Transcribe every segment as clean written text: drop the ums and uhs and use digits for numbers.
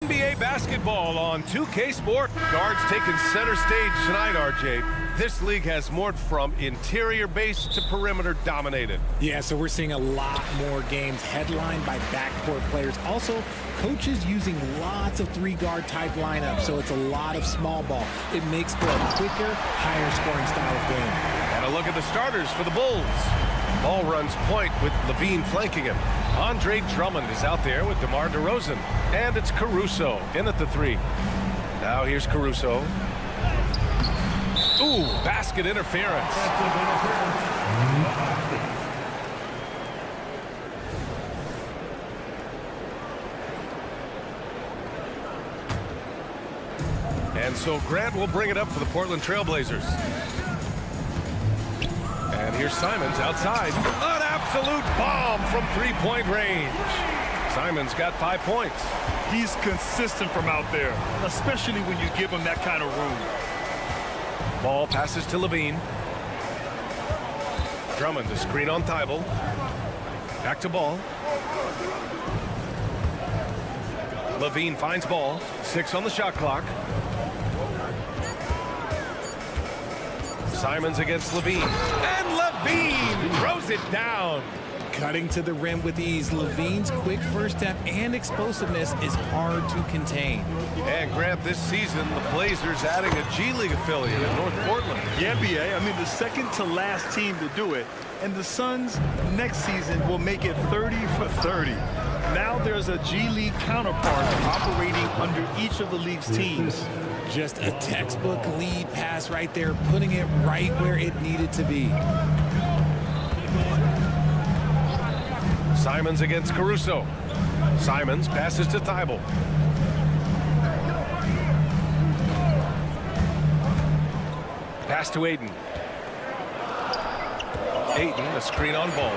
NBA basketball on 2K Sport. Guards taking center stage tonight, RJ. This league has morphed from interior base to perimeter dominated. Yeah, so we're seeing a lot more games headlined by backcourt players. Also, coaches using lots of three-guard type lineups, so it's a lot of small ball. It makes for a quicker, higher-scoring style of game. And a look at the starters for the Bulls. Ball runs point with Levine flanking him. Andre Drummond is out there with DeMar DeRozan. And it's Caruso in at the three. Now here's Caruso. Ooh, basket interference. And so Grant will bring it up for the Portland Trailblazers. And here's Simons outside. An absolute bomb from three-point range. Simons got 5 points. He's consistent from out there, especially when you give him that kind of room. Ball passes to Levine. Drummond to screen on Thibault. Back to Ball. Levine finds Ball. 6 on the shot clock. Simons against Levine. And Levine throws it down. Cutting to the rim with ease, Levine's quick first step and explosiveness is hard to contain. And Grant, this season, the Blazers adding a G League affiliate in North Portland. Yeah, BA. I mean, the second to last team to do it. And the Suns next season will make it 30 for 30. Now there's a G League counterpart operating under each of the league's teams. Just a textbook lead pass right there, putting it right where it needed to be. Simons against Caruso. Simons passes to Thibault. Pass to Aiden. Aiden, a screen on Ball.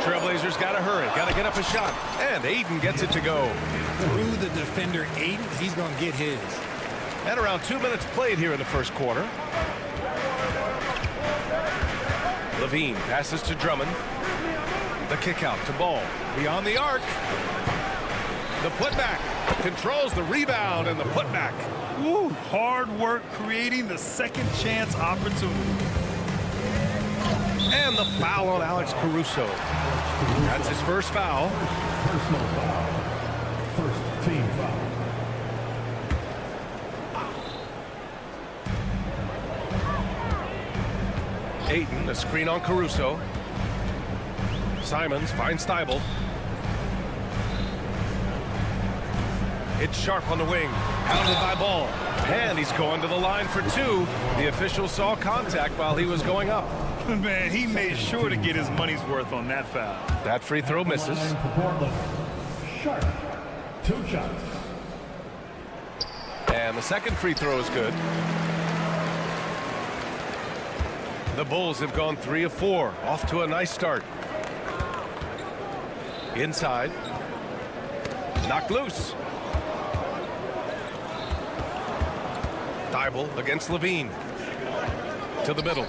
Trailblazers got to hurry, got to get up a shot. And Aiden gets it to go. Through the defender, Aiden, he's going to get his. And around 2 minutes played here in the first quarter. Levine passes to Drummond. The kick out to Ball. Beyond the arc. The putback. Controls the rebound and the putback. Woo, hard work creating the second chance opportunity. And the foul on Alex Caruso. That's his first foul. Personal foul. First team foul. Aiden, a screen on Caruso. Simons finds Thibault. It's Sharp on the wing. Pounded by Ball. And he's going to the line for two. The official saw contact while he was going up. Man, he made sure to get his money's worth on that foul. That free throw misses. Sharp. 2 shots. And the second free throw is good. The Bulls have gone 3 of 4. Off to a nice start. Inside. Knocked loose. Thibault against Levine. To the middle.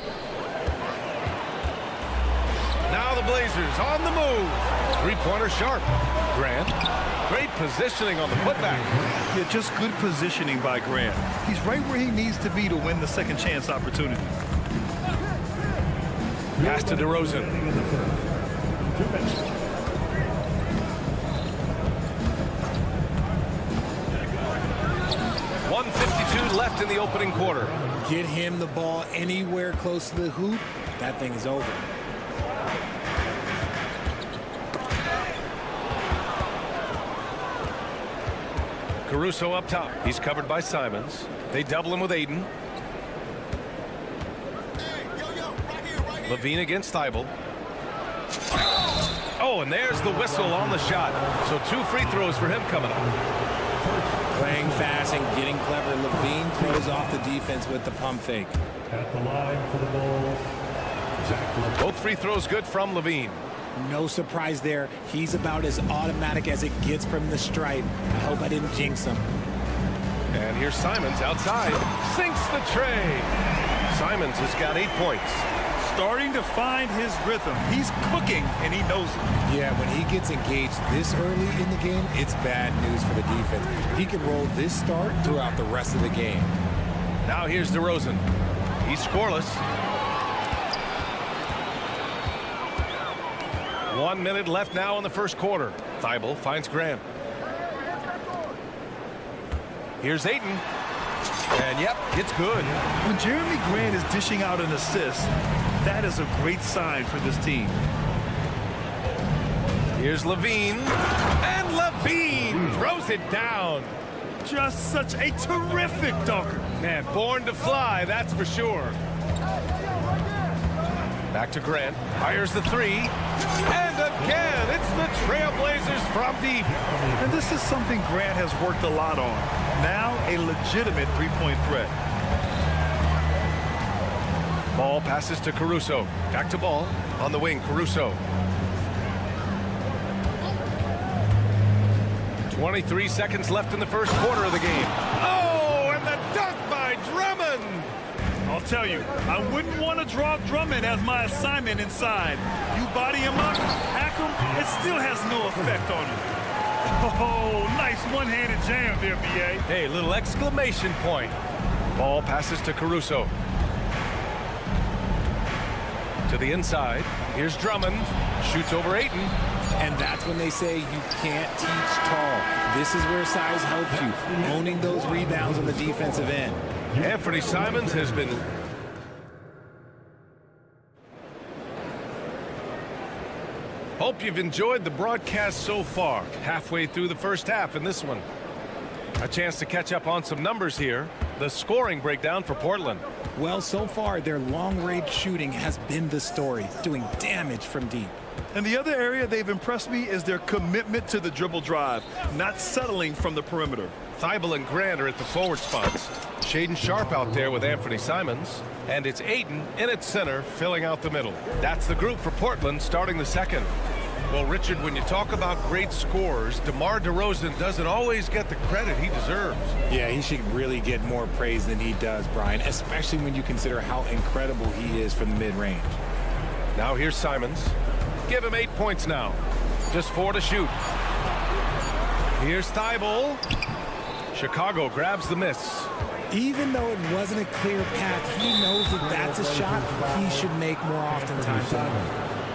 Now the Blazers on the move. Three-pointer sharp. Grant. Great positioning on the putback. Yeah, just good positioning by Grant. He's right where he needs to be to win the second chance opportunity. Pass to DeRozan. 2 minutes. .152 left in the opening quarter. Get him the ball anywhere close to the hoop, that thing is over. Caruso up top. He's covered by Simons. They double him with Aiden. Levine against Thibault. Oh, and there's the whistle on the shot. So 2 free throws for him coming up. Playing fast and getting clever. Levine throws off the defense with the pump fake. At the line for the Bulls, Zach LaVine. Both free throws good from Levine. No surprise there. He's about as automatic as it gets from the stripe. I hope I didn't jinx him. And here's Simons outside. Sinks the tray. Simons has got 8 points. Starting to find his rhythm. He's cooking, and he knows it. Yeah, when he gets engaged this early in the game, it's bad news for the defense. He can roll this start throughout the rest of the game. Now here's DeRozan. He's scoreless. 1 minute left now in the first quarter. Thibault finds Grant. Here's Ayton. And yep, it's good. When Jeremy Grant is dishing out an assist, that is a great sign for this team. Here's Levine. And Levine throws it down. Just such a terrific dunker. Man, born to fly, that's for sure. Back to Grant. Fires the 3. And again, it's the Trailblazers from deep. And this is something Grant has worked a lot on. Now a legitimate three-point threat. Ball passes to Caruso. Back to Ball. On the wing, Caruso. 23 seconds left in the first quarter of the game. Oh, and the dunk by Drummond. I'll tell you, I wouldn't want to draw Drummond as my assignment inside. You body him up, hack him, it still has no effect on him. Oh, nice one-handed jam there, B.A. Hey, little exclamation point. Ball passes to Caruso. To the inside. Here's Drummond. Shoots over Ayton. And that's when they say you can't teach tall. This is where size helps you. Owning those rebounds on the defensive end. Anthony Simons has been... Hope you've enjoyed the broadcast so far. Halfway through the first half in this one. A chance to catch up on some numbers here. The scoring breakdown for Portland. Well, so far, their long-range shooting has been the story, doing damage from deep. And the other area they've impressed me is their commitment to the dribble drive, not settling from the perimeter. Thibault and Grant are at the forward spots. Shaden Sharp out there with Anthony Simons. And it's Ayton in its center, filling out the middle. That's the group for Portland starting the second. Well, Richard, when you talk about great scorers, DeMar DeRozan doesn't always get the credit he deserves. Yeah, he should really get more praise than he does, Brian, especially when you consider how incredible he is from the mid-range. Now here's Simons. Give him 8 points now. Just 4 to shoot. Here's Thibault. Chicago grabs the miss. Even though it wasn't a clear path, he knows that that's a shot he should make more oftentimes.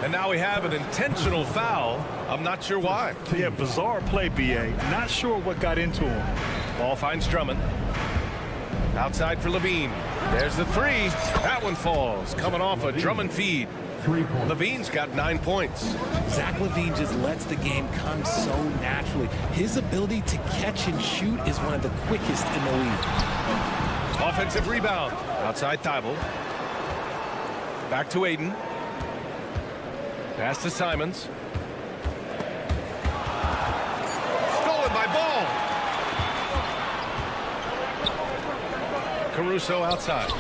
And now we have an intentional foul. I'm not sure why. Yeah, bizarre play, B.A. Not sure what got into him. Ball finds Drummond. Outside for Levine. There's the 3. That one falls. Coming off a Drummond feed. 3 points. Levine's got 9 points. Zach LaVine just lets the game come so naturally. His ability to catch and shoot is one of the quickest in the league. Offensive rebound. Outside Thibault. Back to Ayton. Pass to Simons. Stolen by Ball. Caruso outside.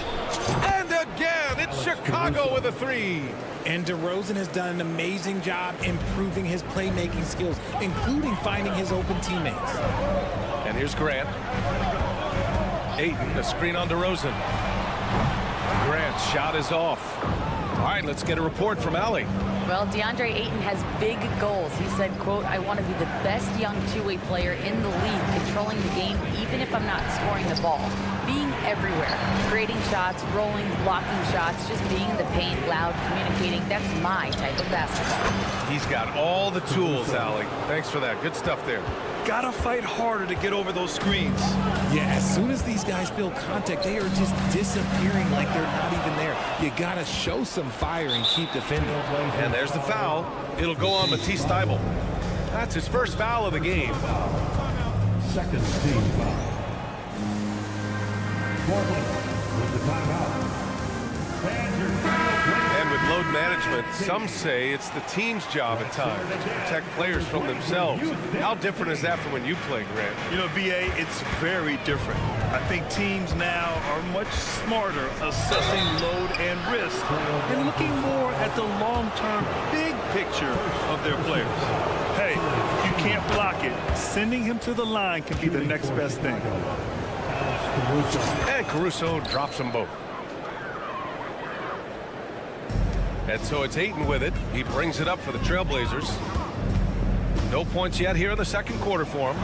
And again, it's Chicago with a 3. And DeRozan has done an amazing job improving his playmaking skills, including finding his open teammates. And here's Grant. Ayton, a screen on DeRozan. Grant's shot is off. All right, let's get a report from Allie. Well, DeAndre Ayton has big goals. He said, quote, "I want to be the best young two-way player in the league, controlling the game even if I'm not scoring the ball. Being everywhere, creating shots, rolling, blocking shots, just being in the paint, loud, communicating. That's my type of basketball." He's got all the tools, Allie. Thanks for that. Good stuff there. Gotta fight harder to get over those screens. Yeah, as soon as these guys feel contact, they are just disappearing like they're not even there. You gotta show some fire and keep defending. And there's the foul. It'll go on Matisse Thybulle. That's his first foul of the game. Second team foul. Portland with the timeout. And with load management, some say it's the team's job at times to protect players from themselves. How different is that from when you played, Grant? You know, BA, it's very different. I think teams now are much smarter assessing load and risk and looking more at the long-term big picture of their players. Hey, if you can't block it, sending him to the line can be the next best thing. And Caruso drops them both. And so it's Ayton with it. He brings it up for the Trailblazers. No points yet here in the second quarter for him.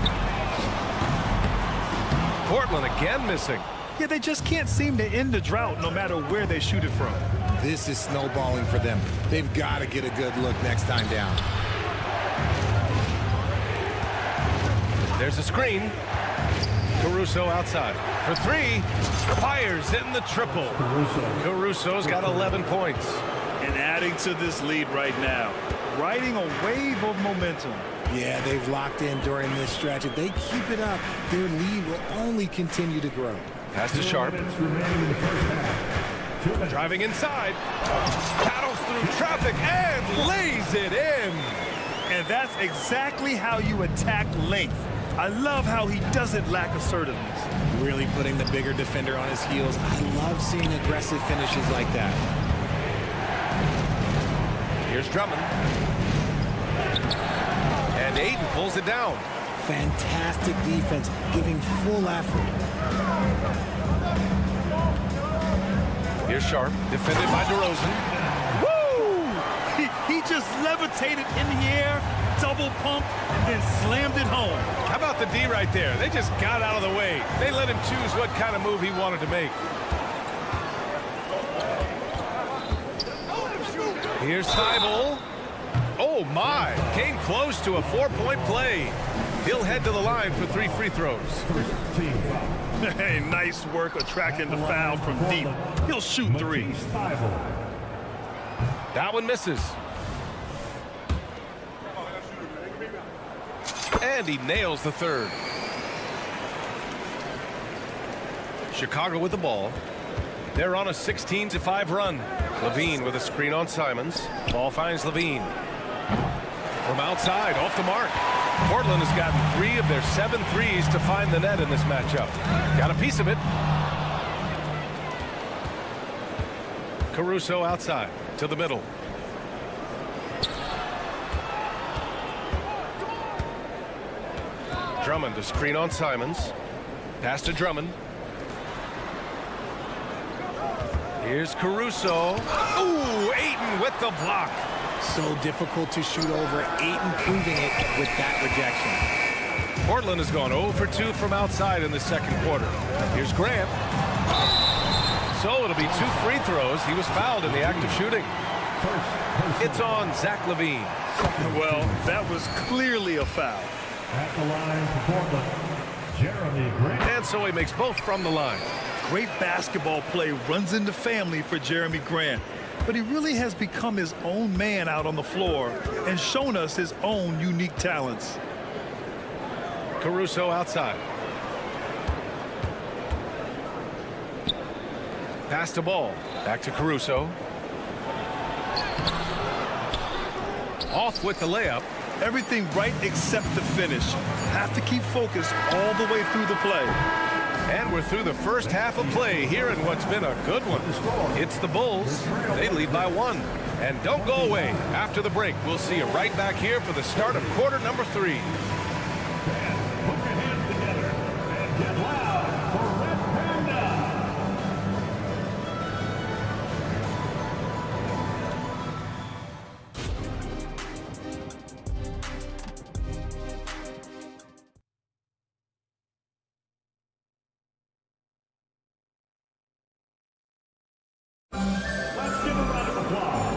Portland again missing. Yeah, they just can't seem to end the drought no matter where they shoot it from. This is snowballing for them. They've got to get a good look next time down. There's a screen. Caruso outside for three. Fires in the triple. Caruso's got 11 points. And adding to this lead right now, riding a wave of momentum. Yeah, they've locked in during this stretch. If they keep it up, their lead will only continue to grow. Pass to Sharp. Driving inside. Paddles through traffic and lays it in. And that's exactly how you attack length. I love how he doesn't lack assertiveness. Really putting the bigger defender on his heels. I love seeing aggressive finishes like that. Here's Drummond. And Ayton pulls it down. Fantastic defense, giving full effort. Here's Sharp, defended by DeRozan. Woo! He just levitated in the air, double pump, and then slammed it home. How about the D right there? They just got out of the way. They let him choose what kind of move he wanted to make. Here's Thybulle. Oh, my. Came close to a 4-point play. He'll head to the line for 3 free throws. Hey, nice work attracting the foul from deep. He'll shoot 3. That one misses. And he nails the third. Chicago with the ball. They're on a 16-5 run. Levine with a screen on Simons. Ball finds Levine. From outside, off the mark. Portland has gotten 3 of their 7 threes to find the net in this matchup. Got a piece of it. Caruso outside to the middle. Drummond, a screen on Simons. Pass to Drummond. Here's Caruso. Ooh, Ayton with the block. So difficult to shoot over. Ayton proving it with that rejection. Portland has gone 0 for 2 from outside in the second quarter. Here's Grant. So it'll be 2 free throws. He was fouled in the act of shooting. It's on Zach Levine. Well, that was clearly a foul. At the line for Portland, Jeremy Grant. And so he makes both from the line. Great basketball play runs into family for Jeremy Grant. But he really has become his own man out on the floor and shown us his own unique talents. Caruso outside. Pass the ball. Back to Caruso. Off with the layup. Everything right except the finish. Have to keep focused all the way through the play. And we're through the first half of play here in what's been a good one. It's the Bulls. They lead by 1. And don't go away. After the break, we'll see you right back here for the start of quarter number 3. Put your hands together and get loud for Red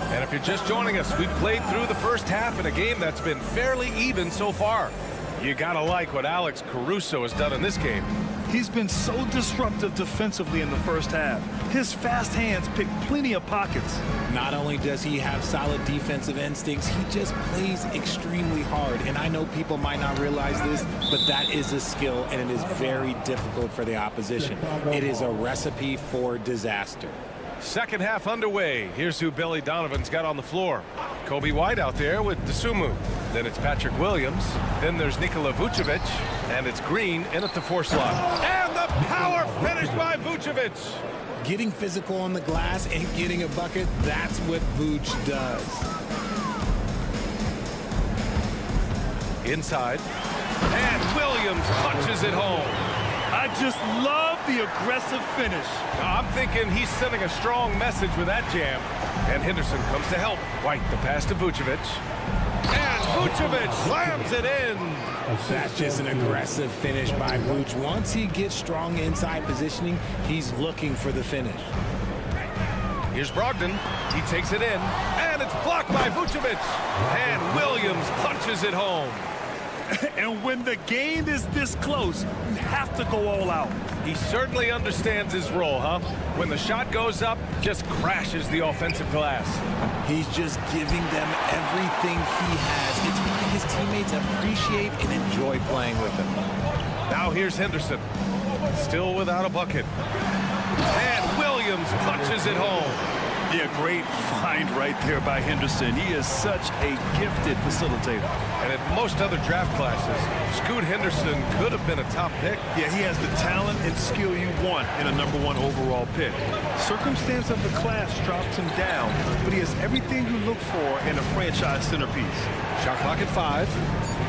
And if you're just joining us, we've played through the first half in a game that's been fairly even so far. You gotta like what Alex Caruso has done in this game. He's been so disruptive defensively in the first half. His fast hands pick plenty of pockets. Not only does he have solid defensive instincts, he just plays extremely hard. And I know people might not realize this, but that is a skill, and it is very difficult for the opposition. It is a recipe for disaster. Second half underway. Here's who Billy Donovan's got on the floor. Kobe White out there with Dosunmu. Then it's Patrick Williams. Then there's Nikola Vucevic. And it's Green in at the 4 slot. And the power finish by Vucevic. Getting physical on the glass and getting a bucket, that's what Vuce does. Inside. And Williams punches it home. I just love the aggressive finish. I'm thinking he's sending a strong message with that jam. And Henderson comes to help. White, the pass to Vucevic. And Vucevic slams it in. That's just an aggressive finish by Vuce. Once he gets strong inside positioning, he's looking for the finish. Here's Brogdon. He takes it in. And it's blocked by Vucevic. And Williams punches it home. And when the game is this close, you have to go all out. He certainly understands his role, huh? When the shot goes up, just crashes the offensive glass. He's just giving them everything he has. It's why his teammates appreciate and enjoy playing with him. Now here's Henderson. Still without a bucket. And Williams punches it home. Yeah, great find right there by Henderson. He is such a gifted facilitator. And in most other draft classes, Scoot Henderson could have been a top pick. Yeah, he has the talent and skill you want in a #1 overall pick. Circumstance of the class drops him down, but he has everything you look for in a franchise centerpiece. Shot clock at 5.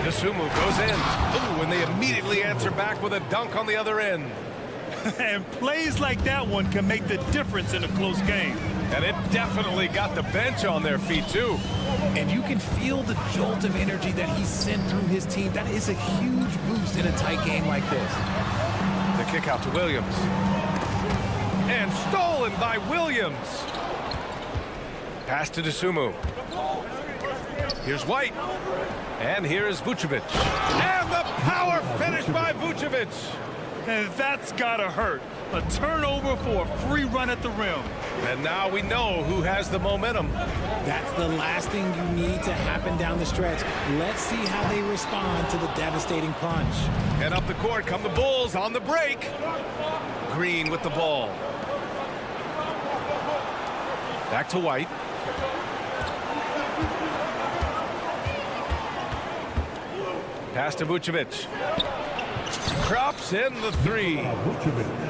Dosunmu goes in. Ooh, and they immediately answer back with a dunk on the other end. And plays like that one can make the difference in a close game. And it definitely got the bench on their feet, too. And you can feel the jolt of energy that he sent through his team. That is a huge boost in a tight game like this. The kick out to Williams. And stolen by Williams. Pass to Dosunmu. Here's White. And here's Vucevic. And the power finish by Vucevic. And that's gotta hurt. A turnover for a free run at the rim. And now we know who has the momentum. That's the last thing you need to happen down the stretch. Let's see how they respond to the devastating punch. And up the court come the Bulls on the break. Green with the ball. Back to White. Pass to Vucevic. Crops in the 3.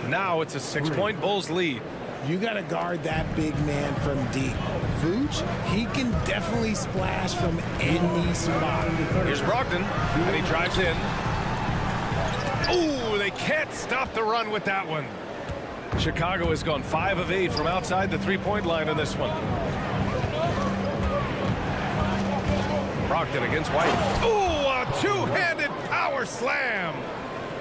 Now it's a 6-point Bulls lead. You got to guard that big man from deep. Vuce, he can definitely splash from any spot. Here's Brogdon, and he drives in. Ooh, they can't stop the run with that one. Chicago has gone 5 of 8 from outside the 3-point line in this one. Brogdon against White. Ooh, a two-handed power slam.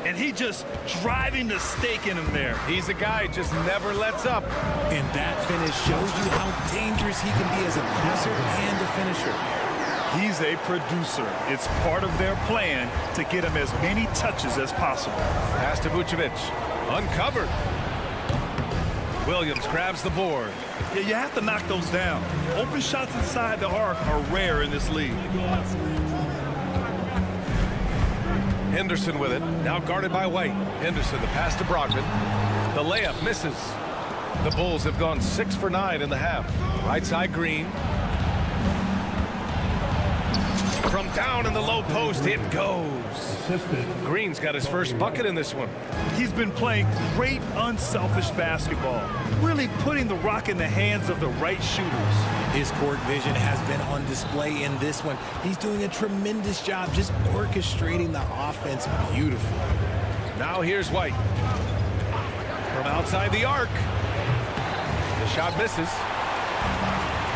And he just driving the stake in him there. He's a guy just never lets up. And that finish shows you how dangerous he can be as a passer and a finisher. He's a producer. It's part of their plan to get him as many touches as possible. Pass to Vucevic. Uncovered. Williams grabs the board. Yeah, you have to knock those down. Open shots inside the arc are rare in this league. Henderson with it. Now guarded by White. Henderson, the pass to Brogdon. The layup misses. The Bulls have gone 6 for 9 in the half. Right side Green. From down in the low post, it goes. Green's got his first bucket in this one. He's been playing great unselfish basketball, really putting the rock in the hands of the right shooters. His court vision has been on display in this one. He's doing a tremendous job just orchestrating the offense beautifully. Now here's White. From outside the arc. The shot misses.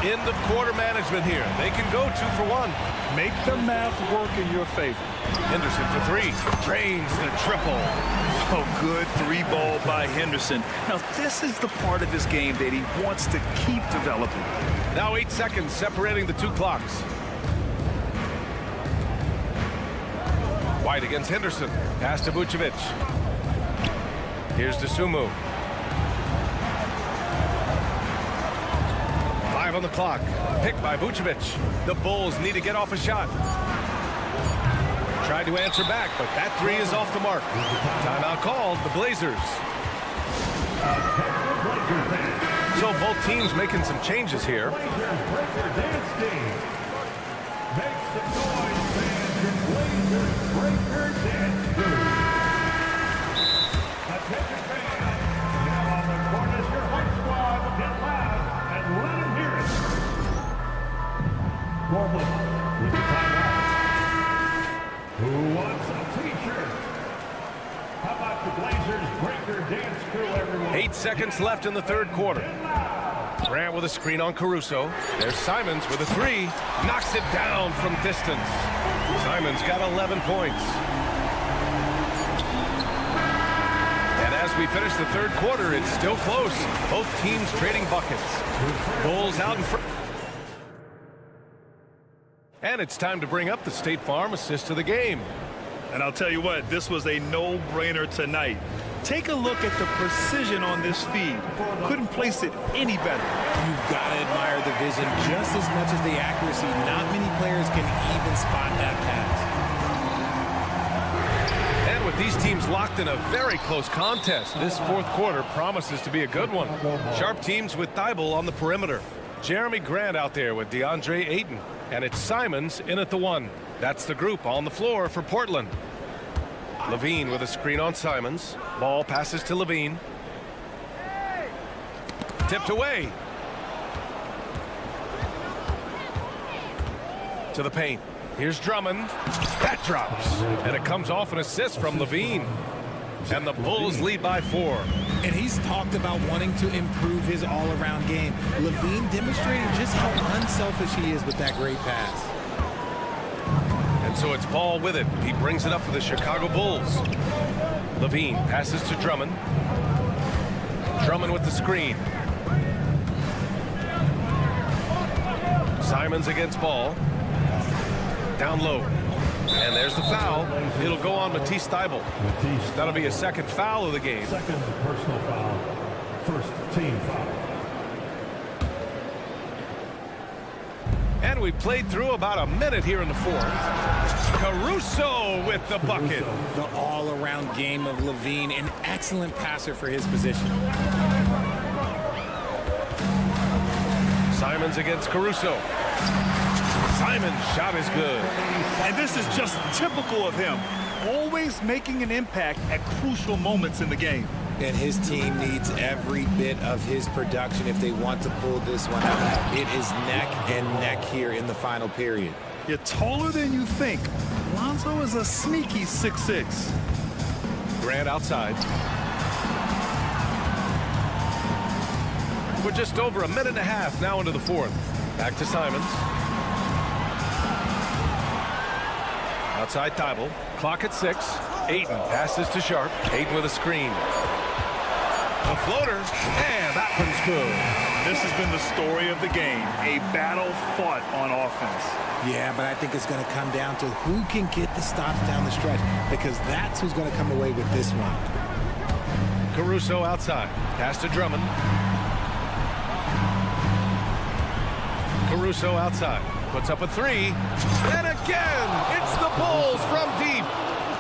End of quarter management here. They can go 2 for 1. Make the math work in your favor. Henderson for 3. Drains the triple. Oh, good 3-ball by Henderson. Now, this is the part of his game that he wants to keep developing. Now 8 seconds separating the 2 clocks. White against Henderson. Pass to Vucevic. Here's Dosunmu. 5 on the clock. Picked by Vucevic. The Bulls need to get off a shot. Tried to answer back, but that 3 is off the mark. Timeout called, the Blazers. So both teams making some changes here. With the timeout. Who wants a t-shirt? How about the Blazers Breaker Dance Crew, everyone? 8 seconds left in the 3rd quarter. Grant with a screen on Caruso. There's Simons with a 3. Knocks it down from distance. Simons got 11 points. And as we finish the 3rd quarter, it's still close. Both teams trading buckets. Bulls out in front. And it's time to bring up the State Farm assist of the game. And I'll tell you what, this was a no-brainer tonight. Take a look at the precision on this feed. Couldn't place it any better. You've got to admire the vision just as much as the accuracy. Not many players can even spot that pass. And with these teams locked in a very close contest, this 4th quarter promises to be a good one. Sharp teams with Thibault on the perimeter. Jeremy Grant out there with DeAndre Ayton. And it's Simons in at the 1. That's the group on the floor for Portland. Levine with a screen on Simons. Ball passes to Levine. Tipped away. To the paint. Here's Drummond. That drops. And it comes off an assist from Levine. And the Bulls lead by 4. And he's talked about wanting to improve his all-around game. Levine demonstrated just how unselfish he is with that great pass. And so it's Ball with it. He brings it up for the Chicago Bulls. Levine passes to Drummond. Drummond with the screen. Simons against Ball. Down low. And there's the foul. It'll go on Matisse Thybulle. That'll be a 2nd foul of the game. 2nd personal foul. 1st team foul. And we played through about a minute here in the 4th. Caruso with the bucket. The all-around game of Levine, an excellent passer for his position. Simons against Caruso. Simon's shot is good. And this is just typical of him. Always making an impact at crucial moments in the game. And his team needs every bit of his production if they want to pull this one out. It is neck and neck here in the final period. You're taller than you think. Lonzo is a sneaky 6'6". Grant outside. We're just over a minute and a half now into the 4th. Back to Simons. Outside Thybulle. Clock at 6. Ayton passes to Sharp. Ayton with a screen. A floater. And that one's good. This has been the story of the game. A battle fought on offense. Yeah, but I think it's going to come down to who can get the stops down the stretch, because that's who's going to come away with this one. Caruso outside. Pass to Drummond. Caruso outside. Puts up a 3. And again, it's the Bulls from deep.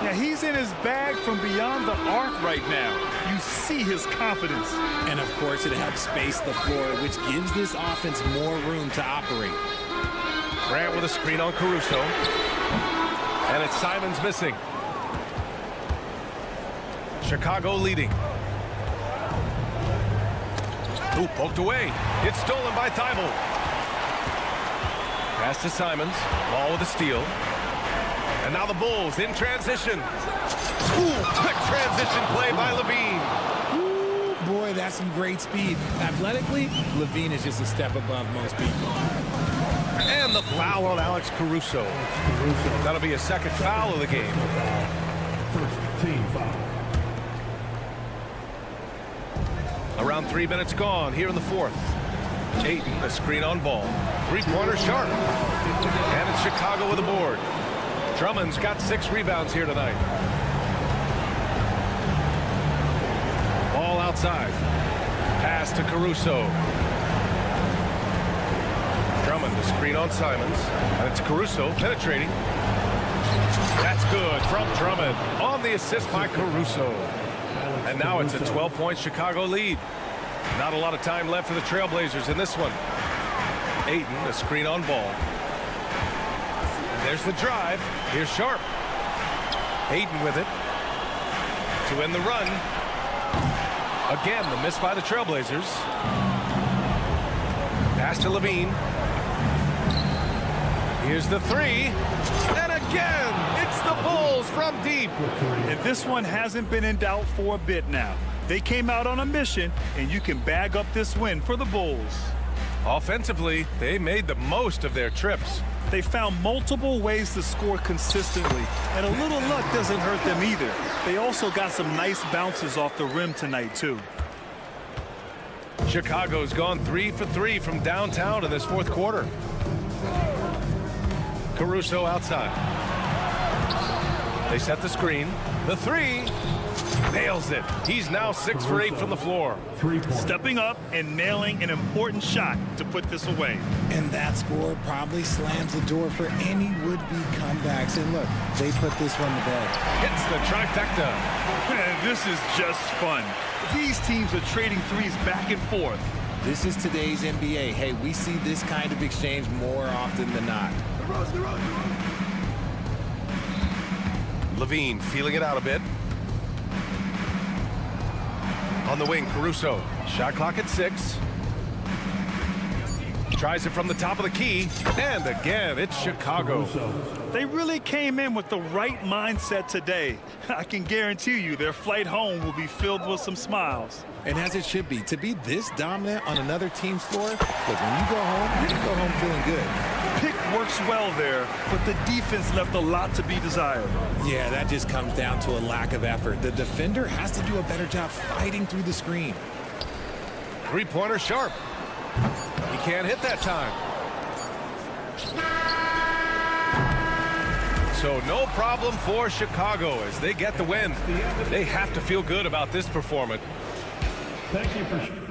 Yeah, he's in his bag from beyond the arc right now. You see his confidence. And of course, it helps space the floor, which gives this offense more room to operate. Grant with a screen on Caruso. And it's Simons missing. Chicago leading. Ooh, poked away. It's stolen by Thybulle. Pass to Simons. Ball with a steal. And now the Bulls in transition. Ooh, quick transition play by Levine. Ooh, boy, that's has some great speed. Athletically, Levine is just a step above most people. And the foul on Alex Caruso. That'll be a second foul of the game. First team foul. Around 3 minutes gone here in the fourth. Ayton, a screen on ball. Three-pointer sharp. And it's Chicago with a board. Drummond's got 6 rebounds here tonight. Ball outside. Pass to Caruso. Drummond, the screen on Simons. And it's Caruso penetrating. That's good from Drummond on the assist by Caruso. And now it's a 12-point Chicago lead. Not a lot of time left for the Trailblazers in this one. Ayton, a screen on ball. And there's the drive. Here's Sharp. Ayton with it to end the run. Again, the miss by the Trailblazers. Pass to Levine. Here's the three. And again, it's the Bulls from deep. And this one hasn't been in doubt for a bit now. They came out on a mission, and you can bag up this win for the Bulls. Offensively, they made the most of their trips. They found multiple ways to score consistently, and a little luck doesn't hurt them either. They also got some nice bounces off the rim tonight, too. Chicago's gone 3 for 3 from downtown in this fourth quarter. Caruso outside. They set the screen. The three. Nails it. He's now 6 for 8 from the floor. Stepping up and nailing an important shot to put this away. And that score probably slams the door for any would-be comebacks. And look, they put this one to bed. Hits the trifecta. Man, this is just fun. These teams are trading threes back and forth. This is today's NBA. Hey, we see this kind of exchange more often than not. Levine feeling it out a bit. On the wing, Caruso. Shot clock at 6. Tries it from the top of the key. And again, it's Chicago. They really came in with the right mindset today. I can guarantee you their flight home will be filled with some smiles. And as it should be, to be this dominant on another team's floor, look, when you go home, you can go home feeling good. Pick works well there, but the defense left a lot to be desired. Yeah, that just comes down to a lack of effort. The defender has to do a better job fighting through the screen. Three-pointer Sharp. He can't hit that time. So no problem for Chicago as they get the win. They have to feel good about this performance. Thank you for...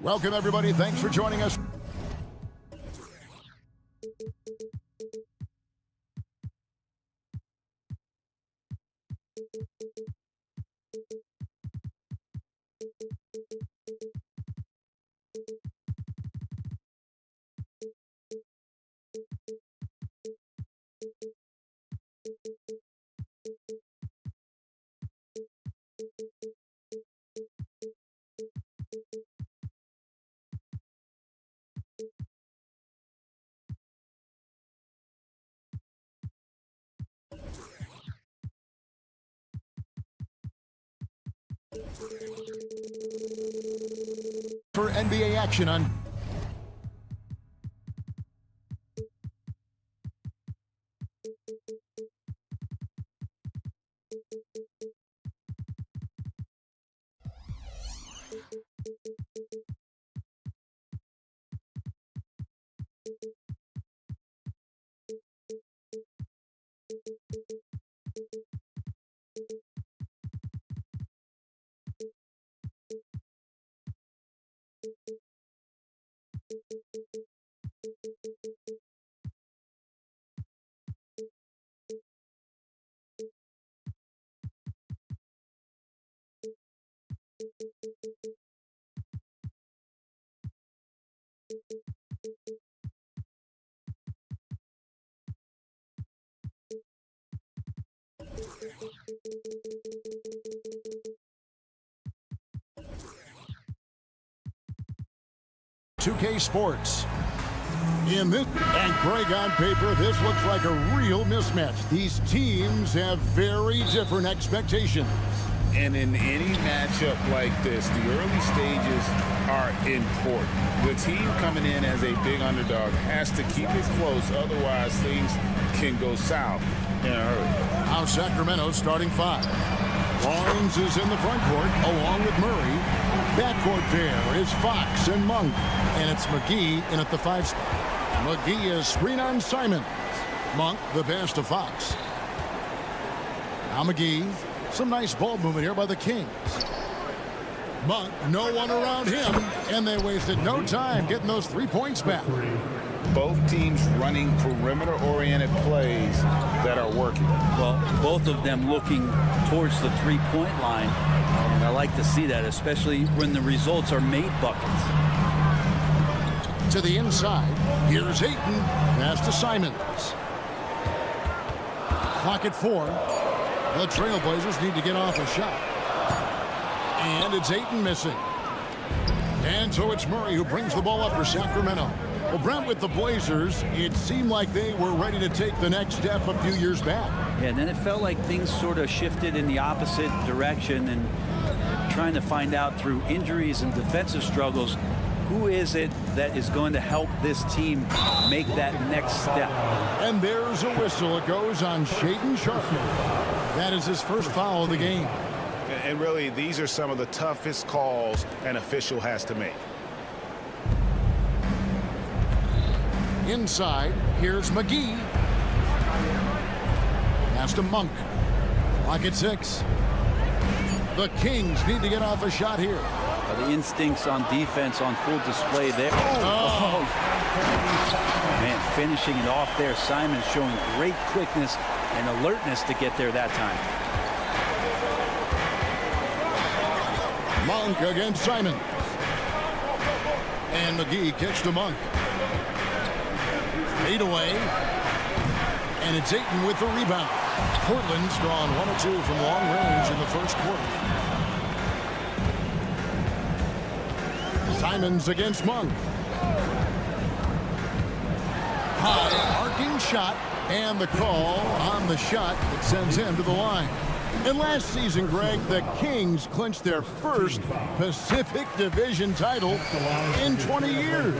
Welcome, everybody. Thanks for joining us. For NBA action on $2K Sports. In this, and Greg, on paper, this looks like a real mismatch. These teams have very different expectations. And in any matchup like this, the early stages are important. The team coming in as a big underdog has to keep it close, otherwise things can go south in a hurry. Now Sacramento starting five. Barnes is in the front court along with Murray. Backcourt there is Fox and Monk. And it's McGee in at the 5 spot. McGee is screen on Simon. Monk the pass to Fox. Now McGee. Some nice ball movement here by the Kings. Monk, no one around him. And they wasted no time getting those 3 points back. Both teams running perimeter-oriented plays that are working. Well, both of them looking towards the three-point line. And I like to see that, especially when the results are made buckets. To the inside. Here's Ayton. Pass to Simons. Clock at 4. The Trailblazers need to get off a shot. And it's Ayton missing. And so it's Murray who brings the ball up for Sacramento. Well, Brent, with the Blazers, it seemed like they were ready to take the next step a few years back. Yeah, and then it felt like things sort of shifted in the opposite direction, and trying to find out through injuries and defensive struggles, who is it that is going to help this team make that next step? And there's a whistle. It goes on Shaedon Sharpe. That is his first foul of the game. And really, these are some of the toughest calls an official has to make. Inside, here's McGee. Pass to Monk. Clock at 6. The Kings need to get off a shot here. The instincts on defense on full display there. Oh. Man, finishing it off there. Simon showing great quickness and alertness to get there that time. Monk against Simon. And McGee kicks to Monk. Fade away. And it's Ayton with the rebound. Portland's drawn 1 or 2 from long range in the first quarter. Simons against Monk. High arcing shot, and the call on the shot that sends him to the line. And last season, Greg, the Kings clinched their first Pacific Division title in 20 years.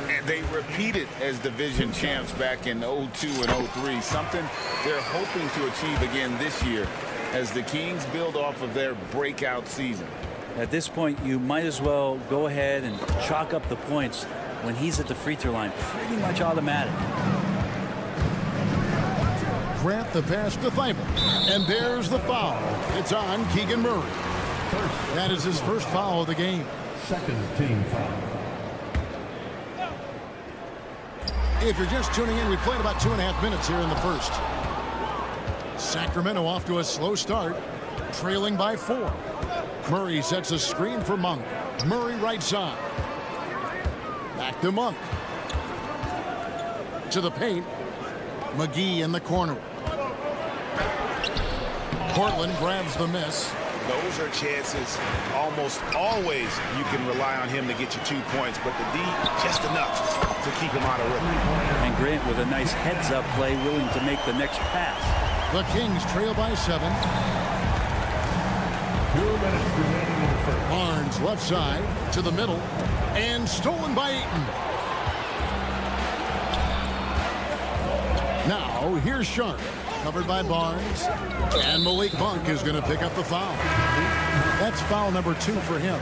And they repeated as division champs back in 02 and 03, something they're hoping to achieve again this year as the Kings build off of their breakout season. At this point, you might as well go ahead and chalk up the points when he's at the free throw line. Pretty much automatic. Grant the pass to Thibault. And there's the foul. It's on Keegan Murray. That is his first foul of the game. Second team foul. If you're just tuning in, we played about 2.5 minutes here in the first. Sacramento off to a slow start, trailing by 4. Murray sets a screen for Monk. Murray right side. Back to Monk. To the paint. McGee in the corner. Portland grabs the miss. Those are chances almost always you can rely on him to get you 2 points, but the D just enough to keep him out of rhythm. And Grant with a nice heads-up play, willing to make the next pass. The Kings trail by 7. 2 minutes remaining in the first. Barnes left side to the middle and stolen by Ayton. Now here's Sharp, covered by Barnes, and Malik Monk is going to pick up the foul. That's foul number 2 for him.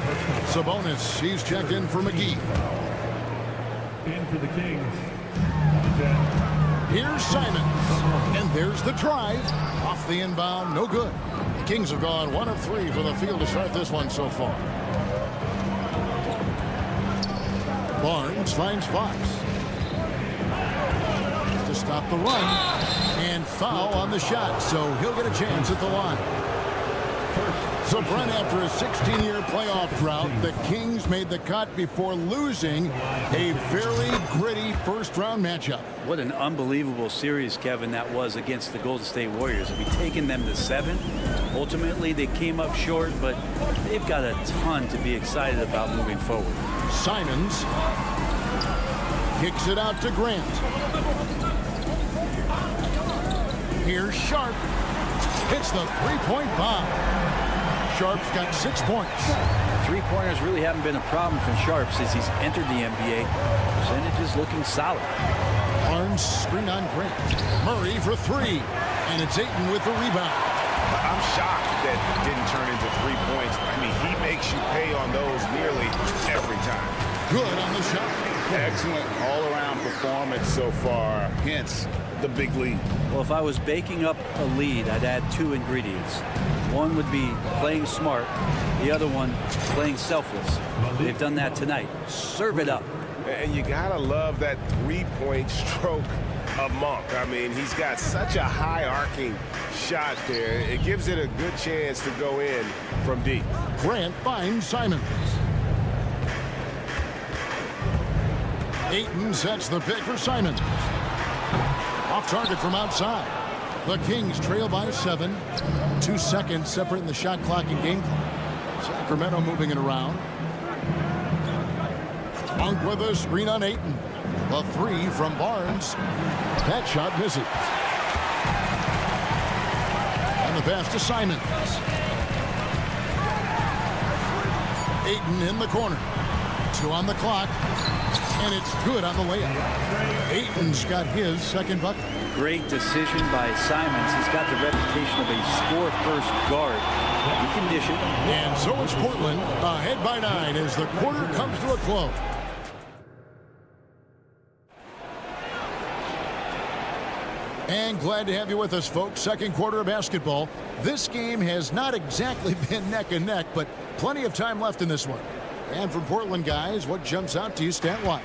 Sabonis, he's checked in for McGee. In for the Kings. 10. Here's Simons, and there's the drive. Off the inbound, no good. The Kings have gone 1 of 3 from the field to start this one so far. Barnes finds Fox. To stop the run, and foul on the shot, so he'll get a chance at the line. So, Brent, after a 16-year playoff drought, the Kings made the cut before losing a very gritty first-round matchup. What an unbelievable series, Kevin, that was against the Golden State Warriors. We've taken them to 7. Ultimately, they came up short, but they've got a ton to be excited about moving forward. Simons kicks it out to Grant. Here's Sharp. Hits the three-point bomb. Sharp's got 6 points. Three-pointers really haven't been a problem for Sharp since he's entered the NBA. Percentage is looking solid. Barnes screen on Grant. Murray for 3. And it's Ayton with the rebound. I'm shocked that it didn't turn into 3 points. I mean, he makes you pay on those nearly every time. Good on the shot. Excellent all-around performance so far, hence the big lead. Well, if I was baking up a lead, I'd add 2 ingredients. One would be playing smart. The other one, playing selfless. They've done that tonight. Serve it up. And you gotta love that three-point stroke of Monk. I mean, he's got such a high arcing shot there. It gives it a good chance to go in from deep. Grant finds Simons. Ayton sets the pick for Simons. Off target from outside. The Kings trail by 7. 2 seconds separating the shot clock and game clock. Sacramento moving it around. Monk with a screen on Ayton. A 3 from Barnes. That shot misses. And the pass to Simons. Ayton in the corner. 2 on the clock. And it's good on the layup. Ayton's got his second bucket. Great decision by Simons. He's got the reputation of a score-first guard. He conditioned. And so it's Portland ahead by 9 as the quarter comes to a close. And glad to have you with us, folks. Second quarter of basketball. This game has not exactly been neck and neck, but plenty of time left in this one. And from Portland, guys, what jumps out to you stat-wise?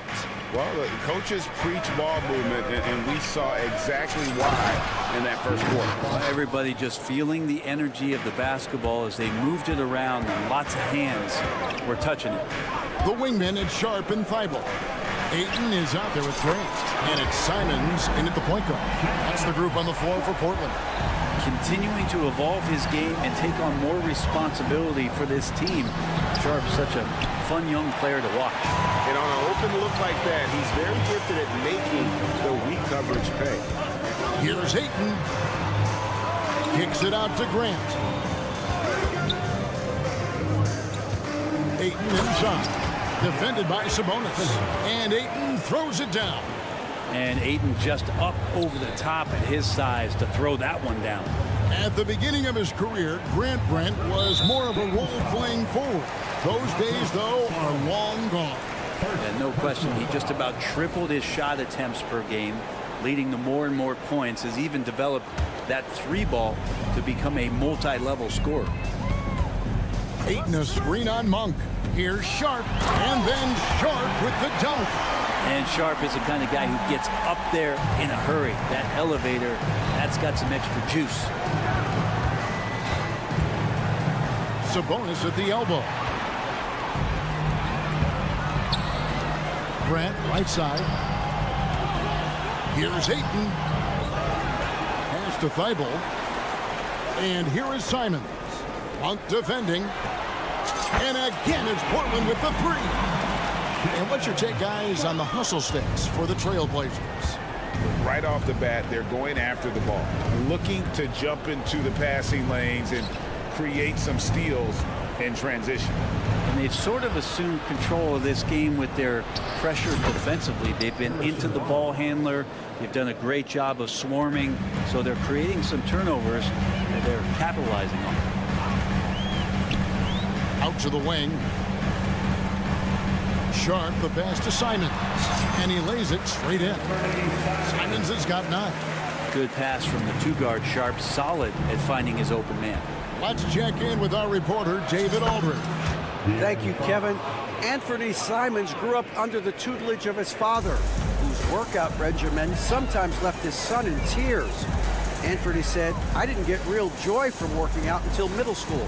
Well, the coaches preach ball movement, and we saw exactly why in that first quarter. Everybody just feeling the energy of the basketball as they moved it around, and lots of hands were touching it. The wingmen at Sharp and Thibault. Ayton is out there with Grant, and it's Simons in at the point guard. That's the group on the floor for Portland. Continuing to evolve his game and take on more responsibility for this team. Sharp's such a fun young player to watch. And on an open look like that, he's very gifted at making the weak coverage pay. Here's Ayton. Kicks it out to Grant. Ayton inside. Defended by Sabonis. And Ayton throws it down. And Ayton just up over the top at his size to throw that one down. At the beginning of his career, Grant was more of a role-playing forward. Those days, though, are long gone. And no question, he just about tripled his shot attempts per game, leading to more and more points, has even developed that 3-ball to become a multi-level scorer. Ayton a screen on Monk. Here's Sharp, and then Sharp with the dunk. And Sharp is the kind of guy who gets up there in a hurry. That elevator, that's got some extra juice. Sabonis at the elbow. Grant, right side. Here's Ayton. Pass to Thibault. And here is Simons. Monk defending. And again, it's Portland with the three. And what's your take, guys, on the hustle sticks for the Trailblazers? Right off the bat, they're going after the ball, looking to jump into the passing lanes and create some steals in transition. And they've sort of assumed control of this game with their pressure defensively. They've been into the ball handler. They've done a great job of swarming. So they're creating some turnovers that they're capitalizing on. Out to the wing. Sharp, the pass to Simons. And he lays it straight in. Simons has got 9. Good pass from the 2-guard. Sharp, solid at finding his open man. Let's check in with our reporter, David Aldridge. Thank you, Kevin. Anthony Simons grew up under the tutelage of his father, whose workout regimen sometimes left his son in tears. Anthony said, "I didn't get real joy from working out until middle school.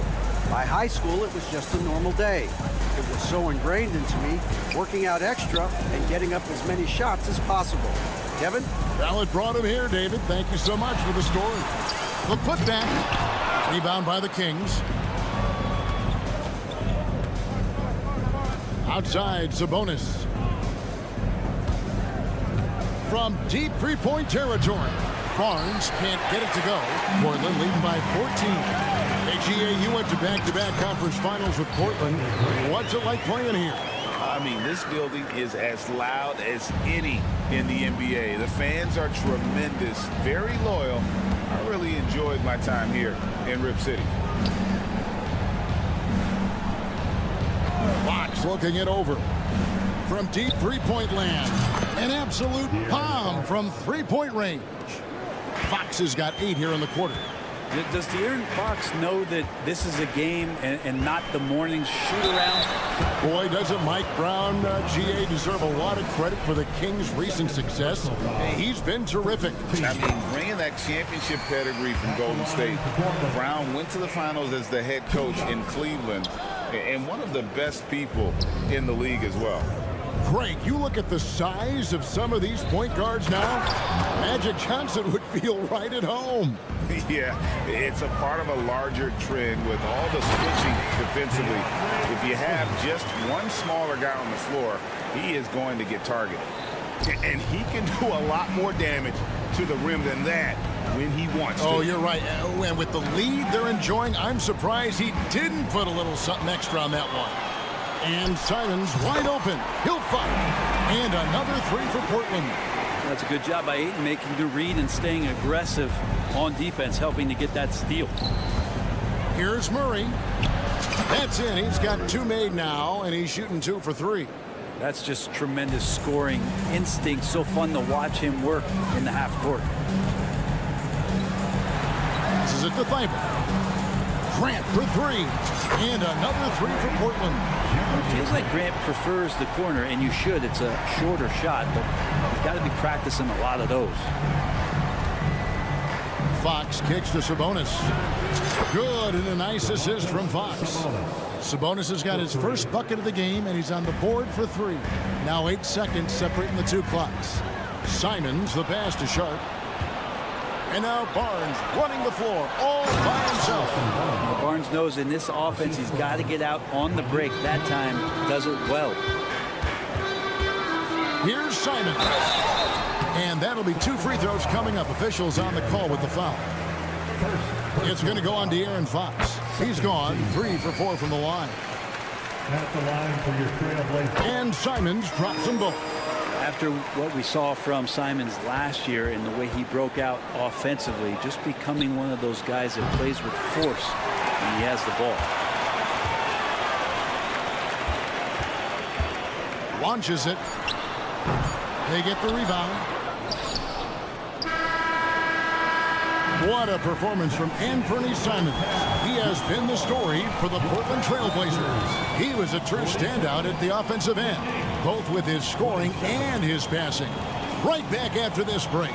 By high school, it was just a normal day. It was so ingrained into me, working out extra and getting up as many shots as possible." Kevin? Well, it brought him here, David. Thank you so much for the story. The putback. Rebound by the Kings. Outside, Sabonis. From deep three-point territory. Barnes can't get it to go. Portland leading by 14. AGA, you went to back-to-back conference finals with Portland. What's it like playing here? I mean, this building is as loud as any in the NBA. The fans are tremendous, very loyal. I really enjoyed my time here in Rip City. Fox looking it over. From deep three-point land. An absolute bomb from three-point range. Fox has got 8 here in the quarter. Does De'Aaron Fox know that this is a game and not the morning shoot-around? Boy, doesn't Mike Brown, GA, deserve a lot of credit for the Kings' recent success. He's been terrific. I mean, bringing that championship pedigree from Golden State, Brown went to the finals as the head coach in Cleveland, and one of the best people in the league as well. Greg, you look at the size of some of these point guards now, Magic Johnson would feel right at home. Yeah, it's a part of a larger trend with all the switching defensively. If you have just one smaller guy on the floor, he is going to get targeted. And he can do a lot more damage to the rim than that when he wants to. Oh, you're right. And with the lead they're enjoying, I'm surprised he didn't put a little something extra on that one. And Simons wide open. He'll fire. And another 3 for Portland. That's a good job by Ayton making the read and staying aggressive on defense, helping to get that steal. Here's Murray. That's in. He's got 2 made now, and he's shooting 2 for 3. That's just tremendous scoring instinct. So fun to watch him work in the half court. This is it to Thibault. Grant for 3. And another 3 for Portland. It feels like Grant prefers the corner, and you should. It's a shorter shot, but he's got to be practicing a lot of those. Fox kicks to Sabonis. Good, and a nice assist from Fox. Sabonis has got his first bucket of the game, and he's on the board for 3. Now 8 seconds separating the 2 clocks. Simons, the pass to Sharp. And now Barnes running the floor all by himself. Barnes knows in this offense he's got to get out on the break. That time does it well. Here's Simons. And that'll be 2 free throws coming up. Officials on the call with the foul. It's going to go on De'Aaron Fox. He's gone 3 for 4 from the line. At the line for your Trailblazers. And Simons drops them both. After what we saw from Simons last year and the way he broke out offensively, just becoming one of those guys that plays with force when he has the ball. Launches it. They get the rebound. What a performance from Anthony Simons. He has been the story for the Portland Trailblazers. He was a true standout at the offensive end, both with his scoring and his passing. Right back after this break.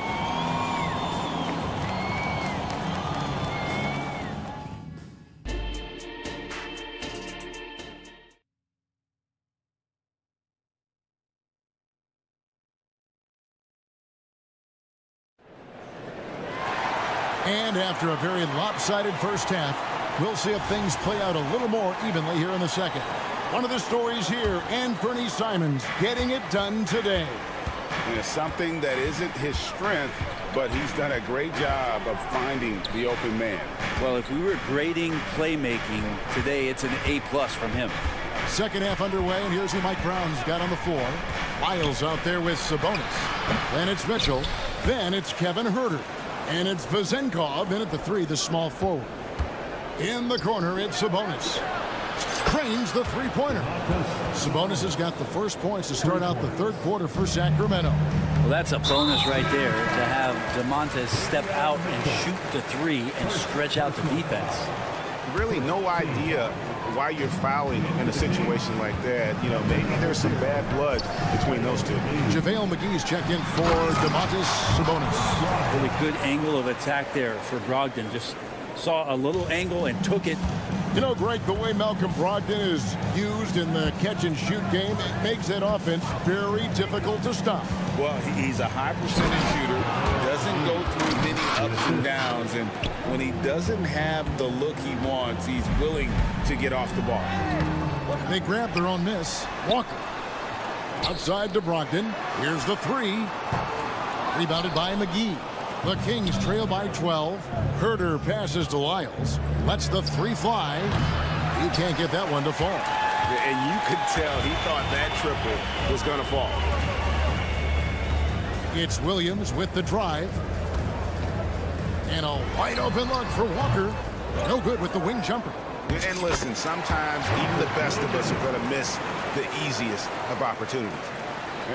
And after a very lopsided first half, we'll see if things play out a little more evenly here in the second. One of the stories here, Anthony Simons getting it done today. It's something that isn't his strength, but he's done a great job of finding the open man. Well, if we were grading playmaking today, it's an A+ from him. Second half underway, and here's who Mike Brown's got on the floor. Lyles out there with Sabonis. Then it's Mitchell. Then it's Kevin Huerter. And it's Vezenkov in at the 3, the small forward. In the corner, it's Sabonis. Cranes the three-pointer. Sabonis has got the first points to start out the third quarter for Sacramento. Well, that's a bonus right there to have DeMontis step out and shoot the 3 and stretch out the defense. Really no idea why you're fouling in a situation like that. You know, maybe there's some bad blood between those two. JaVale McGee's checked in for DeMontis Sabonis. Really good angle of attack there for Brogdon. Just saw a little angle and took it. You know, Greg, the way Malcolm Brogdon is used in the catch-and-shoot game, it makes that offense very difficult to stop. Well, he's a high percentage shooter, doesn't go through many ups and downs, and when he doesn't have the look he wants, he's willing to get off the ball. They grab their own miss. Walker. Outside to Brogdon. Here's the 3. Rebounded by McGee. The Kings trail by 12. Huerter passes to Lyles. Lets the 3 fly. He can't get that one to fall. And you could tell he thought that triple was going to fall. It's Williams with the drive. And a wide open look for Walker. No good with the wing jumper. And listen, sometimes even the best of us are going to miss the easiest of opportunities.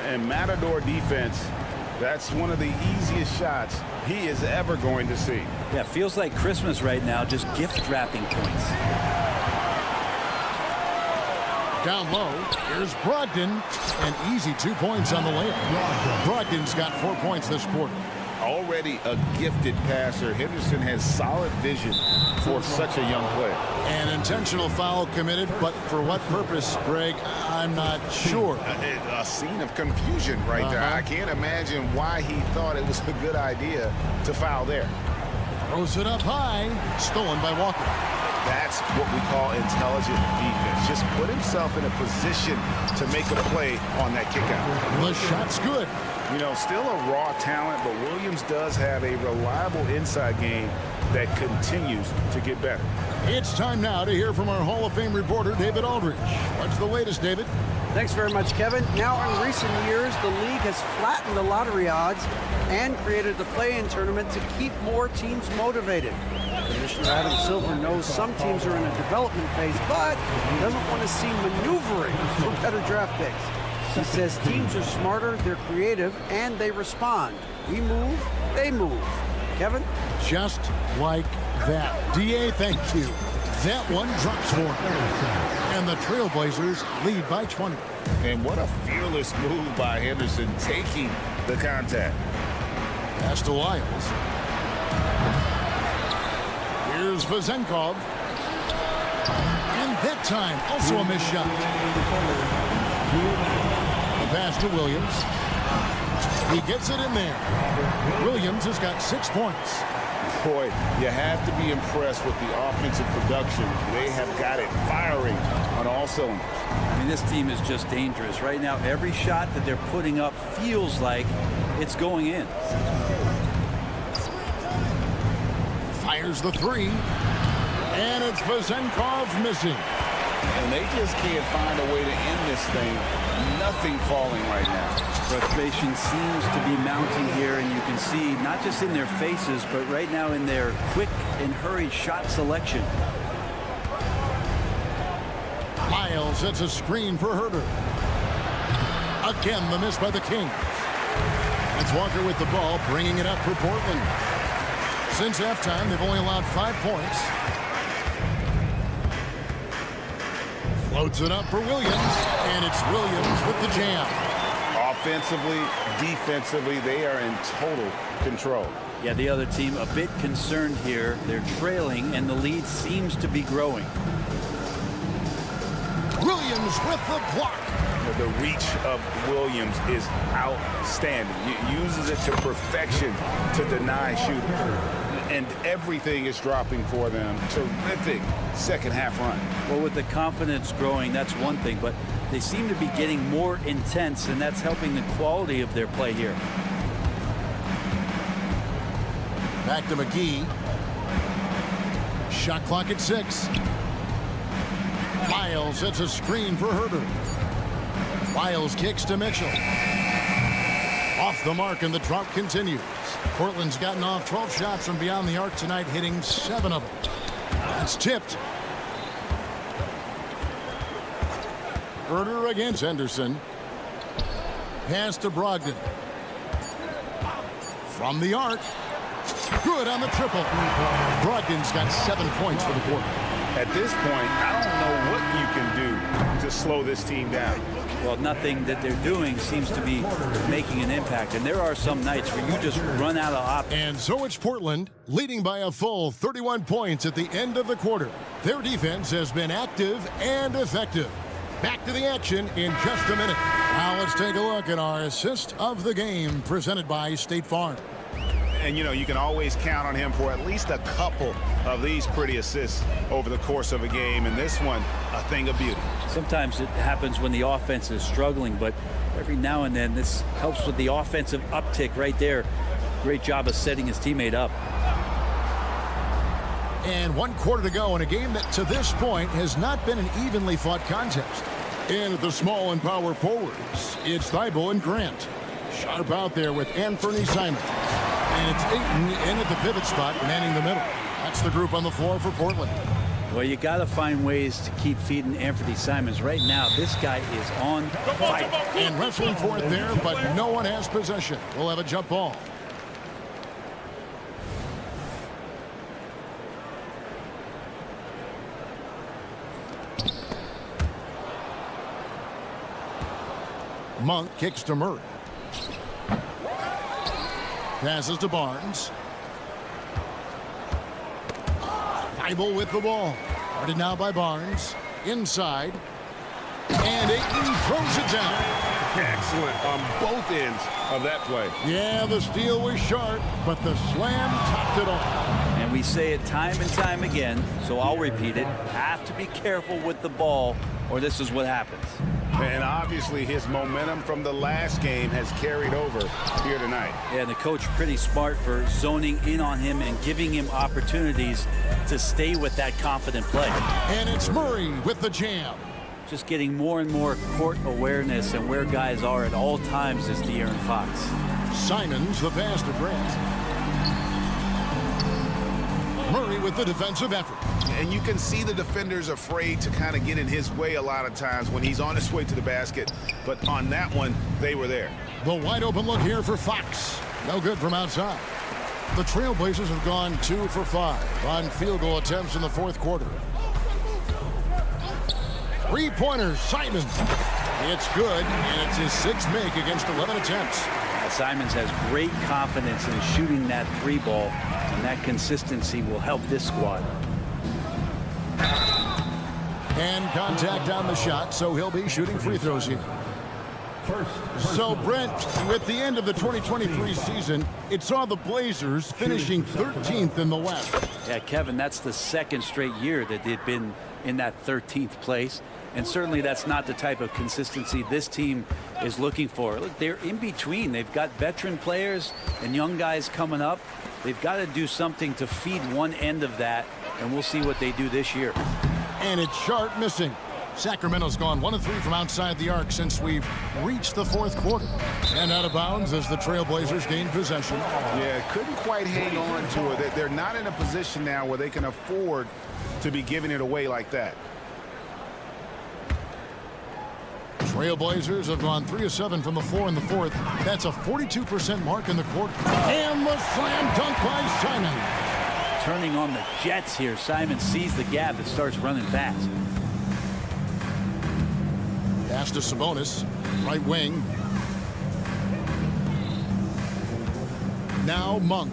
And Matador defense, that's one of the easiest shots he is ever going to see. Yeah, feels like Christmas right now, just gift wrapping points. Down low, here's Brogdon. An easy 2 points on the layup. Brogdon's got 4 points this quarter. Already a gifted passer, Henderson has solid vision for such a young player. An intentional foul committed, but for what purpose, Greg, I'm not sure. A scene of confusion right there. I can't imagine why he thought it was a good idea to foul there. Throws it up high, stolen by Walker. That's what we call intelligent defense. Just put himself in a position to make a play on that kick out. The shot's good. You know, still a raw talent, but Williams does have a reliable inside game that continues to get better. It's time now to hear from our Hall of Fame reporter, David Aldridge. What's the latest, David? Thanks very much, Kevin. Now, in recent years, the league has flattened the lottery odds and created the play-in tournament to keep more teams motivated. Commissioner Adam Silver knows some teams are in a development phase, but doesn't want to see maneuvering for better draft picks. He says teams are smarter, they're creative, and they respond. We move, they move. Kevin? Just like that. D.A., thank you. That one drops for him. And the Trailblazers lead by 20. And what a fearless move by Henderson, taking the contact. Pass to Lyles. Here's Vezenkov. And that time, also a missed shot. The pass to Williams. He gets it in there. Williams has got 6 points. Boy, you have to be impressed with the offensive production. They have got it firing on all cylinders. I mean, this team is just dangerous. Right now, every shot that they're putting up feels like it's going in. Fires the 3. And it's Vezenkov missing. And they just can't find a way to end this thing. Nothing falling right now. Frustration seems to be mounting here, and you can see not just in their faces, but right now in their quick and hurried shot selection. Lyles sets a screen for Huerter. Again, the miss by the Kings. It's Walker with the ball, bringing it up for Portland. Since halftime, they've only allowed 5 points. Floats it up for Williams, and it's Williams with the jam. Offensively, defensively, they are in total control. Yeah, the other team a bit concerned here. They're trailing, and the lead seems to be growing. Williams with the block. The reach of Williams is outstanding. He uses it to perfection to deny shooters. And everything is dropping for them. Terrific second half run. Well, with the confidence growing, that's one thing, but they seem to be getting more intense, and that's helping the quality of their play here. Back to McGee. Shot clock at 6. Miles hits a screen for Herder. Miles kicks to Mitchell. Off the mark, and the drought continues. Portland's gotten off 12 shots from beyond the arc tonight, hitting 7 of them. That's tipped. Herder against Henderson. Pass to Brogdon. From the arc. Good on the triple. Brogdon's got 7 points for the quarter. At this point, I don't know what you can do to slow this team down. Well, nothing that they're doing seems to be making an impact. And there are some nights where you just run out of options. And so it's Portland leading by a full 31 points at the end of the quarter. Their defense has been active and effective. Back to the action in just a minute. Now let's take a look at our assist of the game presented by State Farm. And, you know, you can always count on him for at least a couple of these pretty assists over the course of a game. And this one, a thing of beauty. Sometimes it happens when the offense is struggling, but every now and then this helps with the offensive uptick right there. Great job of setting his teammate up. And 1 quarter to go in a game that to this point has not been an evenly fought contest. And at the small and power forwards, it's Thibault and Grant. Sharp out there with Anthony Simons. And it's Ayton in at the pivot spot, manning the middle. That's the group on the floor for Portland. Well, you got to find ways to keep feeding Anthony Simons. Right now, this guy is on fire. And wrestling for it there, but no one has possession. We'll have a jump ball. Monk kicks to Murray. Passes to Barnes. Thibault with the ball. Guarded now by Barnes. Inside. And Ayton throws it down. Excellent on both ends of that play. Yeah, the steal was sharp, but the slam topped it off. And we say it time and time again, so I'll repeat it. Have to be careful with the ball, or this is what happens. And obviously his momentum from the last game has carried over here tonight. Yeah, and the coach pretty smart for zoning in on him and giving him opportunities to stay with that confident play. And it's Murray with the jam. Just getting more and more court awareness and where guys are at all times is De'Aaron Fox. Simons the pass to Grant. Murray with the defensive effort. And you can see the defenders afraid to kind of get in his way a lot of times when he's on his way to the basket. But on that one, they were there. The wide open look here for Fox. No good from outside. The Trailblazers have gone 2 for 5 on field goal attempts in the fourth quarter. 3-pointers, Simons. It's good, and it's his 6th make against 11 attempts. Simons has great confidence in shooting that 3 ball, and that consistency will help this squad. And contact on the shot, so he'll be shooting free throws here. So, Brent, with the end of the 2023 season, it saw the Blazers finishing 13th in the West. Yeah, Kevin, that's the 2nd straight year that they've been in that 13th place. And certainly that's not the type of consistency this team is looking for. Look, they're in between. They've got veteran players and young guys coming up. They've got to do something to feed one end of that, and we'll see what they do this year. And it's Sharp missing. Sacramento's gone 1 of 3 from outside the arc since we've reached the fourth quarter. And out of bounds as the Trailblazers gain possession. Yeah, couldn't quite hang on to it. They're not in a position now where they can afford to be giving it away like that. Trailblazers have gone 3 of 7 from the floor in the fourth. That's a 42% mark in the quarter. And the slam dunk by Simon. Turning on the Jets here. Simon sees the gap and starts running fast. Pass to Sabonis, right wing. Now Monk.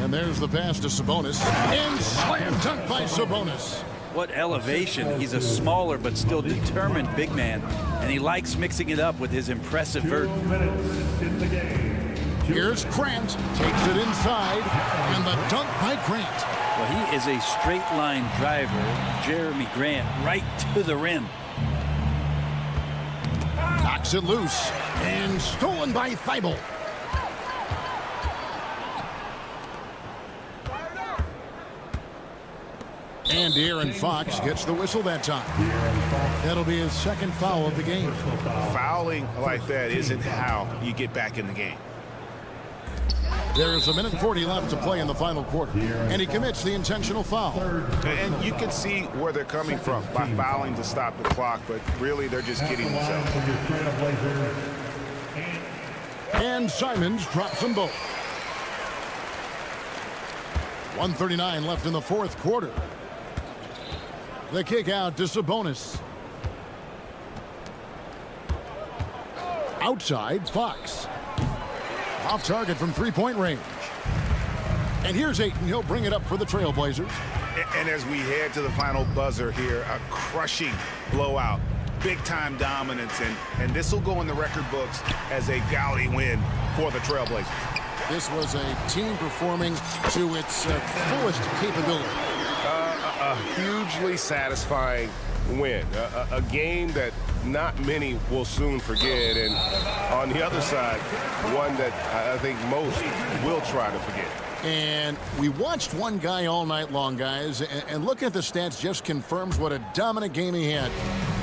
And there's the pass to Sabonis. And slam dunk by Sabonis. What elevation. He's a smaller but still determined big man. And he likes mixing it up with his impressive vert. 2 minutes in the game. Here's Grant. Takes it inside. And the dunk by Grant. Well, he is a straight line driver. Jeremy Grant right to the rim. Knocks it loose. And stolen by Thibault. And De'Aaron Fox gets the whistle that time. That'll be his second foul of the game. Fouling like that isn't how you get back in the game. There's 1:40 left to play in the final quarter. And he commits the intentional foul. And you can see where they're coming from by fouling to stop the clock, but really they're just kidding themselves. And Simons drops them both. 1:39 left in the fourth quarter. The kick out to Sabonis. Outside, Fox. Off target from three-point range. And here's Ayton. He'll bring it up for the Trailblazers. And as we head to the final buzzer here, a crushing blowout. Big-time dominance, and this will go in the record books as a gaudy win for the Trailblazers. This was a team performing to its fullest capability. A hugely satisfying win. A game that not many will soon forget. And on the other side, one that I think most will try to forget. And we watched one guy all night long, guys. And looking at the stats just confirms what a dominant game he had.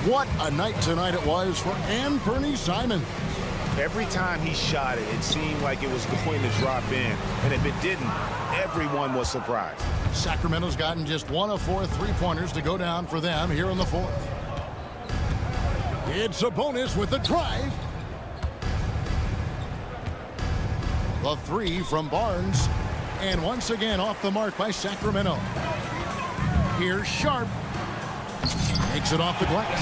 What a night tonight it was for Anthony Simons. Every time he shot it, it seemed like it was going to drop in. And if it didn't, everyone was surprised. Sacramento's gotten just 1 of 4 three-pointers to go down for them here in the fourth. It's a bonus with the drive. The three from Barnes. And once again off the mark by Sacramento. Here's Sharp. Takes it off the glass.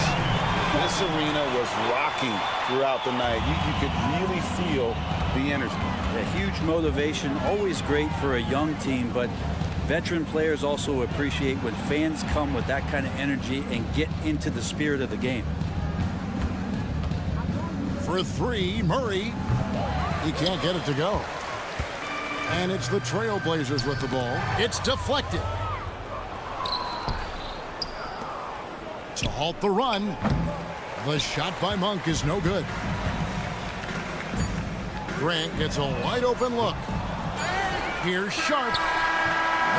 This arena was rocking throughout the night. You could really feel the energy. A huge motivation, always great for a young team, but veteran players also appreciate when fans come with that kind of energy and get into the spirit of the game. For three, Murray. He can't get it to go. And it's the Trailblazers with the ball. It's deflected. To halt the run. The shot by Monk is no good. Grant gets a wide open look. Here's Sharp.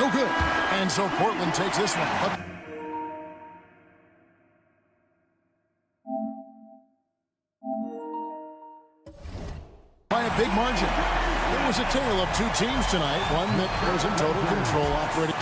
No good. And so Portland takes this one. By a big margin. It was a tale of two teams tonight. One that was in total control operating.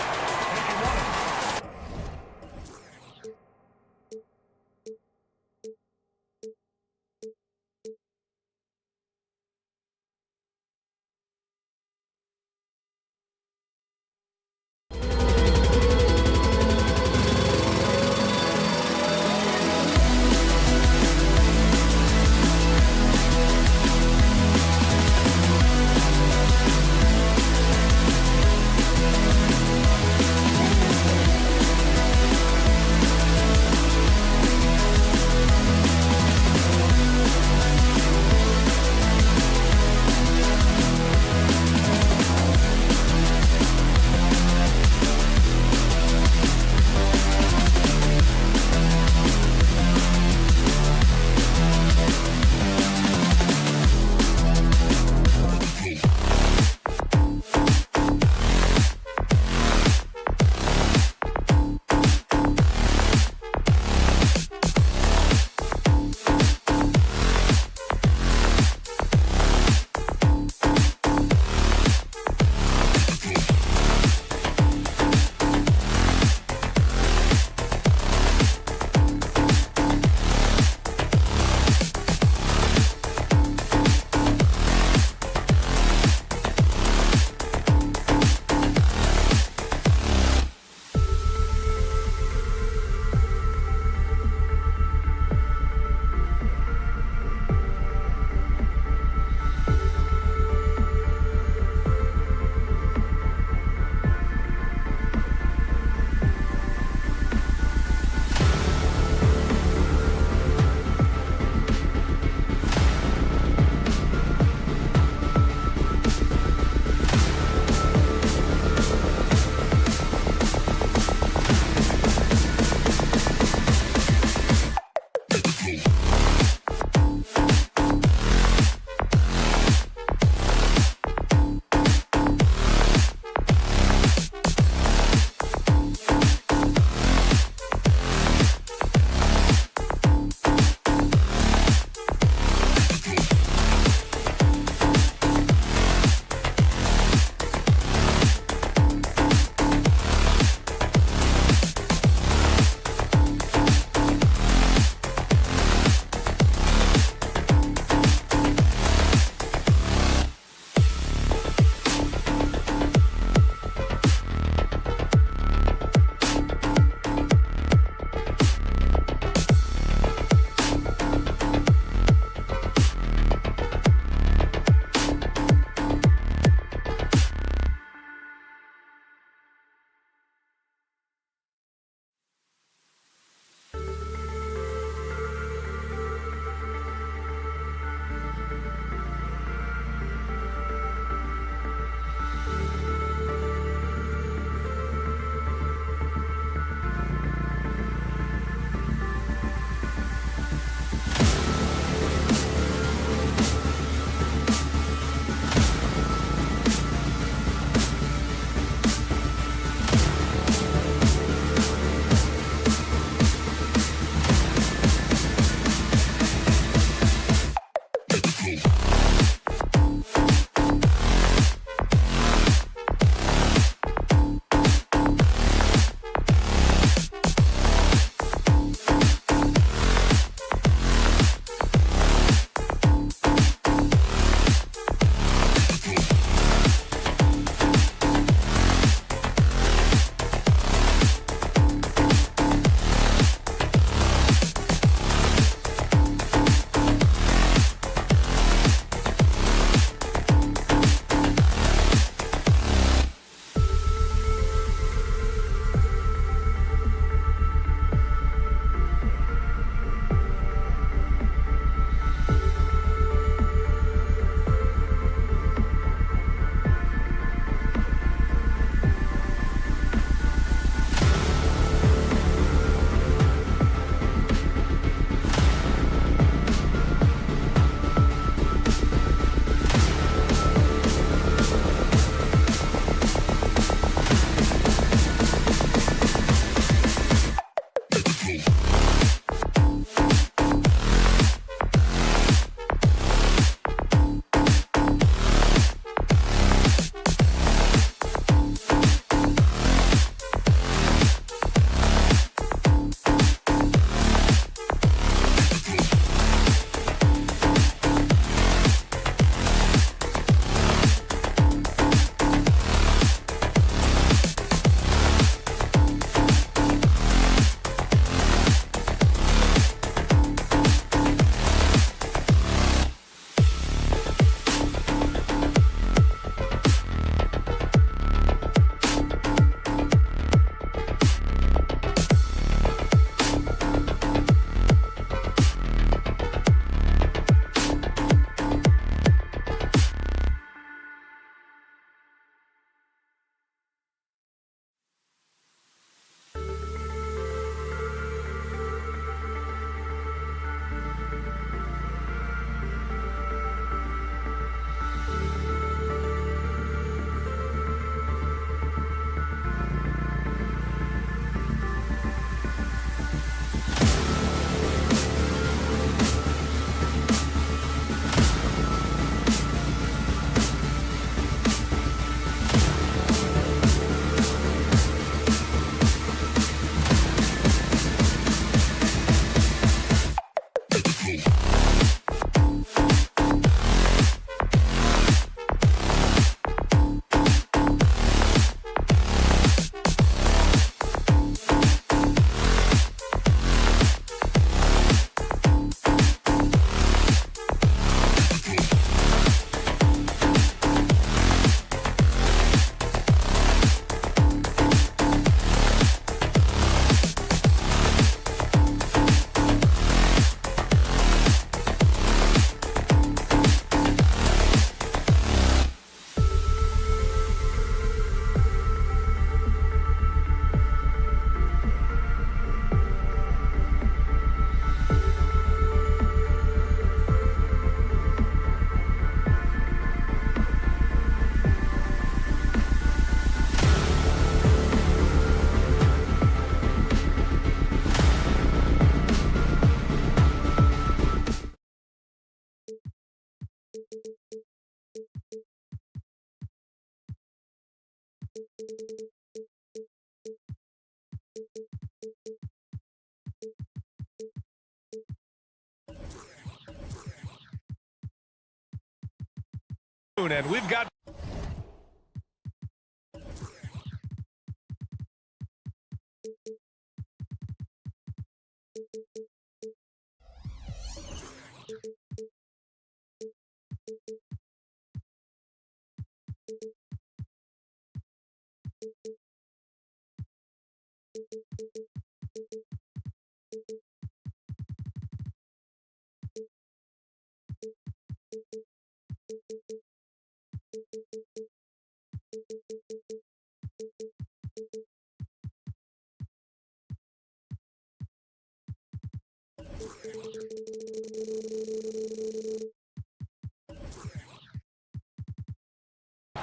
And we've got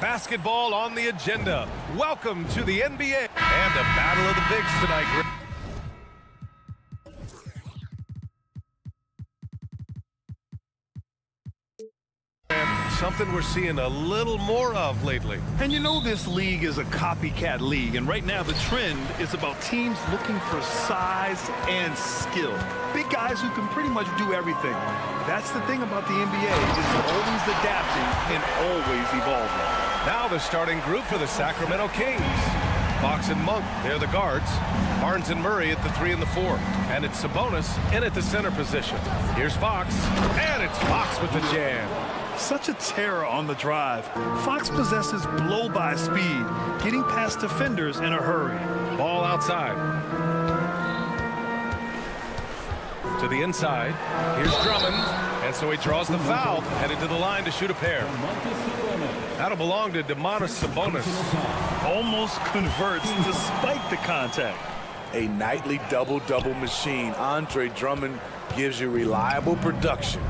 basketball on the agenda. Welcome to the NBA and the Battle of the Bigs tonight. And something we're seeing a little more of lately. And you know this league is a copycat league, and right now the trend is about teams looking for size and skill. Big guys who can pretty much do everything. That's the thing about the NBA. It's always adapting and always evolving. Now the starting group for the Sacramento Kings. Fox and Monk, they're the guards. Barnes and Murray at the 3 and the 4. And it's Sabonis in at the center position. Here's Fox, and it's Fox with the jam. Such a terror on the drive. Fox possesses blow-by speed, getting past defenders in a hurry. Ball outside. To the inside. Here's Drummond. And so he draws the foul, headed to the line to shoot a pair. That'll belong to Domantas Sabonis. Almost converts despite the contact. A nightly double-double machine. Andre Drummond gives you reliable production.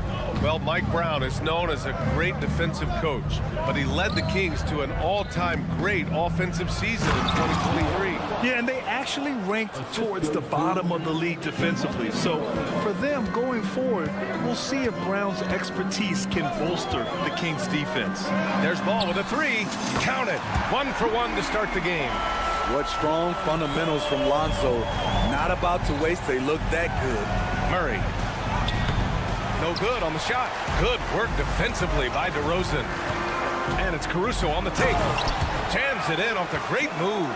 Well, Mike Brown is known as a great defensive coach, but he led the Kings to an all-time great offensive season in 2023. Yeah, and they actually ranked towards the bottom of the league defensively. So for them going forward, we'll see if Brown's expertise can bolster the Kings defense. There's Ball with a 3. Count it. 1 for 1 to start the game. What strong fundamentals from Lonzo. Not about to waste. They look that good. Murray. No good on the shot. Good work defensively by DeRozan. And it's Caruso on the take. Jams it in off the great move.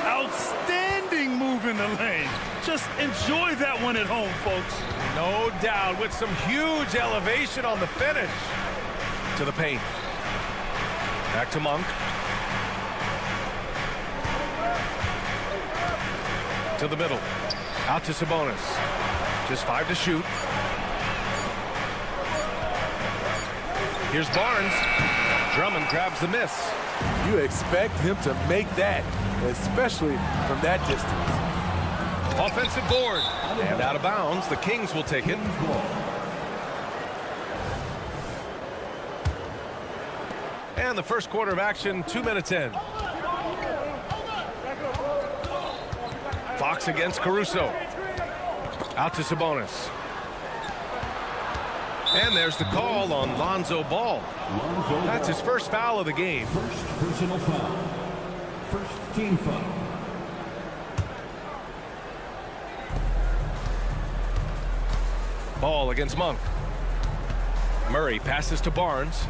Outstanding move in the lane. Just enjoy that one at home, folks. No doubt, with some huge elevation on the finish. To the paint. Back to Monk. To the middle. Out to Sabonis. Just 5 to shoot. Here's Barnes. Drummond grabs the miss. You expect him to make that, especially from that distance. Offensive board. And out of bounds. The Kings will take it. And the first quarter of action, 2 minutes in. Fox against Caruso. Out to Sabonis. And there's the call on Lonzo Ball. That's his first foul of the game. First personal foul. First team foul. Ball against Monk. Murray passes to Barnes.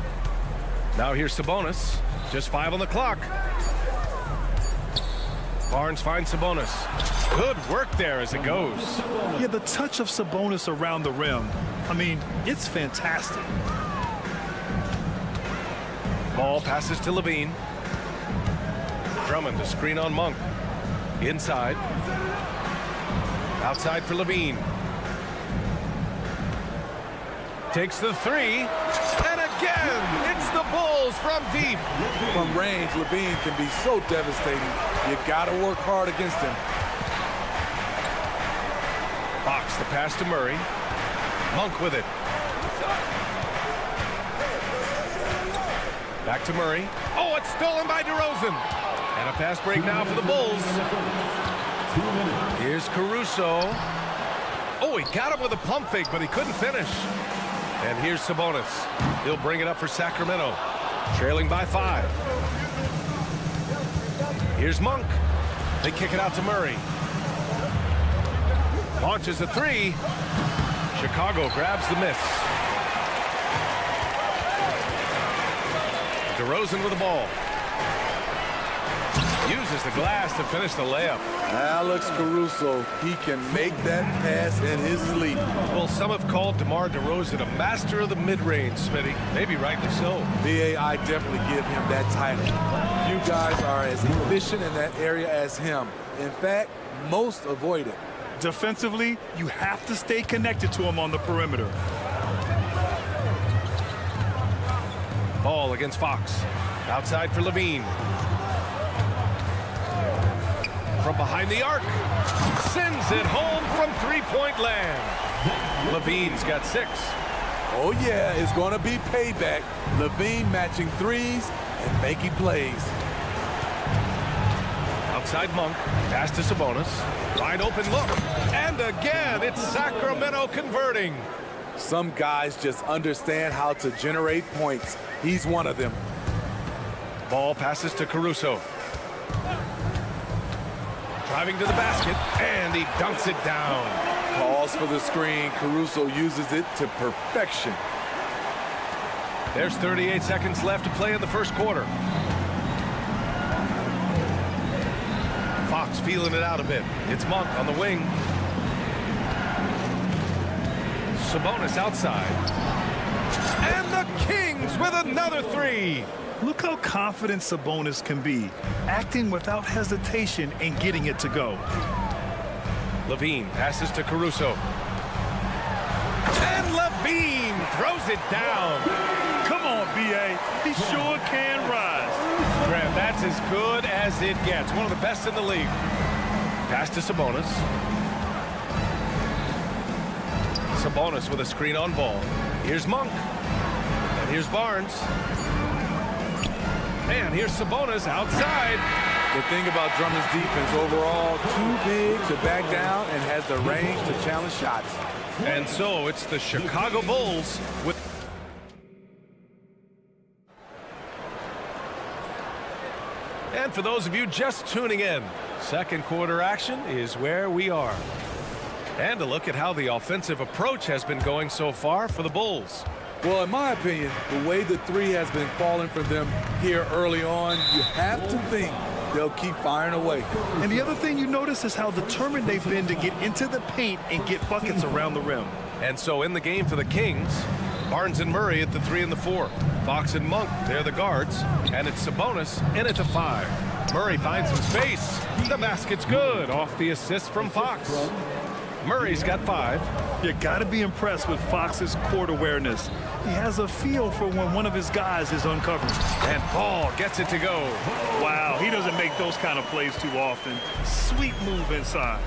Now here's Sabonis. Just 5 on the clock. Barnes finds Sabonis. Good work there as it goes. Yeah, the touch of Sabonis around the rim. I mean, it's fantastic. Ball passes to Levine. Drummond to screen on Monk. Inside. Outside for Levine. Takes the 3. And again, it's the Bulls from deep. From range, Levine can be so devastating. You gotta work hard against him. Fox the pass to Murray. Monk with it. Back to Murray. Oh, it's stolen by DeRozan. And a fast break now for the Bulls. Here's Caruso. Oh, he got him with a pump fake, but he couldn't finish. And here's Sabonis. He'll bring it up for Sacramento. Trailing by 5. Here's Monk. They kick it out to Murray. Launches a 3. Chicago grabs the miss. DeRozan with the ball. Uses the glass to finish the layup. Alex Caruso, he can make that pass in his sleep. Well, some have called DeMar DeRozan a master of the mid-range, Smitty. Maybe rightly so. BA, I definitely give him that title. You guys are as efficient in that area as him. In fact, most avoid it. Defensively, you have to stay connected to him on the perimeter. Ball against Fox. Outside for Levine. From behind the arc. Sends it home from three-point land. Levine's got 6. Oh, yeah, it's going to be payback. Levine matching threes and making plays. Outside Monk. Pass to Sabonis. Wide open look. And again, it's Sacramento converting. Some guys just understand how to generate points. He's one of them. Ball passes to Caruso. Driving to the basket, and he dunks it down. Calls for the screen. Caruso uses it to perfection. There's 38 seconds left to play in the first quarter. Fox feeling it out a bit. It's Monk on the wing. Sabonis outside. And the Kings with another 3. Look how confident Sabonis can be, acting without hesitation and getting it to go. Levine passes to Caruso. And Levine throws it down. Come on, B.A. He sure can rise. Graham, that's as good as it gets. One of the best in the league. Pass to Sabonis. Sabonis with a screen on ball. Here's Monk. And here's Barnes. And here's Sabonis outside. The thing about Drummond's defense overall, too big to back down and has the range to challenge shots. And so it's the Chicago Bulls with... And for those of you just tuning in, second quarter action is where we are. And a look at how the offensive approach has been going so far for the Bulls. Well, in my opinion, the way the three has been falling for them here early on, you have to think they'll keep firing away. And the other thing you notice is how determined they've been to get into the paint and get buckets around the rim. And so in the game for the Kings, Barnes and Murray at the 3 and the 4. Fox and Monk, they're the guards. And it's Sabonis in at the 5. Murray finds some space. The basket's good off the assist from Fox. Murray's got 5. You got to be impressed with Fox's court awareness. He has a feel for when one of his guys is uncovered. And Paul gets it to go. Wow, he doesn't make those kind of plays too often. Sweet move inside.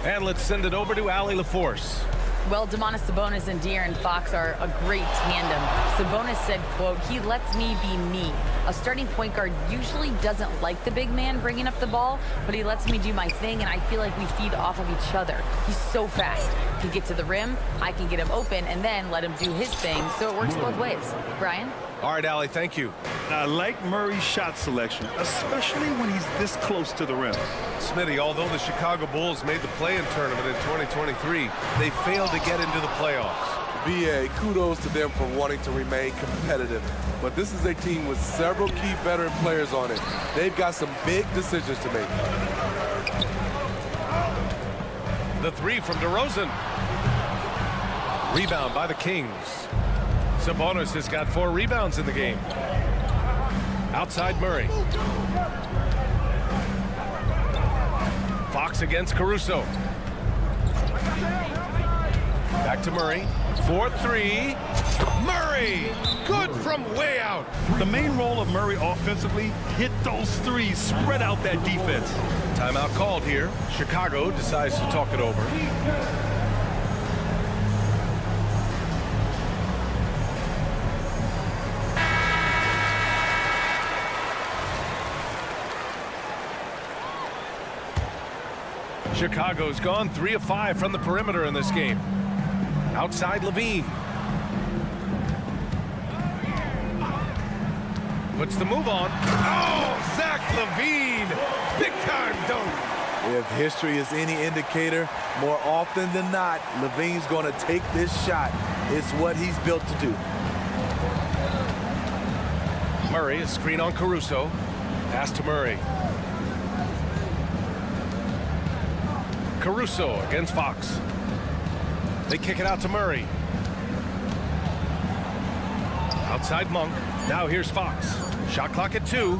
And let's send it over to Allie LaForce. Well, Domantas Sabonis and De'Aaron Fox are a great tandem. Sabonis said, quote, "He lets me be me." A starting point guard usually doesn't like the big man bringing up the ball, but he lets me do my thing, and I feel like we feed off of each other. He's so fast. He can get to the rim, I can get him open, and then let him do his thing, so it works both ways. Brian? All right, Allie, thank you. I like Murray's shot selection, especially when he's this close to the rim. Smitty, although the Chicago Bulls made the play-in tournament in 2023, they failed to get into the playoffs. BA, kudos to them for wanting to remain competitive. But this is a team with several key veteran players on it. They've got some big decisions to make. The 3 from DeRozan. Rebound by the Kings. Sabonis has got 4 rebounds in the game. Outside Murray. Fox against Caruso. Back to Murray. 4-3. Murray! Good from way out. The main role of Murray offensively, hit those threes, spread out that defense. Timeout called here. Chicago decides to talk it over. Chicago's gone 3 of 5 from the perimeter in this game. Outside Levine. Puts the move on. Oh, Zach Levine. Big time dunk. If history is any indicator, more often than not, Levine's going to take this shot. It's what he's built to do. Murray, a screen on Caruso. Pass to Murray. Caruso against Fox. They kick it out to Murray. Outside Monk. Now here's Fox. Shot clock at 2.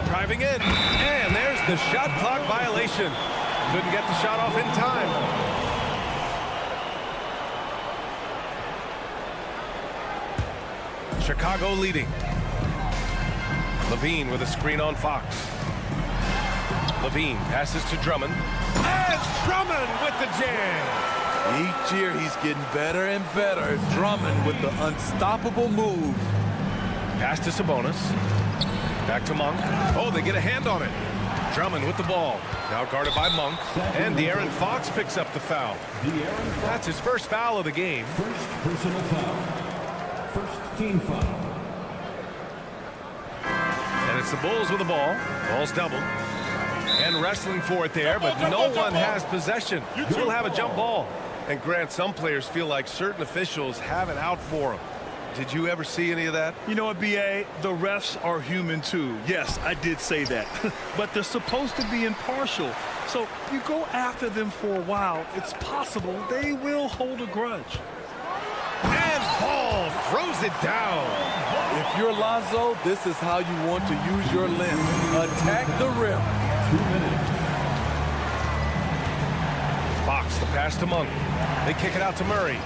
Driving in. And there's the shot clock violation. Couldn't get the shot off in time. Chicago leading. Levine with a screen on Fox. Levine passes to Drummond. And Drummond with the jam. Each year he's getting better and better. Drummond with the unstoppable move. Pass to Sabonis. Back to Monk. Oh, they get a hand on it. Drummond with the ball. Now guarded by Monk. And De'Aaron Fox picks up the foul. That's his first foul of the game. First personal foul. First team foul. And it's the Bulls with the ball. Ball's doubled. And wrestling for it there, but no one has possession. We'll have a jump ball. And Grant, some players feel like certain officials have it out for them. Did you ever see any of that? You know what, B.A.? The refs are human too. Yes, I did say that. But they're supposed to be impartial. So you go after them for a while, it's possible they will hold a grudge. And Paul throws it down. If you're Lonzo, this is how you want to use your length. Attack the rim. 2 minutes. Fox, the pass to Monk. They kick it out to Murray.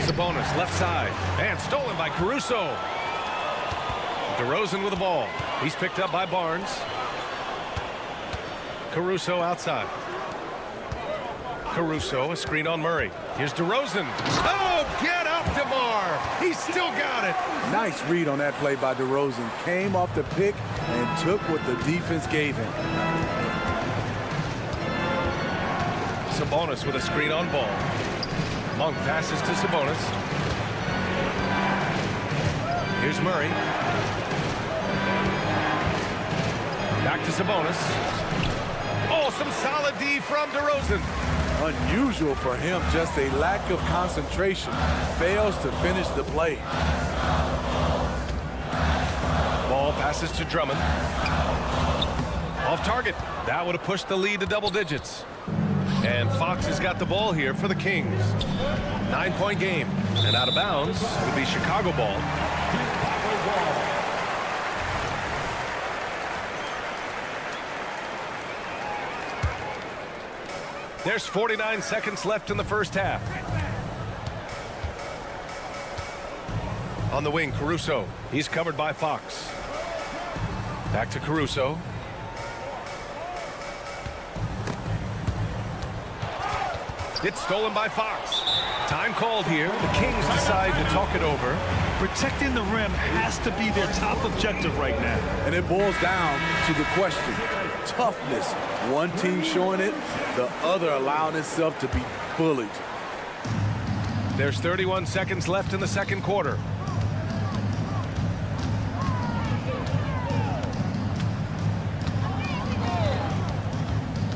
Sabonis, left side. And stolen by Caruso. DeRozan with the ball. He's picked up by Barnes. Caruso outside. Caruso, a screen on Murray. Here's DeRozan. Oh, get up, DeMar. He's still got it. Nice read on that play by DeRozan. Came off the pick and took what the defense gave him. Sabonis with a screen on ball. Monk passes to Sabonis. Here's Murray. Back to Sabonis. Oh, some solid D from DeRozan. Unusual for him, just a lack of concentration. Fails to finish the play. Ball passes to Drummond. Off target. That would have pushed the lead to double digits. And Fox has got the ball here for the Kings. 9-point game. And out of bounds would be Chicago ball. There's 49 seconds left in the first half. On the wing, Caruso. He's covered by Fox. Back to Caruso. It's stolen by Fox. Time called here. The Kings decide to talk it over. Protecting the rim has to be their top objective right now. And it boils down to the question. Toughness. One team showing it, the other allowing itself to be bullied. There's 31 seconds left in the second quarter.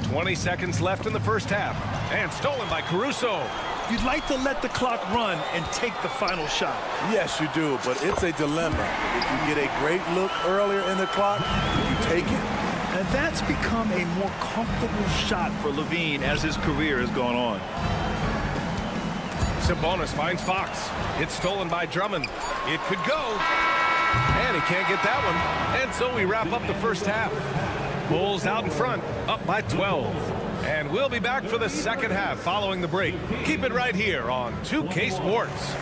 $20 seconds left in the first half. And stolen by Caruso. You'd like to let the clock run and take the final shot. Yes, you do, but it's a dilemma. If you get a great look earlier in the clock, you take it. And that's become a more comfortable shot for Levine as his career has gone on. Sabonis finds Fox. It's stolen by Drummond. It could go. And he can't get that one. And so we wrap up the first half. Bulls out in front, up by 12. And we'll be back for the second half following the break. Keep it right here on 2K Sports.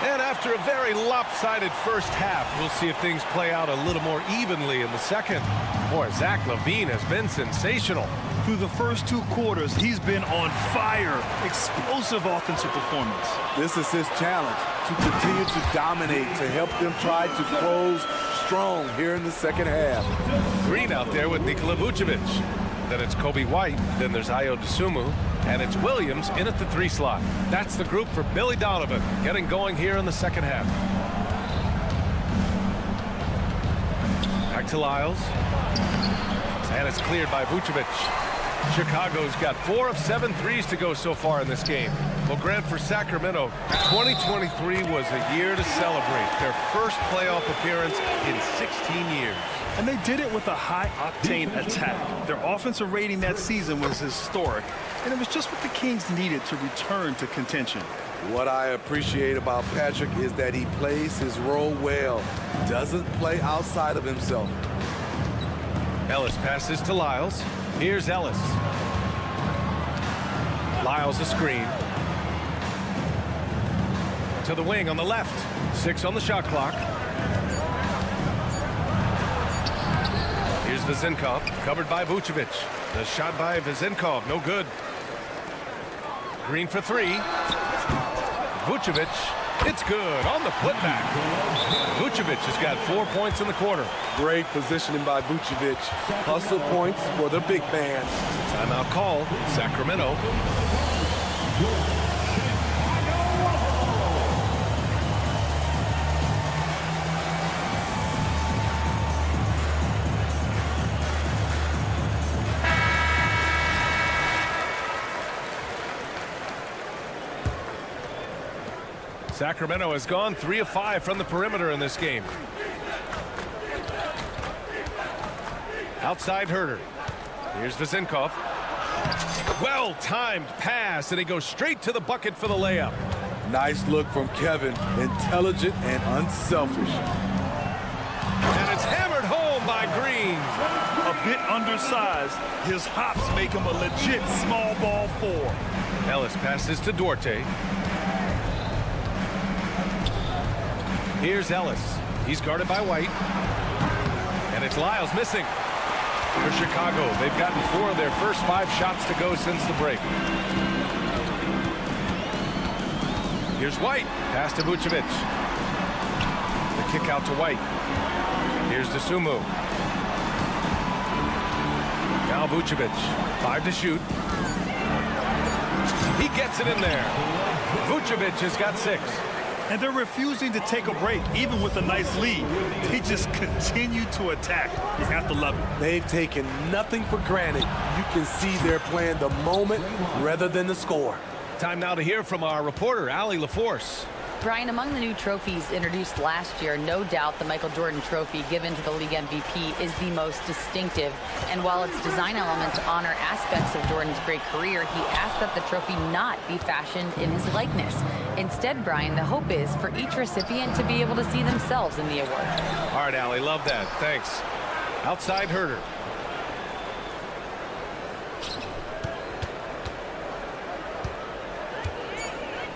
And after a very lopsided first half, we'll see if things play out a little more evenly in the second. Boy, Zach LaVine has been sensational. Through the first 2 quarters, he's been on fire. Explosive offensive performance. This is his challenge, to continue to dominate, to help them try to close strong here in the second half. Green out there with Nikola Vucevic. Then it's Kobe White. Then there's Ayo Dosunmu. And it's Williams in at the 3 slot. That's the group for Billy Donovan getting going here in the second half. Back to Lyles. And it's cleared by Vucevic. Chicago's got 4 of 7 threes to go so far in this game. Well, Grant, for Sacramento, 2023 was a year to celebrate. Their first playoff appearance in 16 years. And they did it with a high-octane attack. Their offensive rating that season was historic, and it was just what the Kings needed to return to contention. What I appreciate about Patrick is that he plays his role well, doesn't play outside of himself. Ellis passes to Lyles. Here's Ellis. Lyles a screen. To the wing on the left. 6 on the shot clock. Here's Vezenkov, covered by Vucevic. The shot by Vezenkov, no good. Green for 3. Vucevic, it's good on the putback. Vucevic has got 4 points in the quarter. Great positioning by Vucevic. Hustle points for the big man. Timeout call, Sacramento. Sacramento has gone 3 of 5 from the perimeter in this game. Outside Herter. Here's Vezenkov. Well-timed pass, and he goes straight to the bucket for the layup. Nice look from Kevin. Intelligent and unselfish. And it's hammered home by Green. A bit undersized, his hops make him a legit small ball 4. Ellis passes to Duarte. Here's Ellis. He's guarded by White. And it's Lyles missing. For Chicago, they've gotten 4 of their first 5 shots to go since the break. Here's White. Pass to Vucevic. The kick out to White. Here's Dosunmu. Now Vucevic. 5 to shoot. He gets it in there. Vucevic has got 6. And they're refusing to take a break, even with a nice lead. They just continue to attack. You have to love it. They've taken nothing for granted. You can see they're playing the moment rather than the score. Time now to hear from our reporter, Allie LaForce. Brian, among the new trophies introduced last year, no doubt the Michael Jordan Trophy given to the league MVP is the most distinctive. And while its design elements honor aspects of Jordan's great career, he asked that the trophy not be fashioned in his likeness. Instead, Brian, the hope is for each recipient to be able to see themselves in the award. All right, Allie, love that. Thanks. Outside Herter.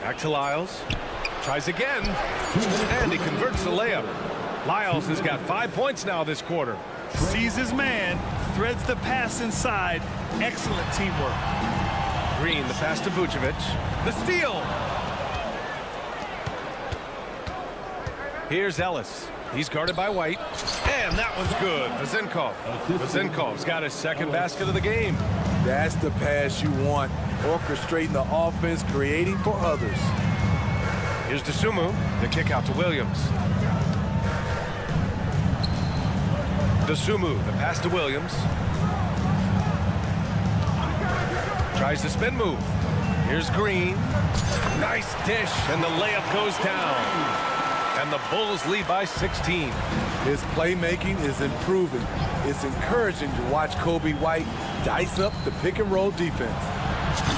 Back to Lyles. Tries again, and he converts the layup. Lyles has got 5 points now this quarter. Sees his man, threads the pass inside. Excellent teamwork. Green, the pass to Vucevic. The steal. Here's Ellis. He's guarded by White. And that one's good. Vezenkov's got his second basket of the game. That's the pass you want. Orchestrating the offense, creating for others. Here's Dosunmu. The kick out to Williams. Dosunmu, the pass to Williams. Tries the spin move. Here's Green. Nice dish, and the layup goes down. And the Bulls lead by 16. His playmaking is improving. It's encouraging to watch Kobe White dice up the pick and roll defense.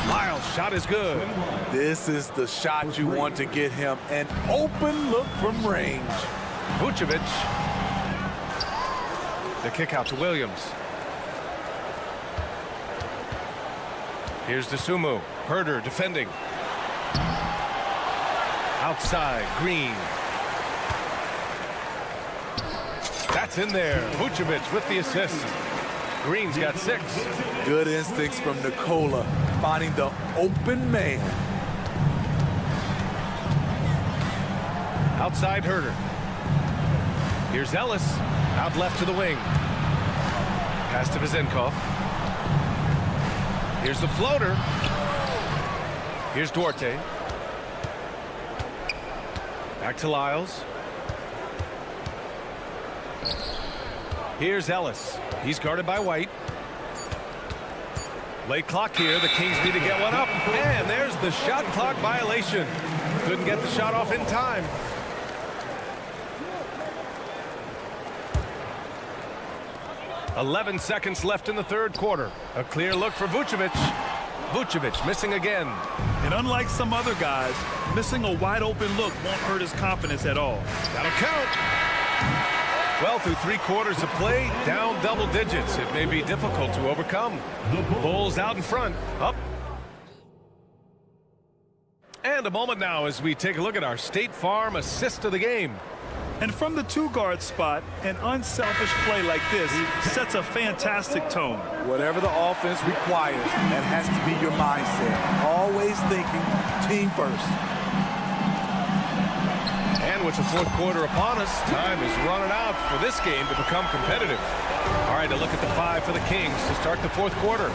Lyles' shot is good. This is the shot you want to get him. An open look from range. Vucevic. The kick out to Williams. Here's Dosunmu. Herter defending. Outside, Green. That's in there. Vucevic with the assist. Green's got 6. Good instincts from Nikola, finding the open man. Outside Herter. Here's Ellis. Out left to the wing. Pass to Vezenkov. Here's the floater. Here's Duarte. Back to Lyles. Here's Ellis. He's guarded by White. Late clock here. The Kings need to get one up. And there's the shot clock violation. Couldn't get the shot off in time. .11 seconds left in the third quarter. A clear look for Vucevic. Vucevic missing again. And unlike some other guys, missing a wide open look won't hurt his confidence at all. That'll count. Well, through 3 quarters of play, down double digits. It may be difficult to overcome. Bulls out in front. Up. And a moment now as we take a look at our State Farm assist of the game. And from the 2-guard spot, an unselfish play like this sets a fantastic tone. Whatever the offense requires, that has to be your mindset. Always thinking team first. And with the fourth quarter upon us, time is running out for this game to become competitive. All right, a look at the 5 for the Kings to start the fourth quarter.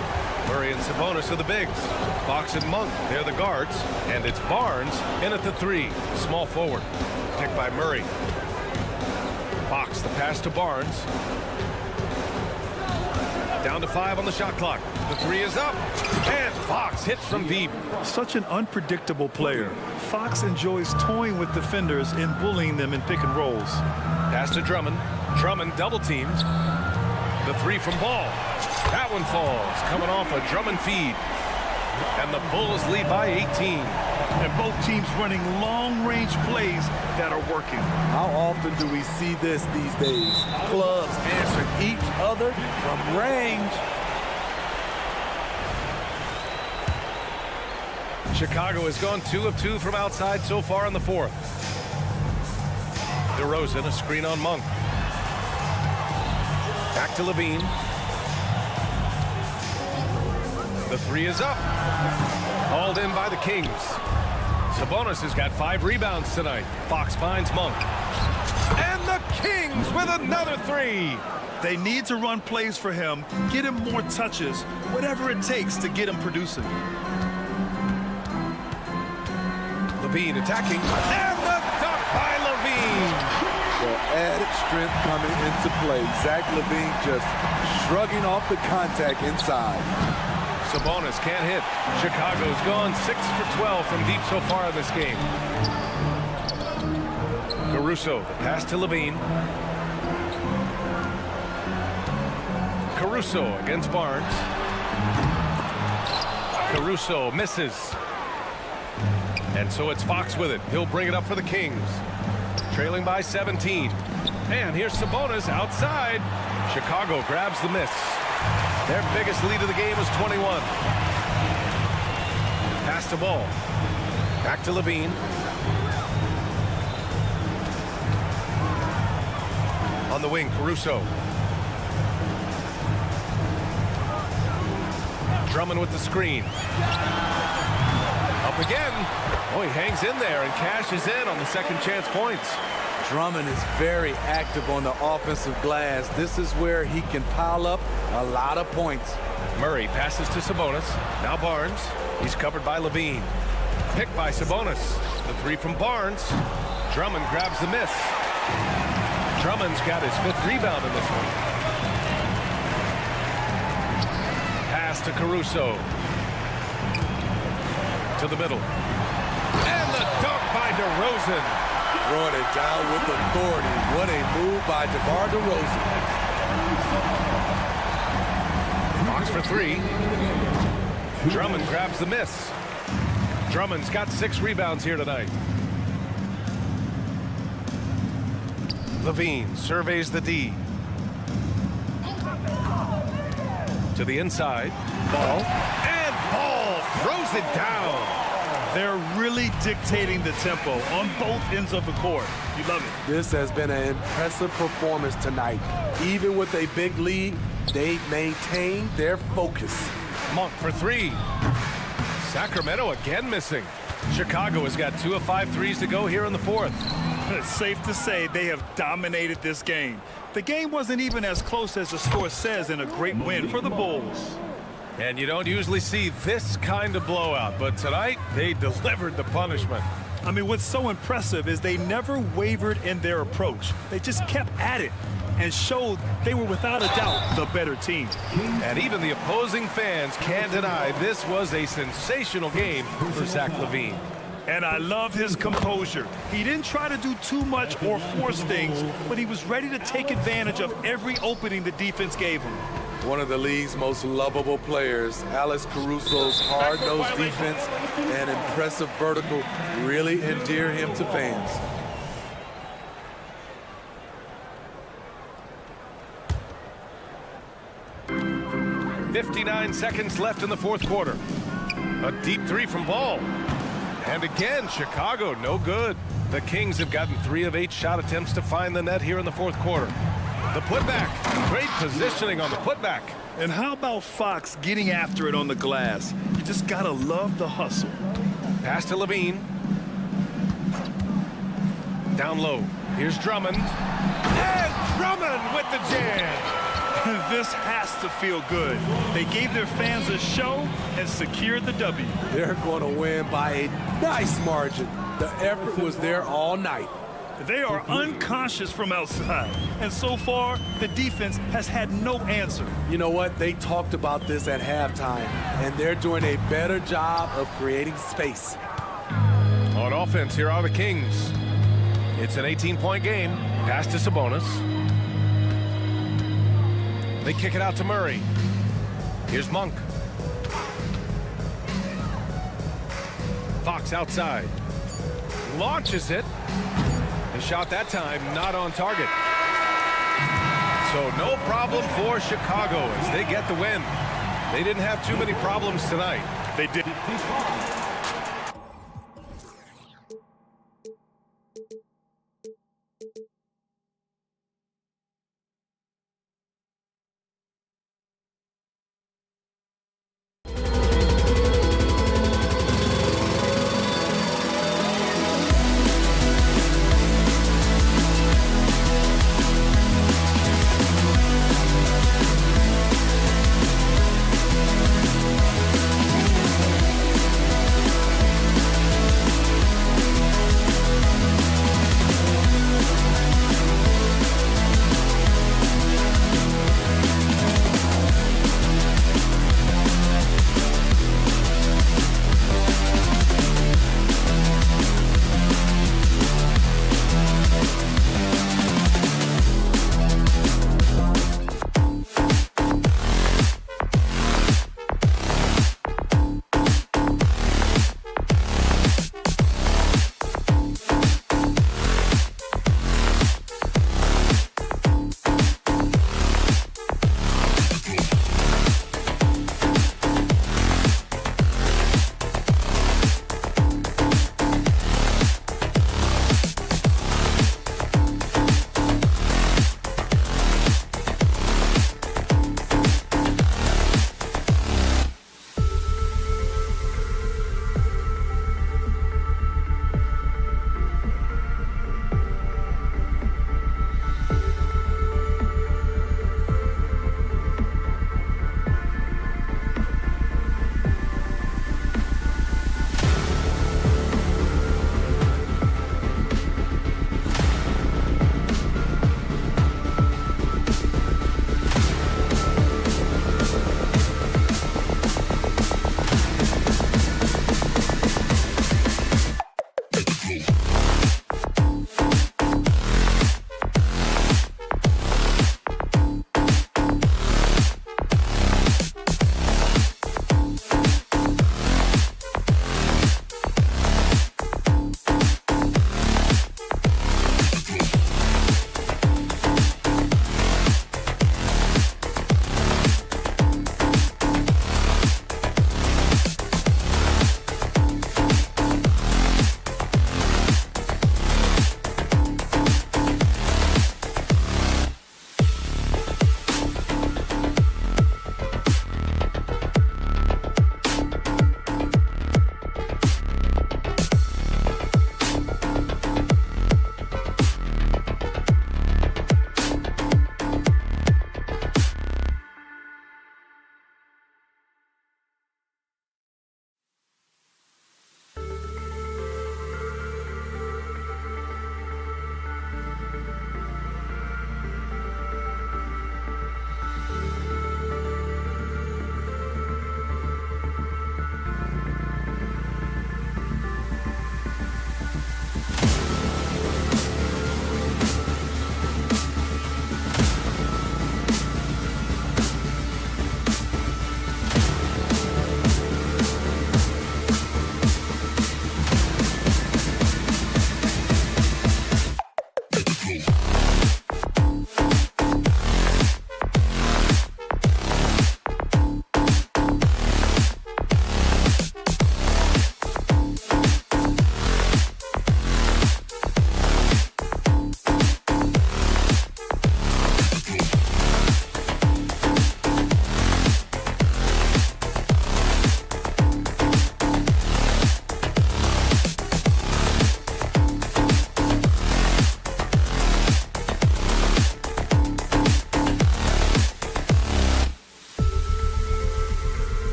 Murray and Sabonis are the bigs. Fox and Monk, they're the guards. And it's Barnes in at the 3, small forward. Picked by Murray. Fox, the pass to Barnes. Down to 5 on the shot clock. The 3 is up. And Fox hits from deep. Such an unpredictable player. Fox enjoys toying with defenders and bullying them in pick and rolls. Pass to Drummond. Drummond double teamed. The 3 from Ball. That one falls. Coming off a Drummond feed. And the Bulls lead by 18. And both teams running long-range plays that are working. How often do we see this these days? Clubs answering each other from range. Chicago has gone 2 of 2 from outside so far in the fourth. DeRozan, a screen on Monk. Back to Levine. The 3 is up. Hauled in by the Kings. Sabonis has got 5 rebounds tonight. Fox finds Monk. And the Kings with another 3. They need to run plays for him, get him more touches, whatever it takes to get him producing. Levine attacking. And the dunk by Levine. The added strength coming into play. Zach Levine just shrugging off the contact inside. Sabonis can't hit. Chicago's gone 6 for 12 from deep so far in this game. Caruso, the pass to Levine. Caruso against Barnes. Caruso misses. And so it's Fox with it. He'll bring it up for the Kings. Trailing by 17. And here's Sabonis outside. Chicago grabs the miss. Their biggest lead of the game was 21. Pass to Ball. Back to Levine. On the wing, Caruso. Drummond with the screen. Up again. Oh, he hangs in there and cashes in on the second chance points. Drummond is very active on the offensive glass. This is where he can pile up a lot of points. Murray passes to Sabonis. Now Barnes. He's covered by Levine. Picked by Sabonis. The 3 from Barnes. Drummond grabs the miss. Drummond's got his 5th rebound in this one. Pass to Caruso. To the middle. And the dunk by DeRozan. Throwing it down with authority. What a move by DeMar DeRozan. Fox for 3. Drummond grabs the miss. Drummond's got 6 rebounds here tonight. Levine surveys the D. To the inside. Ball. And Ball throws it down. They're really dictating the tempo on both ends of the court. You love it. This has been an impressive performance tonight. Even with a big lead, they've maintained their focus. Monk for 3. Sacramento again missing. Chicago has got 2 of 5 threes to go here in the fourth. It's safe to say they have dominated this game. The game wasn't even as close as the score says in a great win for the Bulls. And you don't usually see this kind of blowout, but tonight they delivered the punishment. I mean, what's so impressive is they never wavered in their approach. They just kept at it and showed they were without a doubt the better team. And even the opposing fans can't deny this was a sensational game for Zach LaVine. And I love his composure. He didn't try to do too much or force things, but he was ready to take advantage of every opening the defense gave him. One of the league's most lovable players, Alex Caruso's hard-nosed defense and impressive vertical really endear him to fans. .59 seconds left in the fourth quarter. A deep three from Ball. And again, Chicago, no good. The Kings have gotten 3 of 8 shot attempts to find the net here in the fourth quarter. The putback, great positioning on the putback. And how about Fox getting after it on the glass? You just gotta love the hustle. Pass to LaVine. Down low, here's Drummond. And Drummond with the jam. This has to feel good. They gave their fans a show and secured the W. They're going to win by a nice margin. The effort was there all night. They are unconscious from outside, and so far, the defense has had no answer. You know what? They talked about this at halftime, and they're doing a better job of creating space. On offense, here are the Kings. It's an 18-point game. Pass to Sabonis. They kick it out to Murray. Here's Monk. Fox outside. Launches it. The shot that time not on target. So no problem for Chicago as they get the win. They didn't have too many problems tonight. They didn't.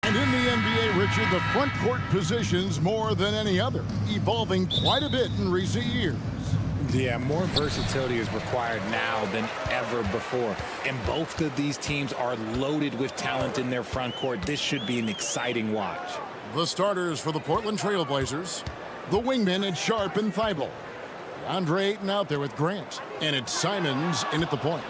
And in the NBA, Richard, the front court positions more than any other, evolving quite a bit in recent years. Yeah, more versatility is required now than ever before. And both of these teams are loaded with talent in their front court. This should be an exciting watch. The starters for the Portland Trail Blazers, the wingmen at Sharp and Thibault. Andre Ayton out there with Grant, and it's Simons in at the point.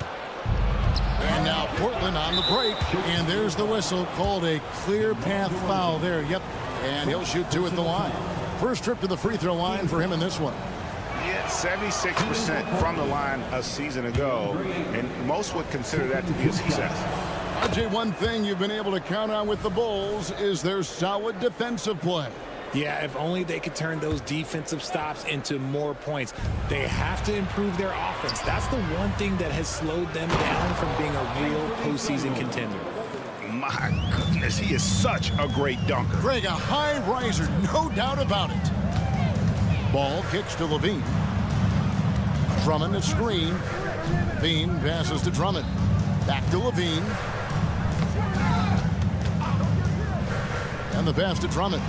And now Portland on the break, and there's the whistle, called a clear path foul there. Yep, and he'll shoot two at the line. First trip to the free throw line for him in this one. Yeah, 76% from the line a season ago, and most would consider that to be a success. RJ, one thing you've been able to count on with the Bulls is their solid defensive play. Yeah, if only they could turn those defensive stops into more points. They have to improve their offense. That's the one thing that has slowed them down from being a real postseason contender. My goodness, he is such a great dunker. Greg, a high riser, no doubt about it. Ball kicks to Levine. Drummond a screen. Levine passes to Drummond. Back to Levine. And the pass to Drummond.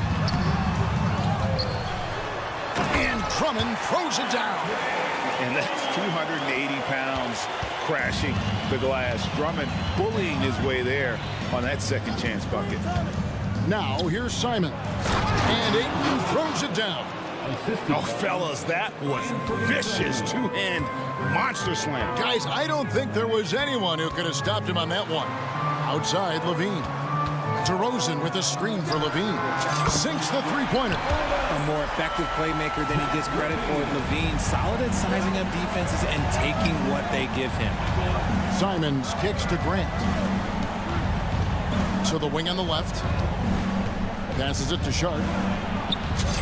And Drummond throws it down. And that's 280 pounds crashing the glass. Drummond bullying his way there on that second chance bucket. Now here's Simon. And Ayton throws it down. Oh, fellas, that was vicious two-hand monster slam. Guys, I don't think there was anyone who could have stopped him on that one. Outside, Levine. DeRozan with a screen for Levine. Sinks the three-pointer. A more effective playmaker than he gets credit for. Levine solid at sizing up defenses and taking what they give him. Simons kicks to Grant. So the wing on the left. Passes it to Sharp.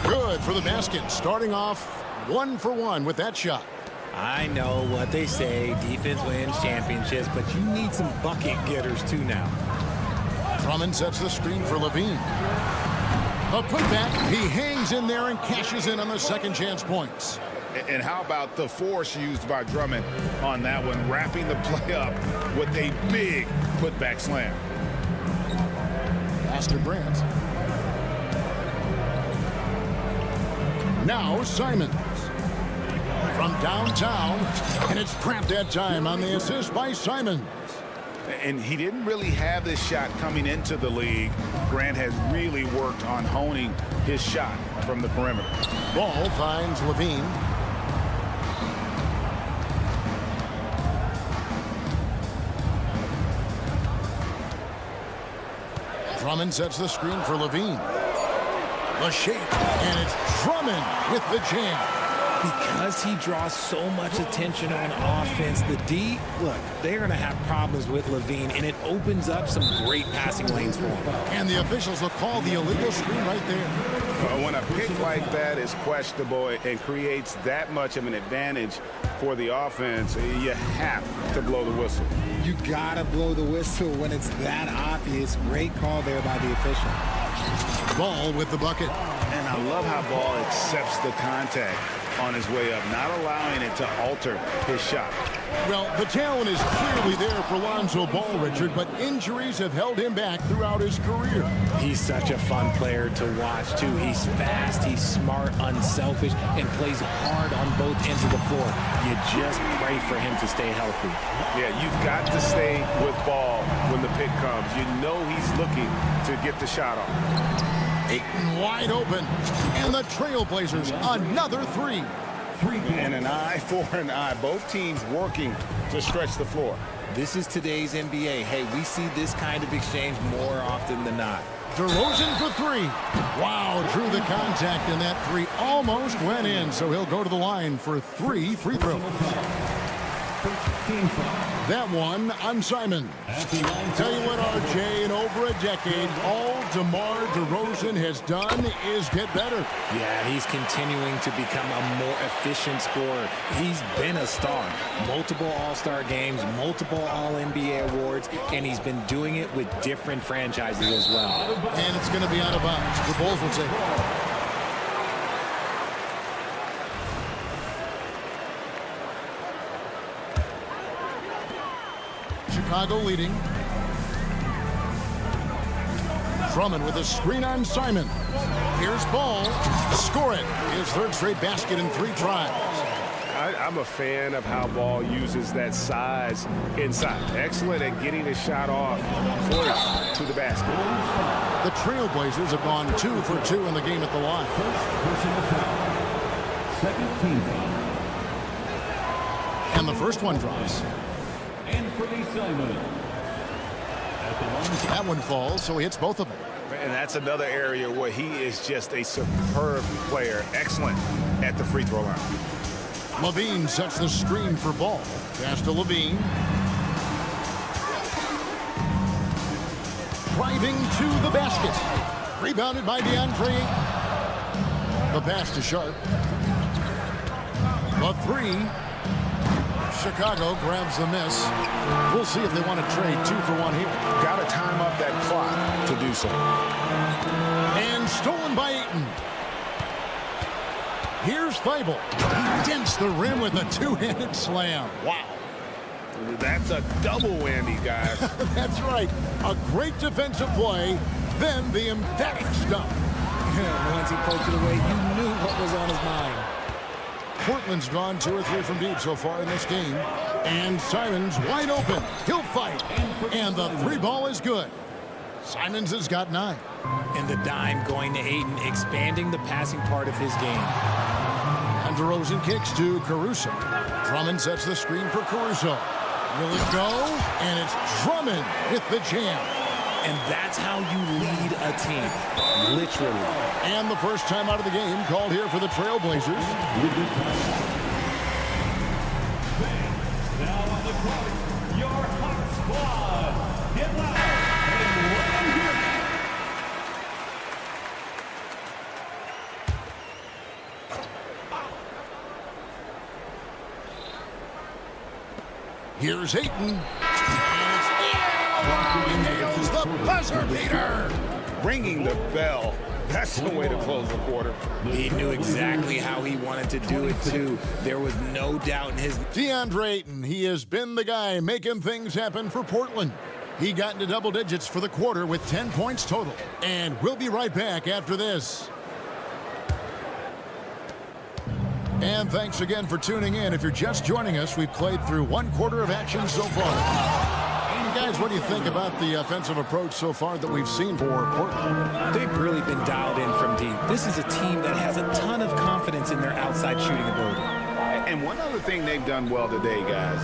Good for the basket. Starting off 1 for 1 with that shot. I know what they say. Defense wins championships, but you need some bucket getters too now. Drummond sets the screen for Levine. A putback. He hangs in there and cashes in on the second chance points. And how about the force used by Drummond on that one, wrapping the play up with a big putback slam. Pass to Grant. Now Simons. From downtown, and it's trapped that time on the assist by Simons. And he didn't really have this shot coming into the league. Grant has really worked on honing his shot from the perimeter. Ball finds Levine. Drummond sets the screen for Levine. The shake, and it's Drummond with the jam. Because he draws so much attention on offense, the D, look, they're going to have problems with Levine, and it opens up some great passing lanes for him. And the officials will call the illegal screen right there. When a pick like that is questionable and creates that much of an advantage for the offense, you have to blow the whistle. You got to blow the whistle when it's that obvious. Great call there by the official. Ball with the bucket. And I love how Ball accepts the contact on his way up, not allowing it to alter his shot. Well, the talent is clearly there for Lonzo Ball, Richard, but injuries have held him back throughout his career. He's such a fun player to watch, too. He's fast, he's smart, unselfish, and plays hard on both ends of the floor. You just pray for him to stay healthy. Yeah, you've got to stay with Ball when the pick comes. You know he's looking to get the shot off. Ayton wide open. And the Trailblazers, another three. And an eye for an eye. Both teams working to stretch the floor. This is today's NBA. Hey, we see this kind of exchange more often than not. DeRozan for three. Wow, drew the contact, and that three almost went in, so he'll go to the line for 3 free throws. That one on Simon. Tell you what, RJ, in over a decade, all DeMar DeRozan has done is get better. Yeah, he's continuing to become a more efficient scorer. He's been a star. Multiple All-Star games, multiple All-NBA awards, and he's been doing it with different franchises as well. And it's going to be out of bounds. The Bulls will take it. Chicago leading. Drummond with a screen on Simon. Here's Ball. Score it. His third straight basket in 3 tries. I'm a fan of how Ball uses that size inside. Excellent at getting his shot off close to the basket. The Trailblazers have gone 2 for 2 in the game at the line. Second team foul. And the first one drops. Anthony Simon. That one falls, so he hits both of them. And that's another area where he is just a superb player. Excellent at the free throw line. Levine sets the screen for Ball. Pass to Levine. Driving to the basket. Rebounded by DeAndre. The pass to Sharp. The three. Chicago grabs the miss. We'll see if they want to trade 2 for 1 here. Got to time up that clock to do so. And stolen by Ayton. Here's Feibel. He dents the rim with a 2-handed slam. Wow. That's a double whammy, guys. That's right. A great defensive play, then the emphatic stuff. Once he poked it away, you knew what was on his mind. Portland's gone 2 or 3 from deep so far in this game. And Simons wide open. He'll fight. And the 3 ball is good. Simons has got 9. And the dime going to Ayton, expanding the passing part of his game. And DeRozan kicks to Caruso. Drummond sets the screen for Caruso. Will it go? And it's Drummond with the jam. And that's how you lead a team, literally. And the first time out of the game called here for the Trailblazers. Now on the court, your hot squad. Get loud and run Here's Ayton. And nails the buzzer beater. Ringing the bell. That's the way to close the quarter. He knew exactly how he wanted to do it, too. There was no doubt in his... DeAndre Ayton, he has been the guy making things happen for Portland. He got into double digits for the quarter with 10 points total. And we'll be right back after this. And thanks again for tuning in. If you're just joining us, we've played through 1 quarter of action so far. Guys, what do you think about the offensive approach so far that we've seen for Portland? They've really been dialed in from deep. This is a team that has a ton of confidence in their outside shooting ability. And one other thing they've done well today, guys,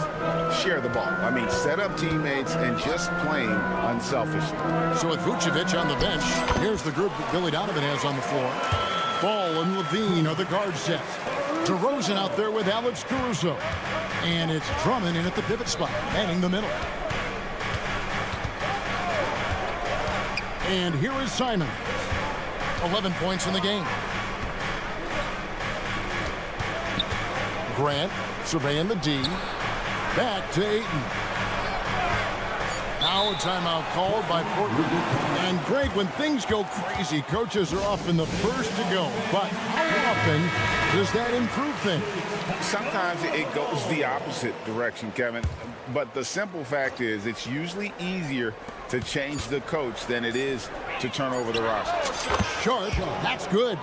share the ball. I mean, set up teammates and just playing unselfishly. So with Vucevic on the bench, here's the group that Billy Donovan has on the floor. Ball and Levine are the guard set. DeRozan out there with Alex Caruso. And it's Drummond in at the pivot spot, manning the middle. And here is Simon. 11 points in the game. Grant surveying the D. Back to Ayton. Now a timeout called by Portland. And Greg, when things go crazy, coaches are often the first to go. But how often does that improve things? Sometimes it goes the opposite direction, Kevin. But the simple fact is it's usually easier to change the coach than it is to turn over the roster. Sharp, that's good.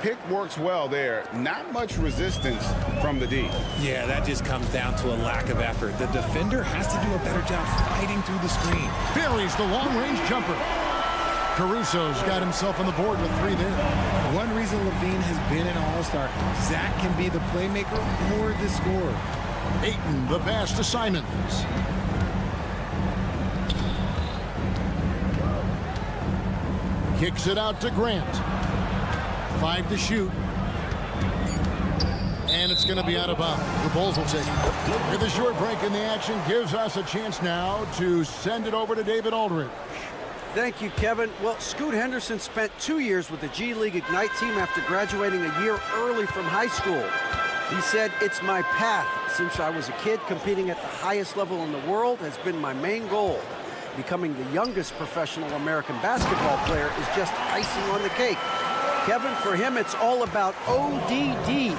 Pick works well there. Not much resistance from the D. Yeah, that just comes down to a lack of effort. The defender has to do a better job fighting through the screen. Buries the long-range jumper. Caruso's got himself on the board with 3 there. One reason Levine has been an all-star, Zach can be the playmaker or the scorer. Ayton, the pass to Simons. Kicks it out to Grant. 5 to shoot. And it's going to be out of bounds. The Bulls will take it. With a short break in the action, gives us a chance now to send it over to David Aldridge. Thank you, Kevin. Well, Scoot Henderson spent 2 years with the G League Ignite team after graduating a year early from high school. He said, "It's my path. Since I was a kid, competing at the highest level in the world has been my main goal. Becoming the youngest professional American basketball player is just icing on the cake." Kevin, for him, it's all about ODD,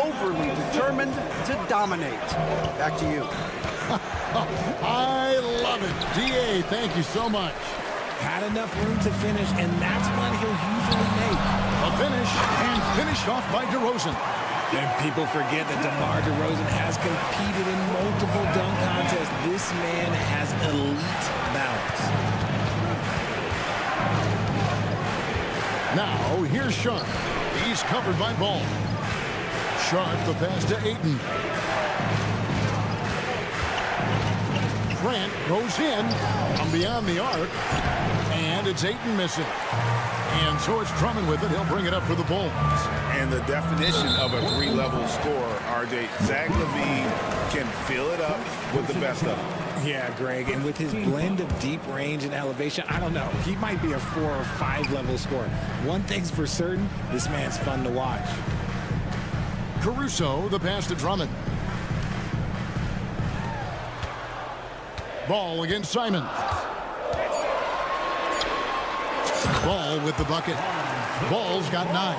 overly determined to dominate. Back to you. I love it. DA, thank you so much. Had enough room to finish, and that's what he'll usually make. A finish, and finished off by DeRozan. And people forget that DeMar DeRozan has competed in multiple dunk contests. This man has elite balance. Now, here's Sharp. He's covered by Ball. Sharp, the pass to Ayton. Grant goes in from beyond the arc, and it's Ayton missing. And so it's Drummond with it. He'll bring it up for the Bulls. And the definition of a 3-level scorer, RJ, Zach LaVine can fill it up with the best of them. Yeah, Greg, and with his blend of deep range and elevation, I don't know. He might be a 4 or 5 level scorer. One thing's for certain, this man's fun to watch. Caruso, the pass to Drummond. Ball against Simons. Ball with the bucket. Ball's got 9.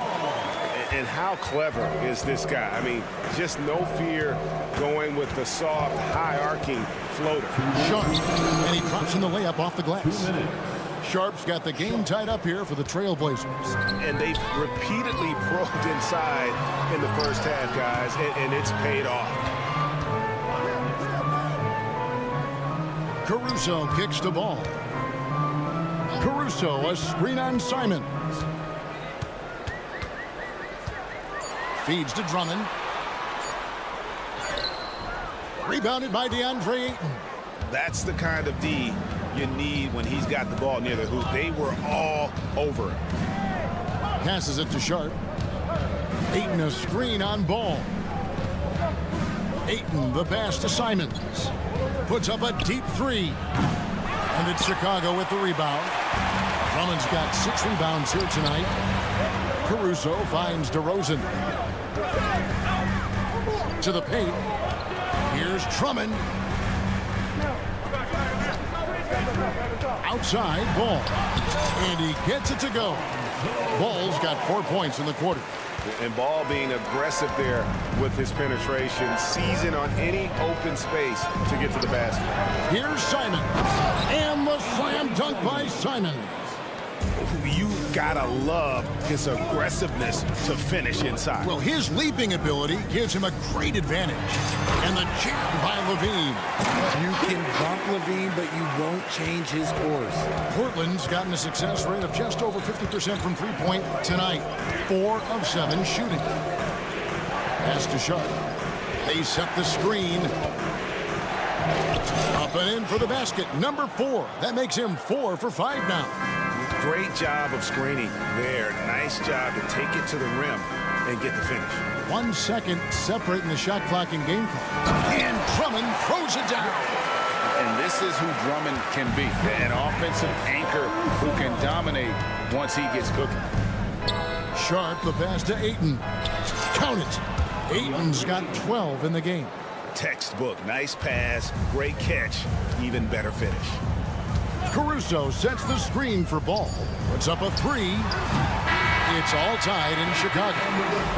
And how clever is this guy? I mean, just no fear going with the soft, high-arcing floater. Sharp, and he drops in the layup off the glass. Sharp's got the game tied up here for the Trailblazers. And they've repeatedly probed inside in the first half, guys, and it's paid off. Caruso kicks the ball. Caruso, a screen on Simons. Feeds to Drummond. Rebounded by DeAndre Ayton. That's the kind of D you need when he's got the ball near the hoop. They were all over him. Passes it to Sharp. Ayton, a screen on Ball. Ayton, the pass to Simons. Puts up a deep 3. And it's Chicago with the rebound. Drummond's got 6 rebounds here tonight. Caruso finds DeRozan. To the paint. Here's Drummond. Outside, Ball. And he gets it to go. Ball's got 4 points in the quarter. And Ball being aggressive there with his penetration, seizing on any open space to get to the basket. Here's Simons. And the slam dunk by Simons. You gotta love his aggressiveness to finish inside. Well, his leaping ability gives him a great advantage. And the jam by Levine. You can bump Levine, but you won't change his course. Portland's gotten a success rate of just over 50% from three-point tonight. 4 of 7 shooting. Pass to Sharp. They set the screen. Up and in for the basket. Number 4. That makes him 4 for 5 now. Great job of screening there. Nice job to take it to the rim and get the finish. 1 second separating the shot clock and game clock. And Drummond throws it down. And this is who Drummond can be. An offensive anchor who can dominate once he gets cooking. Sharp, the pass to Ayton. Count it. Ayton's got 12 in the game. Textbook. Nice pass. Great catch. Even better finish. Caruso sets the screen for Ball. Puts up a 3. It's all tied in Chicago.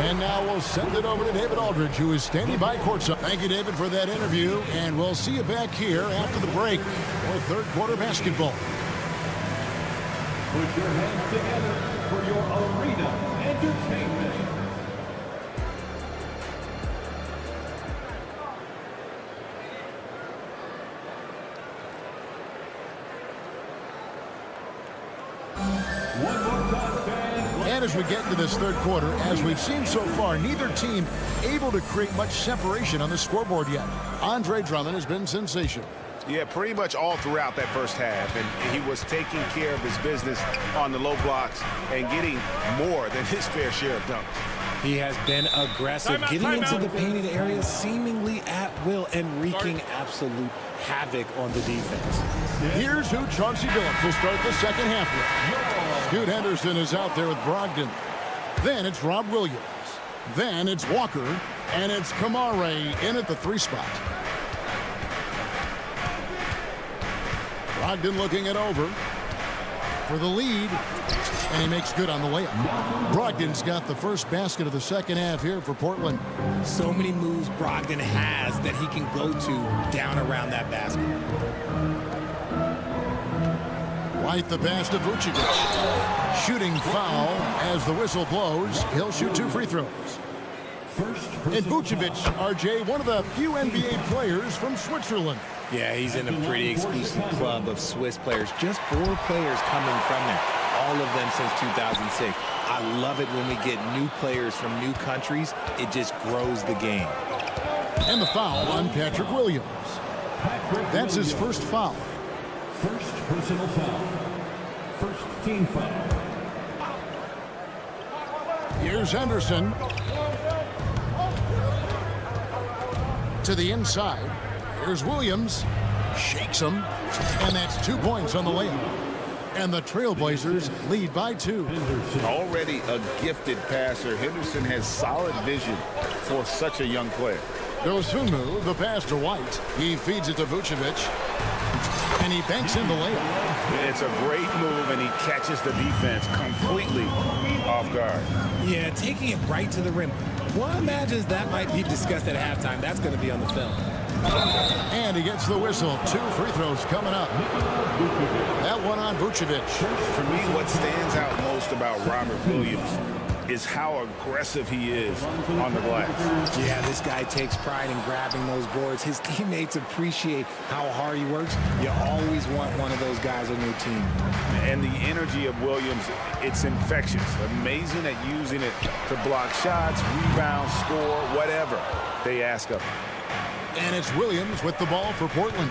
And now we'll send it over to David Aldridge, who is standing by courtside. Thank you, David, for that interview. And we'll see you back here after the break for third quarter basketball. Put your hands together for your arena entertainment. And as we get into this third quarter, as we've seen so far, neither team able to create much separation on the scoreboard yet. Andre Drummond has been sensational. Yeah, pretty much all throughout that first half, and he was taking care of his business on the low blocks and getting more than his fair share of dunks. He has been aggressive, getting into the painted area seemingly at will and wreaking absolute havoc on the defense. Here's who Chauncey Billups will start the second half with. Scoot Henderson is out there with Brogdon. Then it's Rob Williams. Then it's Walker. And it's Kamare in at the 3 spot. Brogdon looking it over for the lead. And he makes good on the layup. Brogdon's got the first basket of the second half here for Portland. So many moves Brogdon has that he can go to down around that basket. White the pass to Vucevic. Shooting foul as the whistle blows. He'll shoot 2 free throws. And Vucevic, RJ, one of the few NBA players from Switzerland. Yeah, he's in a pretty exclusive club of Swiss players. Just 4 players coming from there. All of them since 2006. I love it when we get new players from new countries. It just grows the game. And the foul on Patrick Williams. That's his first foul. First personal foul. First team foul. Here's Henderson. To the inside. Here's Williams. Shakes him. And that's 2 points on the layup. And the Trailblazers lead by 2. Already a gifted passer, Henderson has solid vision for such a young player. Dosunmu, the pass to White. He feeds it to Vucevic. And he banks in the layup. It's a great move, and he catches the defense completely off guard. Yeah, taking it right to the rim. One imagines that might be discussed at halftime. That's going to be on the film. And he gets the whistle. 2 free throws coming up. That one on Vucevic. For me, what stands out most about Robert Williams is how aggressive he is on the glass. Yeah, this guy takes pride in grabbing those boards. His teammates appreciate how hard he works. You always want one of those guys on your team. And the energy of Williams, it's infectious. Amazing at using it to block shots, rebound, score, whatever they ask of him. And it's Williams with the ball for Portland.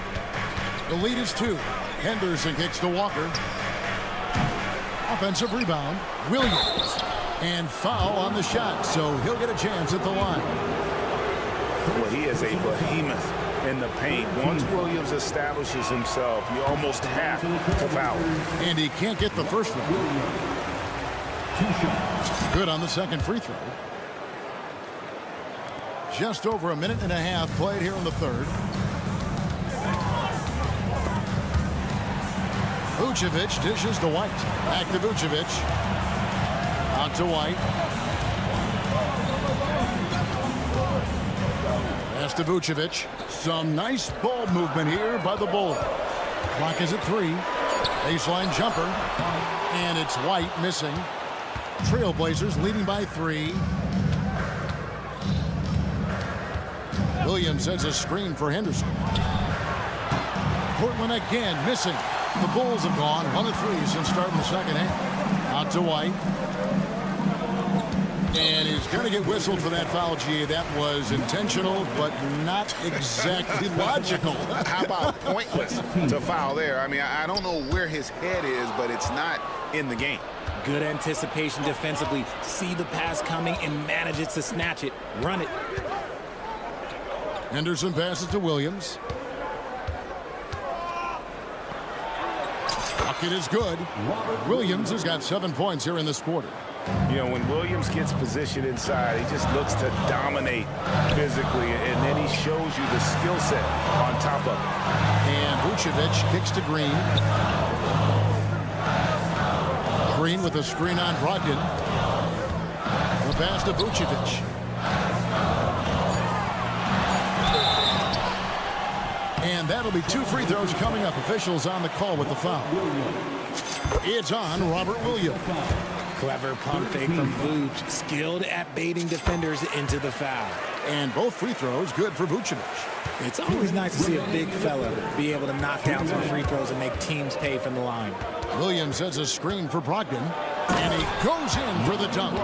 The lead is 2. Henderson kicks to Walker. Offensive rebound. Williams. And foul on the shot, so he'll get a chance at the line. Well, he is a behemoth in the paint. Once Williams establishes himself, you almost have to foul him. And he can't get the first one. Good on the second free throw. Just over a minute and a half played here in the third. Vucevic dishes to White. Back to Vucevic. Out to White. Pass to Vucevic. Some nice ball movement here by the Bulls. Clock is at 3. Baseline jumper. And it's White missing. Trailblazers leading by 3. Williams sends a screen for Henderson. Portland again missing. The Bulls have gone 1 of 3 since starting the second half. Out to White. And he's going to get whistled for that foul, G. That was intentional, but not exactly logical. How about pointless to foul there? I mean, I don't know where his head is, but it's not in the game. Good anticipation defensively. See the pass coming and manages to snatch it. Run it. Henderson passes to Williams. Bucket is good. Williams has got 7 points here in this quarter. You know, when Williams gets positioned inside, he just looks to dominate physically, and then he shows you the skill set on top of it. And Vucevic kicks to Green. Green with a screen on Brogdon. The pass to Vucevic. And that'll be 2 free throws coming up. Officials on the call with the foul. It's on Robert Williams. Clever pump fake from Vooch, skilled at baiting defenders into the foul. And both free throws good for Vucevic. It's always nice to see a big fella be able to knock down some free throws and make teams pay from the line. Williams has a screen for Brogdon, and he goes in for the dunk.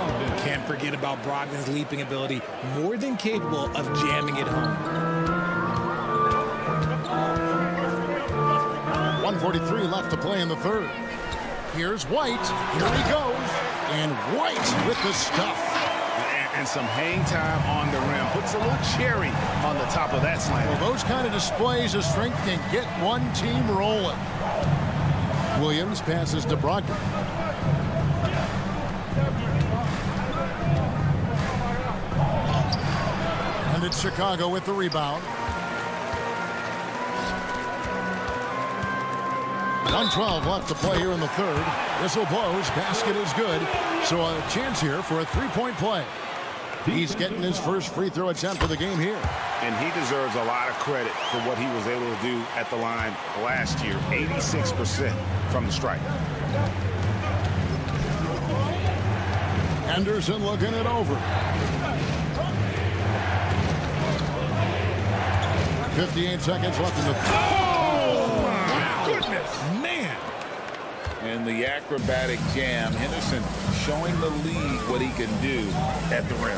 Can't forget about Brogdon's leaping ability, more than capable of jamming it home. 1:43 left to play in the third. Here's White. Here he goes. And White with the stuff. And some hang time on the rim. Puts a little cherry on the top of that slam. Well, those kind of displays of strength can get one team rolling. Williams passes to Brogdon. And it's Chicago with the rebound. 1:12 left to play here in the third. Whistle blows. Basket is good. So a chance here for a three-point play. He's getting his first free throw attempt of the game here. And he deserves a lot of credit for what he was able to do at the line last year. 86% from the stripe. Anderson looking it over. 58 seconds left in the Oh, my goodness. Man. And the acrobatic jam. Henderson showing the league what he can do at the rim.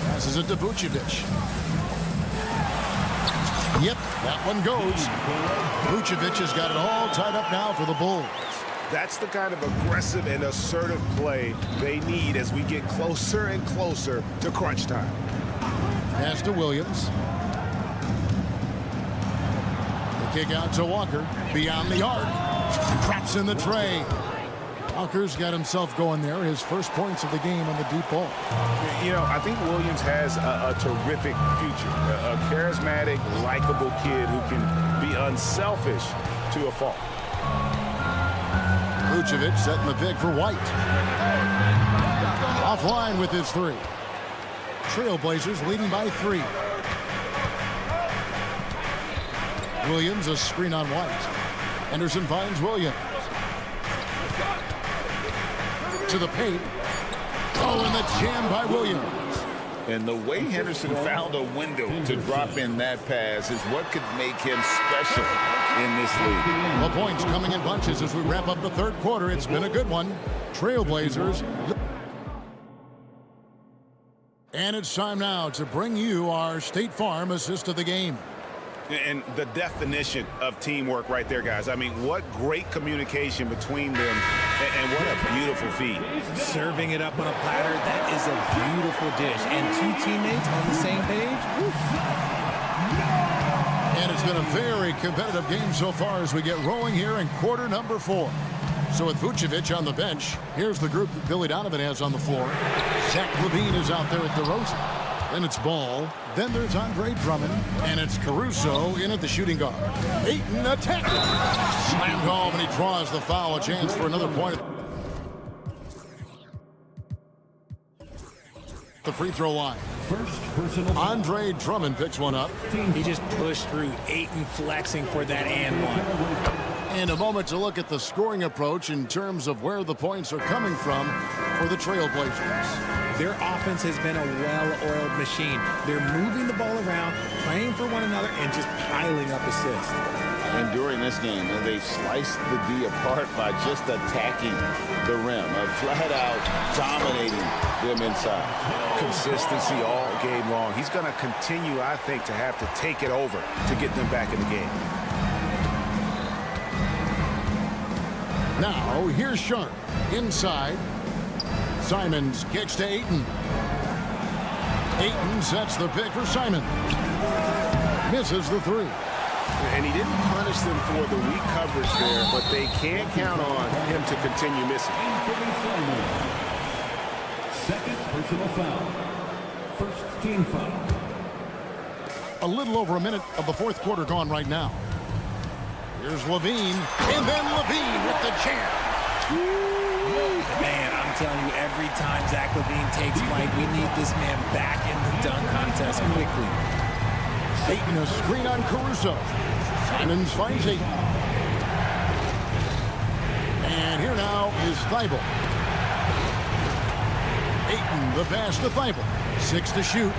Passes it to Vucevic. Yep, that one goes. Vucevic has got it all tied up now for the Bulls. That's the kind of aggressive and assertive play they need as we get closer and closer to crunch time. Pass to Williams. The kick out to Walker. Beyond the arc. Traps in the tray. Walker's got himself going there. His first points of the game on the deep ball. You know, I think Williams has a terrific future. A charismatic, likable kid who can be unselfish to a fault. Vucevic setting the pick for White. Offline with his three. Trailblazers leading by 3. Williams, a screen on White. Henderson finds Williams. To the paint. Oh, and the jam by Williams. And the way Henderson found a window to drop in that pass is what could make him special in this league. The points coming in bunches as we wrap up the third quarter. It's been a good one. Trailblazers. And it's time now to bring you our State Farm assist of the game. And the definition of teamwork right there, guys. I mean, what great communication between them, and what a beautiful feed. Serving it up on a platter, that is a beautiful dish. And 2 teammates on the same page. And it's been a very competitive game so far as we get rolling here in quarter number 4. So with Vucevic on the bench, here's the group that Billy Donovan has on the floor. Zach LaVine is out there at DeRozan. Then it's Ball. Then there's Andre Drummond. And it's Caruso in at the shooting guard. Ayton attacking. Slam home, and he draws the foul. A chance for another point. The free throw line. Andre Drummond picks one up. He just pushed through. Ayton flexing for that and one. And a moment to look at the scoring approach in terms of where the points are coming from for the Trailblazers. Their offense has been a well-oiled machine. They're moving the ball around, playing for one another, and just piling up assists. And during this game, they sliced the D apart by just attacking the rim, flat out dominating them inside. Consistency all game long. He's going to continue, I think, to have to take it over to get them back in the game. Now, here's Sharp. Inside. Simons kicks to Ayton. Ayton sets the pick for Simon. Misses the 3. And he didn't punish them for the weak coverage there, but they can't count on him to continue missing. Second personal foul. First team foul. A little over a minute of the fourth quarter gone right now. Here's LaVine, and then LaVine with the jam. Man, I'm telling you, every time Zach LaVine takes flight, we need this man back in the dunk contest quickly. Ayton a screen on Caruso. Simons finds Ayton. And And here now is Thibault. Ayton, the pass to Thibault. 6 to shoot.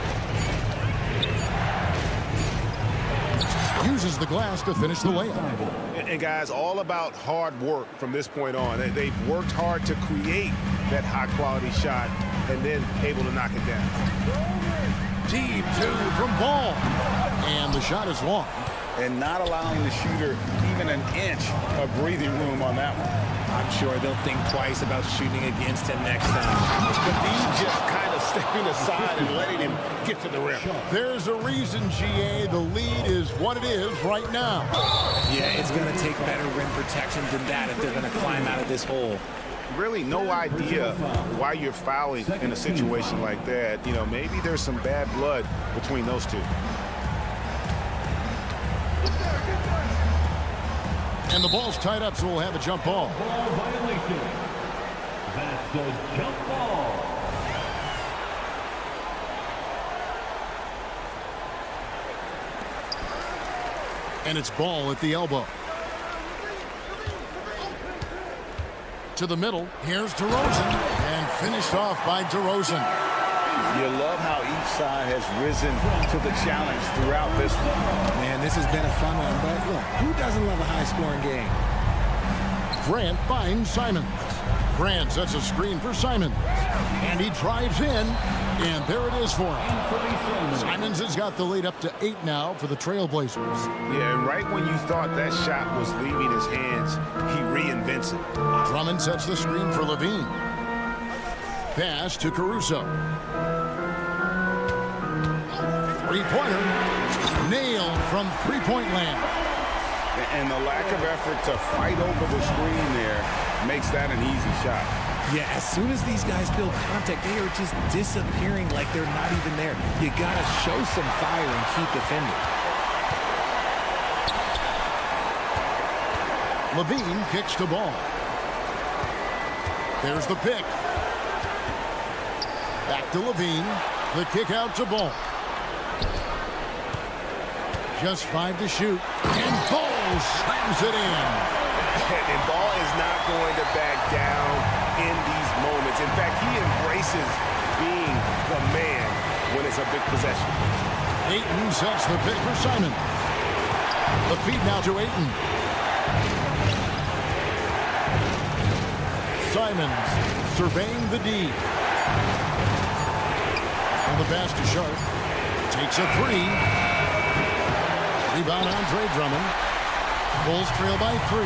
Uses the glass to finish the layup. And guys, all about hard work from this point on. They've worked hard to create that high-quality shot and then able to knock it down. Deep 2 from Ball. And the shot is long. And not allowing the shooter even an inch of breathing room on that one. I'm sure they'll think twice about shooting against him next time. Levine just kind of stepping aside and letting him get to the rim. There's a reason, GA, the lead is what it is right now. Yeah, it's going to take better rim protection than that if they're going to climb out of this hole. Really no idea why you're fouling in a situation like that. You know, maybe there's some bad blood between those two. And the ball's tied up, so we'll have a jump ball. Ball violation. That's a jump ball. And it's Ball at the elbow. To the middle. Here's DeRozan. And finished off by DeRozan. You love how each side has risen to the challenge throughout this one. Man, this has been a fun one, but look, who doesn't love a high-scoring game? Grant finds Simons. Grant sets a screen for Simons. And he drives in, and there it is for him. Simons has got the lead up to 8 now for the Trailblazers. Yeah, and right when you thought that shot was leaving his hands, he reinvents it. Drummond sets the screen for Levine. Pass to Caruso. Three-pointer. Nailed from three-point land. And the lack of effort to fight over the screen there makes that an easy shot. Yeah, as soon as these guys build contact, they are just disappearing like they're not even there. You got to show some fire and keep defending. Levine kicks the ball. There's the pick. Back to Levine. The kick out to Ball. Just 5 to shoot. And Ball slams it in. And Ball is not going to back down in these moments. In fact, he embraces being the man when it's a big possession. Ayton sets the pick for Simon. The feed now to Ayton. Simons surveying the D. And the pass to Sharp. Takes a 3. Rebound Andre Drummond. Bulls trail by 3.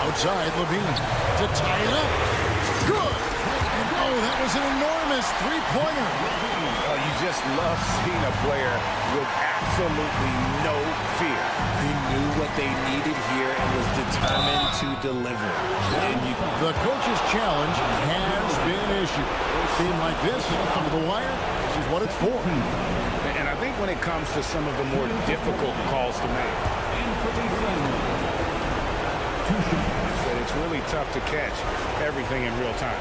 Outside Levine to tie it up. Good. Oh, that was an enormous three-pointer. Oh, you just love seeing a player with absolutely no fear. He knew what they needed here and was determined to deliver. The coach's challenge has been issued. A team like this, under the wire, this is what it's for. And I think when it comes to some of the more difficult calls to make, that it's really tough to catch everything in real time.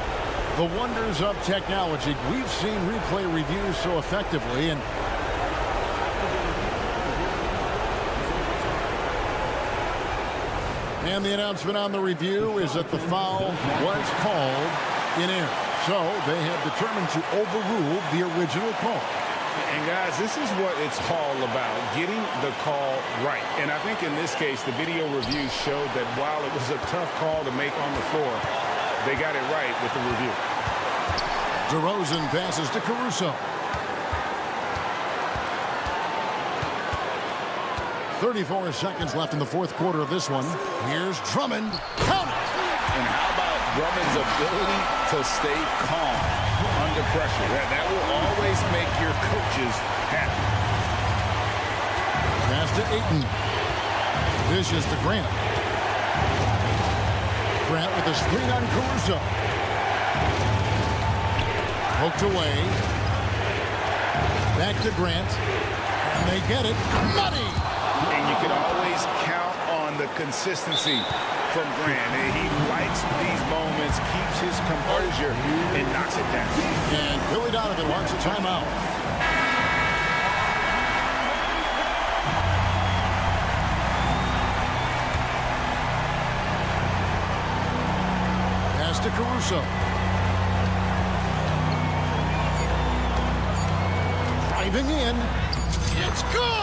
The wonders of technology. We've seen replay reviews so effectively, and the announcement on the review is that the foul was called in error. So they have determined to overrule the original call. And guys, this is what it's all about, getting the call right. And I think in this case, the video review showed that while it was a tough call to make on the floor, they got it right with the review. DeRozan passes to Caruso. 34 seconds left in the fourth quarter of this one. Here's Drummond. Count it! And how about Drummond's ability to stay calm under pressure? That will always make your coaches happy. Pass to Ayton. Dishes to Grant. Grant with a screen on Caruso. Poked away. Back to Grant. And they get it. Money! And you can always count on the consistency from Grant. And he likes these moments, keeps his composure, and knocks it down. And Billy Donovan wants a timeout. Caruso. Driving in. It's good!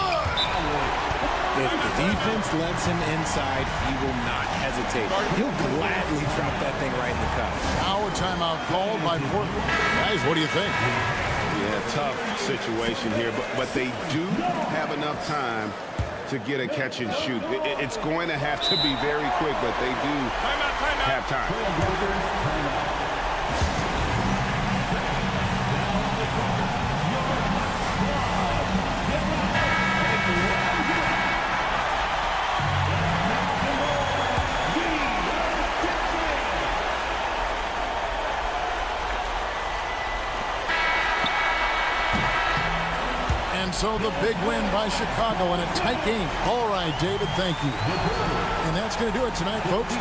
If the defense lets him inside, he will not hesitate. He'll gladly drop that thing right in the cup. Now a timeout called by Portland. Guys, what do you think? Yeah, tough situation here, but they do have enough time to get a catch and shoot. It's going to have to be very quick, but they do have time. And so the big win by Chicago in a tight game. All right, David, thank you. And that's going to do it tonight, folks.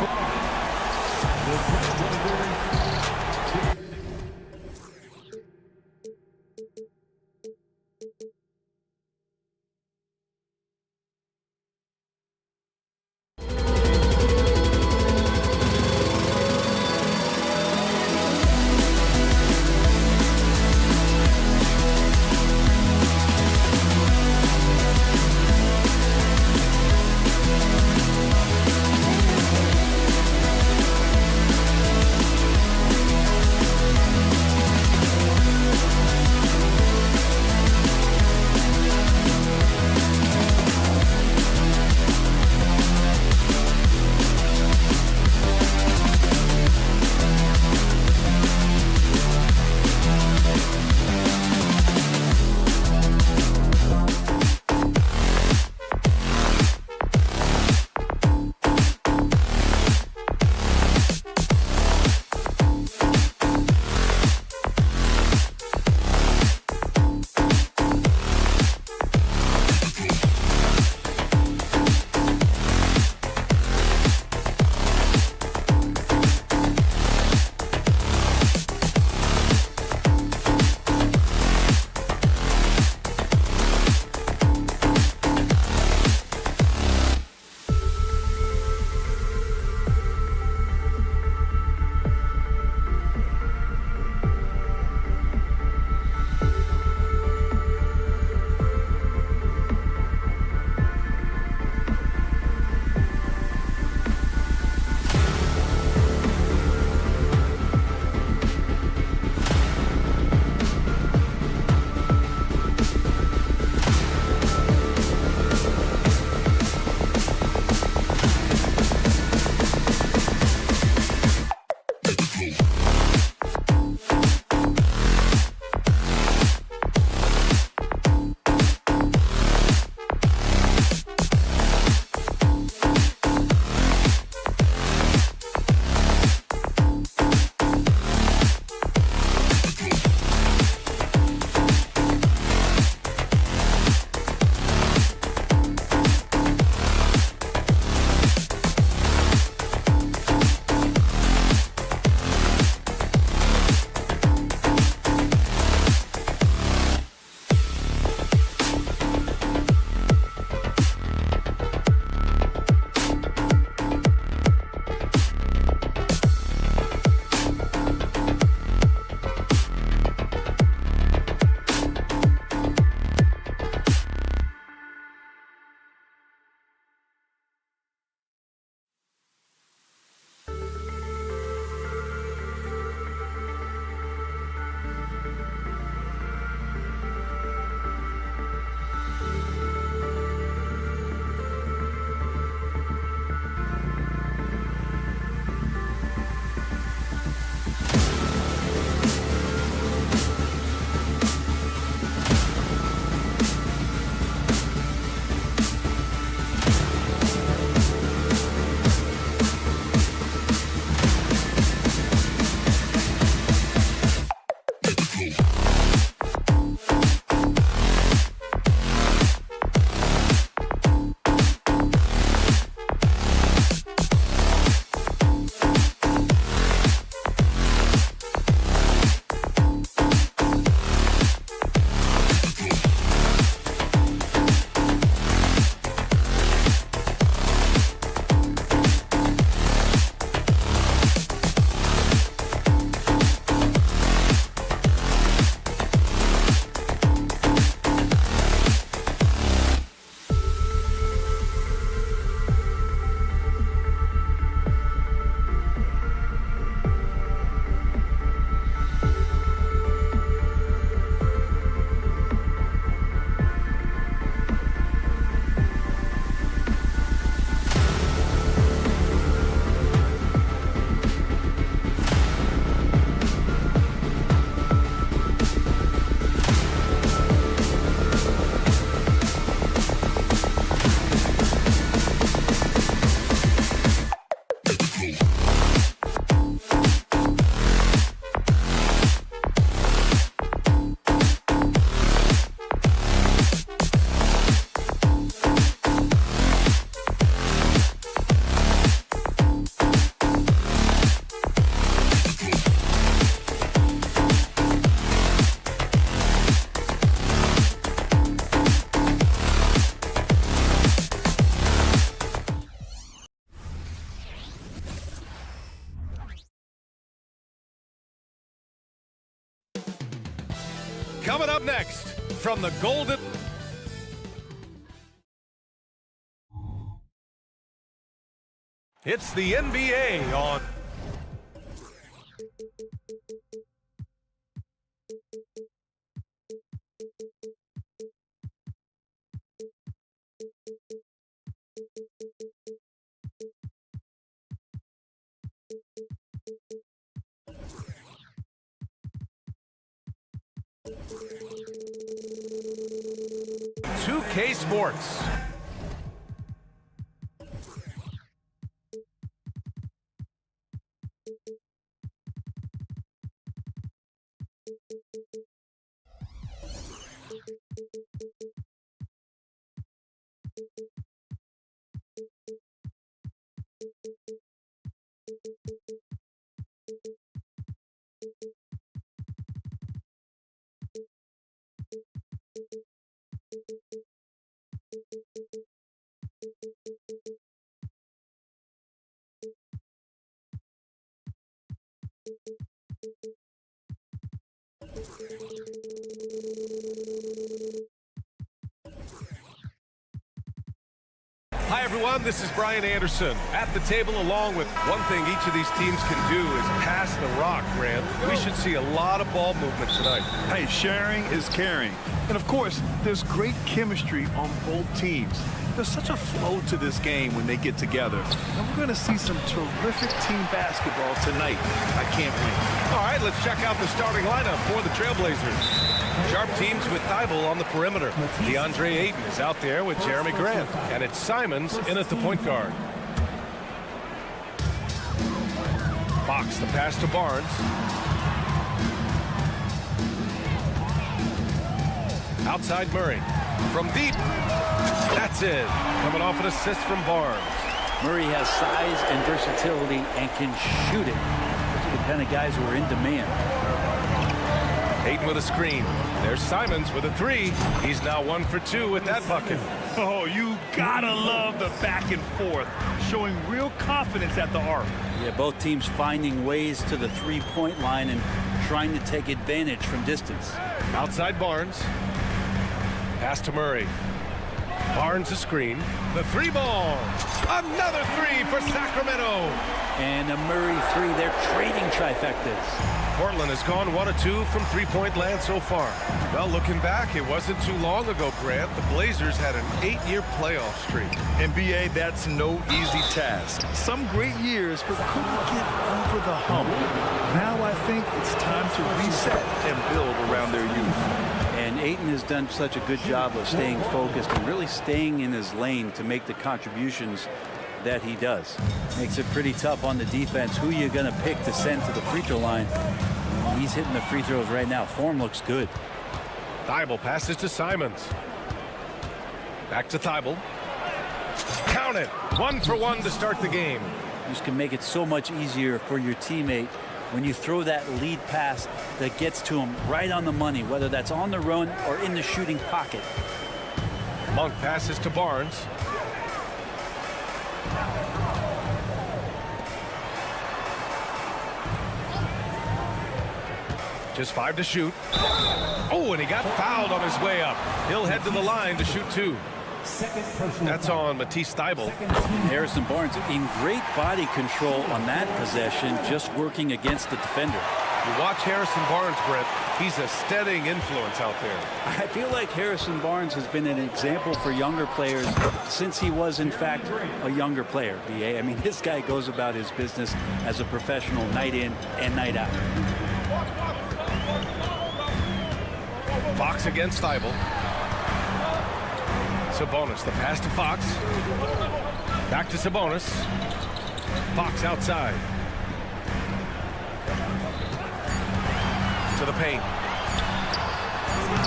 Coming up next from the Golden... It's the NBA on... K Sports. Hi everyone, this is Brian Anderson at the table, along with one thing each of these teams can do is pass the rock, Grant. We should see a lot of ball movement tonight. Hey, sharing is caring. And of course, there's great chemistry on both teams. There's such a flow to this game when they get together. And we're going to see some terrific team basketball tonight. I can't wait. All right, let's check out the starting lineup for the Trailblazers. Sharp teams with Thibault on the perimeter. DeAndre Ayton is out there with Jeremy Grant. And it's Simons in at the point guard. Fox, the pass to Barnes. Outside Murray. From deep. That's it. Coming off an assist from Barnes. Murray has size and versatility and can shoot it. Those are the kind of guys who are in demand. Ayton with a screen. There's Simons with a three. He's now 1 for 2 with that bucket. Oh, you gotta love the back and forth, showing real confidence at the arc. Yeah, both teams finding ways to the three-point line and trying to take advantage from distance. Outside Barnes. Pass to Murray. Barnes a screen. The three ball. Another three for Sacramento. And a Murray three. They're trading trifectas. Portland has gone 1 of 2 from three-point land so far. Well, looking back, it wasn't too long ago, Grant. The Blazers had an 8-year playoff streak. NBA, that's no easy task. Some great years, but couldn't get over the hump. Now I think it's time to reset and build around their youth. And Ayton has done such a good job of staying focused and really staying in his lane to make the contributions that he does. Makes it pretty tough on the defense. Who you going to pick to send to the free throw line? He's hitting the free throws right now. Form looks good. Thibault passes to Simons. Back to Thibault. Count it. 1 for 1 to start the game. This can make it so much easier for your teammate when you throw that lead pass that gets to him right on the money, whether that's on the run or in the shooting pocket. Monk passes to Barnes. Just 5 to shoot. Oh, and he got fouled on his way up. He'll head to the line to shoot 2. That's on Matisse Thybulle. Harrison Barnes in great body control on that possession, just working against the defender. You watch Harrison Barnes, Brett. He's a steadying influence out there. I feel like Harrison Barnes has been an example for younger players since he was, in fact, a younger player, B.A. I mean, this guy goes about his business as a professional night in and night out. Fox against Thybulle. Sabonis, the pass to Fox. Back to Sabonis. Fox outside. To the paint.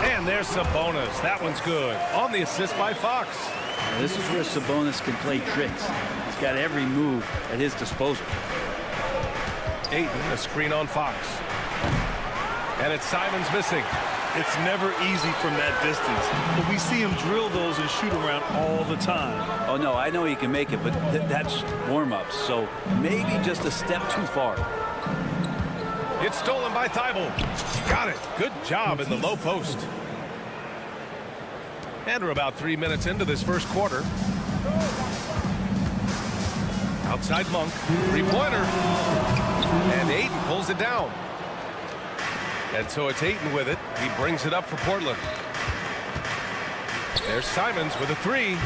And there's Sabonis. That one's good. On the assist by Fox. Now, this is where Sabonis can play tricks. He's got every move at his disposal. Ayton, a screen on Fox. And it's Simons missing. It's never easy from that distance, but we see him drill those and shoot around all the time. Oh, no, I know he can make it, but that's warm-ups, so maybe just a step too far. It's stolen by Thybulle. Got it. Good job in the low post. And we're about 3 minutes into this first quarter. Outside Monk, three-pointer. And Ayton pulls it down. And so it's Ayton with it. He brings it up for Portland. There's Simons with a three.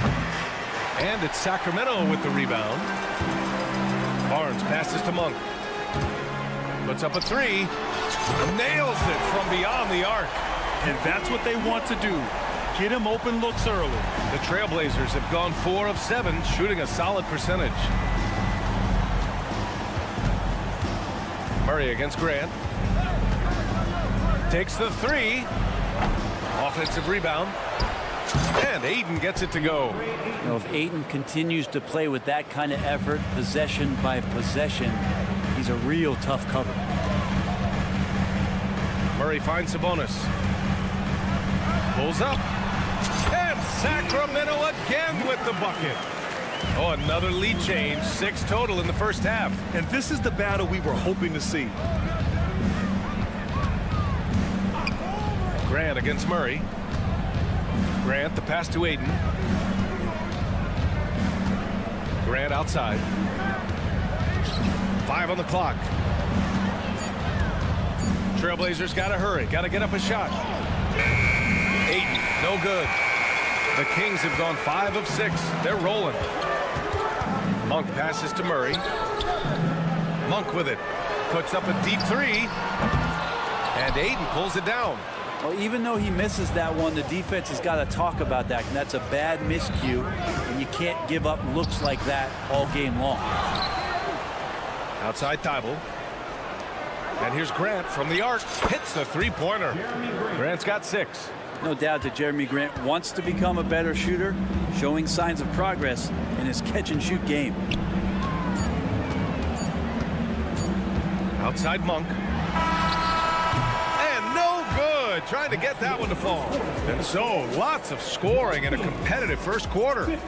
And it's Sacramento with the rebound. Barnes passes to Monk. Puts up a three. Nails it from beyond the arc. And that's what they want to do. Get him open looks early. The Trailblazers have gone 4 of 7, shooting a solid percentage. Murray against Grant. Takes the three. Offensive rebound. And Ayton gets it to go. You know, if Ayton continues to play with that kind of effort, possession by possession, he's a real tough cover. Murray finds Sabonis. Pulls up. And Sacramento again with the bucket. Oh, another lead change. 6 total in the first half. And this is the battle we were hoping to see. Grant against Murray. Grant, the pass to Ayton. Grant outside. 5 on the clock. Trailblazers got to hurry. Got to get up a shot. Ayton, no good. The Kings have gone 5 of 6. They're rolling. Monk passes to Murray. Monk with it. Puts up a deep three. And Ayton pulls it down. Well, even though he misses that one, the defense has got to talk about that. And that's a bad miscue. And you can't give up looks like that all game long. Outside Thibault. And here's Grant from the arc. Hits the three-pointer. Grant's got 6. No doubt that Jeremy Grant wants to become a better shooter, showing signs of progress in his catch-and-shoot game. Outside Monk. And no good. Trying to get that one to fall. And so, lots of scoring in a competitive first quarter.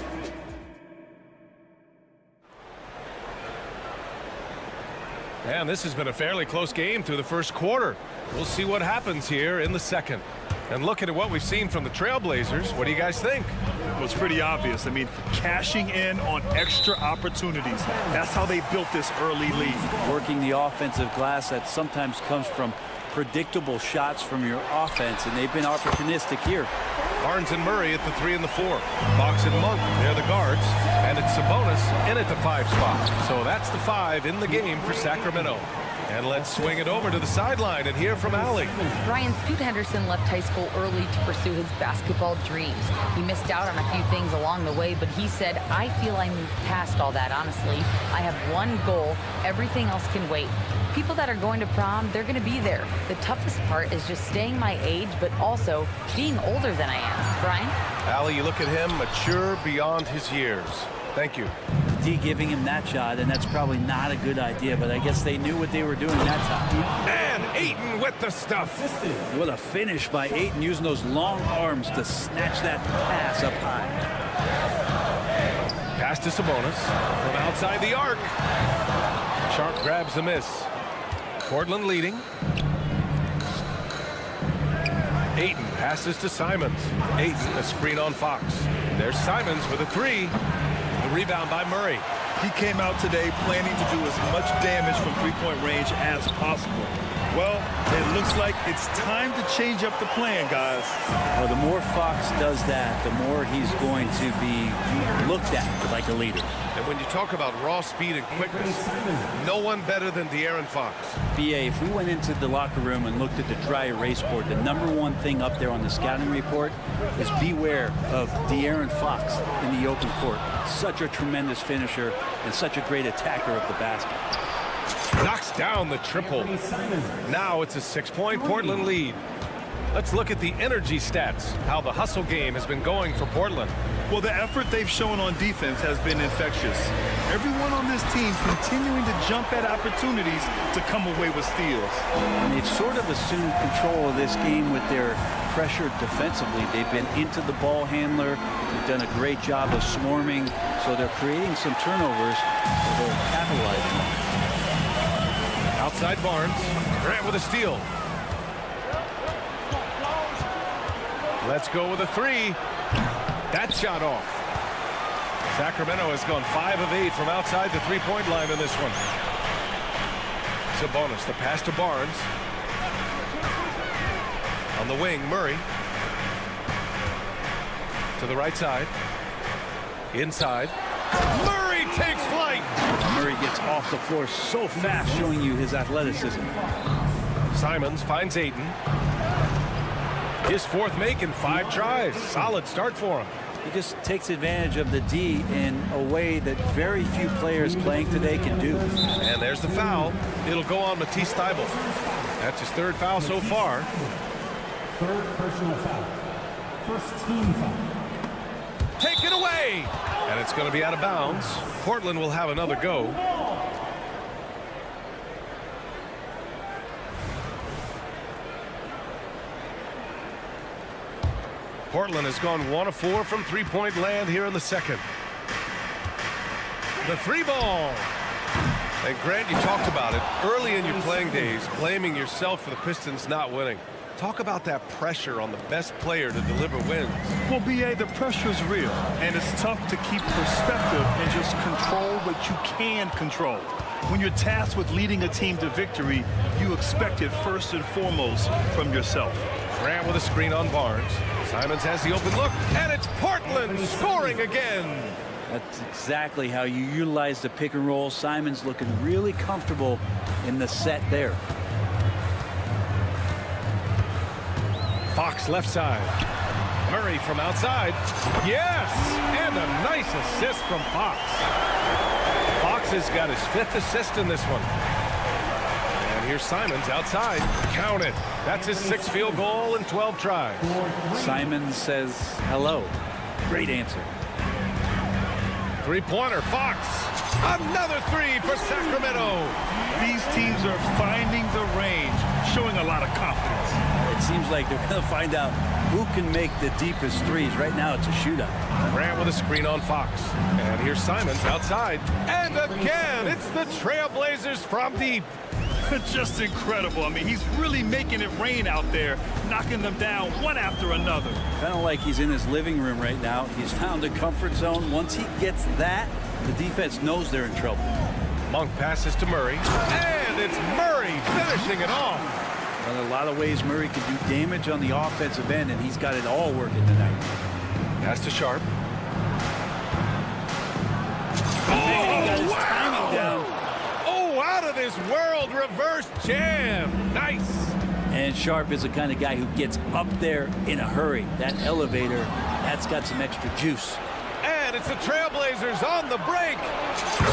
And this has been a fairly close game through the first quarter. We'll see what happens here in the second. And looking at what we've seen from the Trailblazers, what do you guys think? Well, it's pretty obvious. I mean, cashing in on extra opportunities. That's how they built this early lead. Working the offensive glass that sometimes comes from predictable shots from your offense, and they've been opportunistic here. Barnes and Murray at the 3 and the 4. Fox and Monk, they're the guards. And it's Sabonis in at the 5 spot. So that's the 5 in the game for Sacramento. And let's swing it over to the sideline and hear from Allie. Brian, Scoot Henderson left high school early to pursue his basketball dreams. He missed out on a few things along the way, but he said, I feel I moved past all that, honestly. I have one goal. Everything else can wait. People that are going to prom, they're going to be there. The toughest part is just staying my age, but also being older than I am. Brian? Allie, you look at him, mature beyond his years. Thank you. D giving him that shot, and that's probably not a good idea, but I guess they knew what they were doing that time. And Ayton with the stuff. What a finish by Ayton, using those long arms to snatch that pass up high. Pass to Sabonis from outside the arc. Sharp grabs the miss. Portland leading. Ayton passes to Simons. Ayton, a screen on Fox. There's Simons with a 3. The rebound by Murray. He came out today planning to do as much damage from three-point range as possible. Well, it looks like it's time to change up the plan, guys. Well, the more Fox does that, the more he's going to be looked at like a leader. And when you talk about raw speed and quickness, no one better than De'Aaron Fox. BA, if we went into the locker room and looked at the dry erase board, the #1 thing up there on the scouting report is beware of De'Aaron Fox in the open court. Such a tremendous finisher and such a great attacker of the basket. Knocks down the triple. Now it's a 6-point Portland lead. Let's look at the energy stats, how the hustle game has been going for Portland. Well, the effort they've shown on defense has been infectious. Everyone on this team continuing to jump at opportunities to come away with steals. And they've sort of assumed control of this game with their pressure defensively. They've been into the ball handler. They've done a great job of swarming, so they're creating some turnovers that they're capitalizing on. Outside Barnes. Grant with a steal. Let's go with a three. That shot off. Sacramento has gone 5 of 8 from outside the three-point line in this one. Sabonis, the pass to Barnes. On the wing, Murray. To the right side. Inside. Murray takes flight. Murray gets off the floor so fast, showing you his athleticism. Simons finds Ayton. His fourth make in 5 tries. Solid start for him. He just takes advantage of the D in a way that very few players playing today can do. And there's the foul. It'll go on Matisse Thybulle. That's his 3rd foul so far. 3rd personal foul. 1st team foul. Take it away. And it's going to be out of bounds. Portland will have another go. Portland has gone 1 of 4 from three-point land here in the second. The 3 ball. And Grant, you talked about it early in your playing days, blaming yourself for the Pistons not winning. Talk about that pressure on the best player to deliver wins. Well, B.A., the pressure is real, and it's tough to keep perspective and just control what you can control. When you're tasked with leading a team to victory, you expect it first and foremost from yourself. Grant with a screen on Barnes. Simons has the open look, and it's Portland scoring again. That's exactly how you utilize the pick and roll. Simons looking really comfortable in the set there. Fox left side. Murray from outside. Yes! And a nice assist from Fox. Fox has got his 5th assist in this one. And here's Simons outside. Count it. That's his 6th field goal in 12 tries. Simons says hello. Great answer. Three-pointer, Fox. Another 3 for Sacramento. These teams are finding the range, showing a lot of confidence. It seems like they're going to find out who can make the deepest threes. Right now, it's a shootout. Grant with a screen on Fox. And here's Simons outside. And again, it's the Trailblazers from deep. Just incredible. I mean, he's really making it rain out there, knocking them down one after another. Kind of like he's in his living room right now. He's found a comfort zone. Once he gets that, the defense knows they're in trouble. Monk passes to Murray. And it's Murray finishing it off. Well, in a lot of ways, Murray can do damage on the offensive end, and he's got it all working tonight. Pass to Sharp. He got his timing down. Oh, out of this world reverse jam. Nice. And Sharp is the kind of guy who gets up there in a hurry. That elevator, that's got some extra juice. And it's the Trailblazers on the break.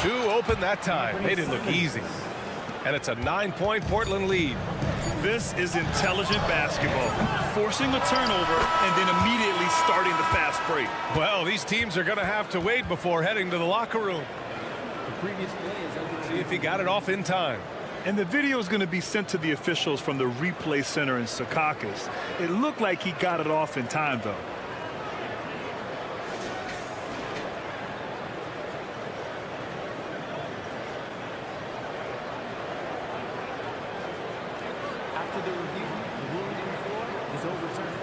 2 open that time. They didn't look easy. And it's a 9-point Portland lead. This is intelligent basketball. Forcing a turnover and then immediately starting the fast break. Well, these teams are going to have to wait before heading to the locker room. The previous play is see if he got it off in time. And the video is going to be sent to the officials from the replay center in Secaucus. It looked like he got it off in time, though. After the review, the ruling on the floor is overturned.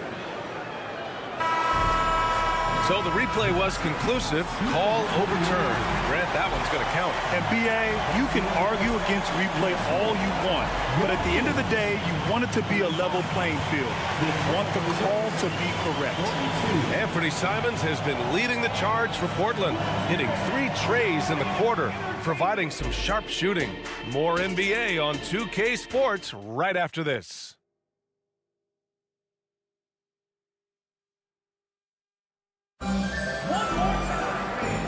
So the replay was conclusive. Call overturned. Grant, that one's going to count. And B.A., you can argue against replay all you want, but at the end of the day, you want it to be a level playing field. You want the call to be correct. Anthony Simons has been leading the charge for Portland, hitting 3 trays in the quarter, providing some sharp shooting. More NBA on 2K Sports right after this.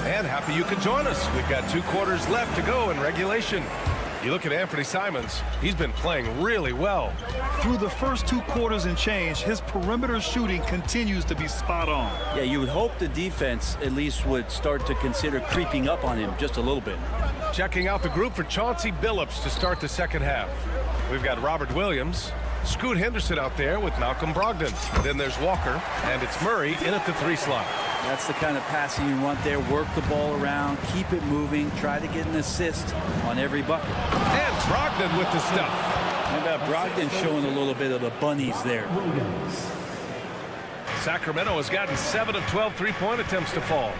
And happy you could join us. We've got 2 quarters left to go in regulation. You look at Anthony Simons, he's been playing really well. Through the first 2 quarters and change, his perimeter shooting continues to be spot on. Yeah, you would hope the defense at least would start to consider creeping up on him just a little bit. Checking out the group for Chauncey Billups to start the second half. We've got Robert Williams, Scoot Henderson out there with Malcolm Brogdon. Then there's Walker, and it's Murray in at the 3 slot. That's the kind of passing you want there. Work the ball around, keep it moving, try to get an assist on every bucket. And Brogdon with the stuff. How about Brogdon showing a little bit of the bunnies there? Sacramento has gotten 7 of 12 three-point attempts to fall.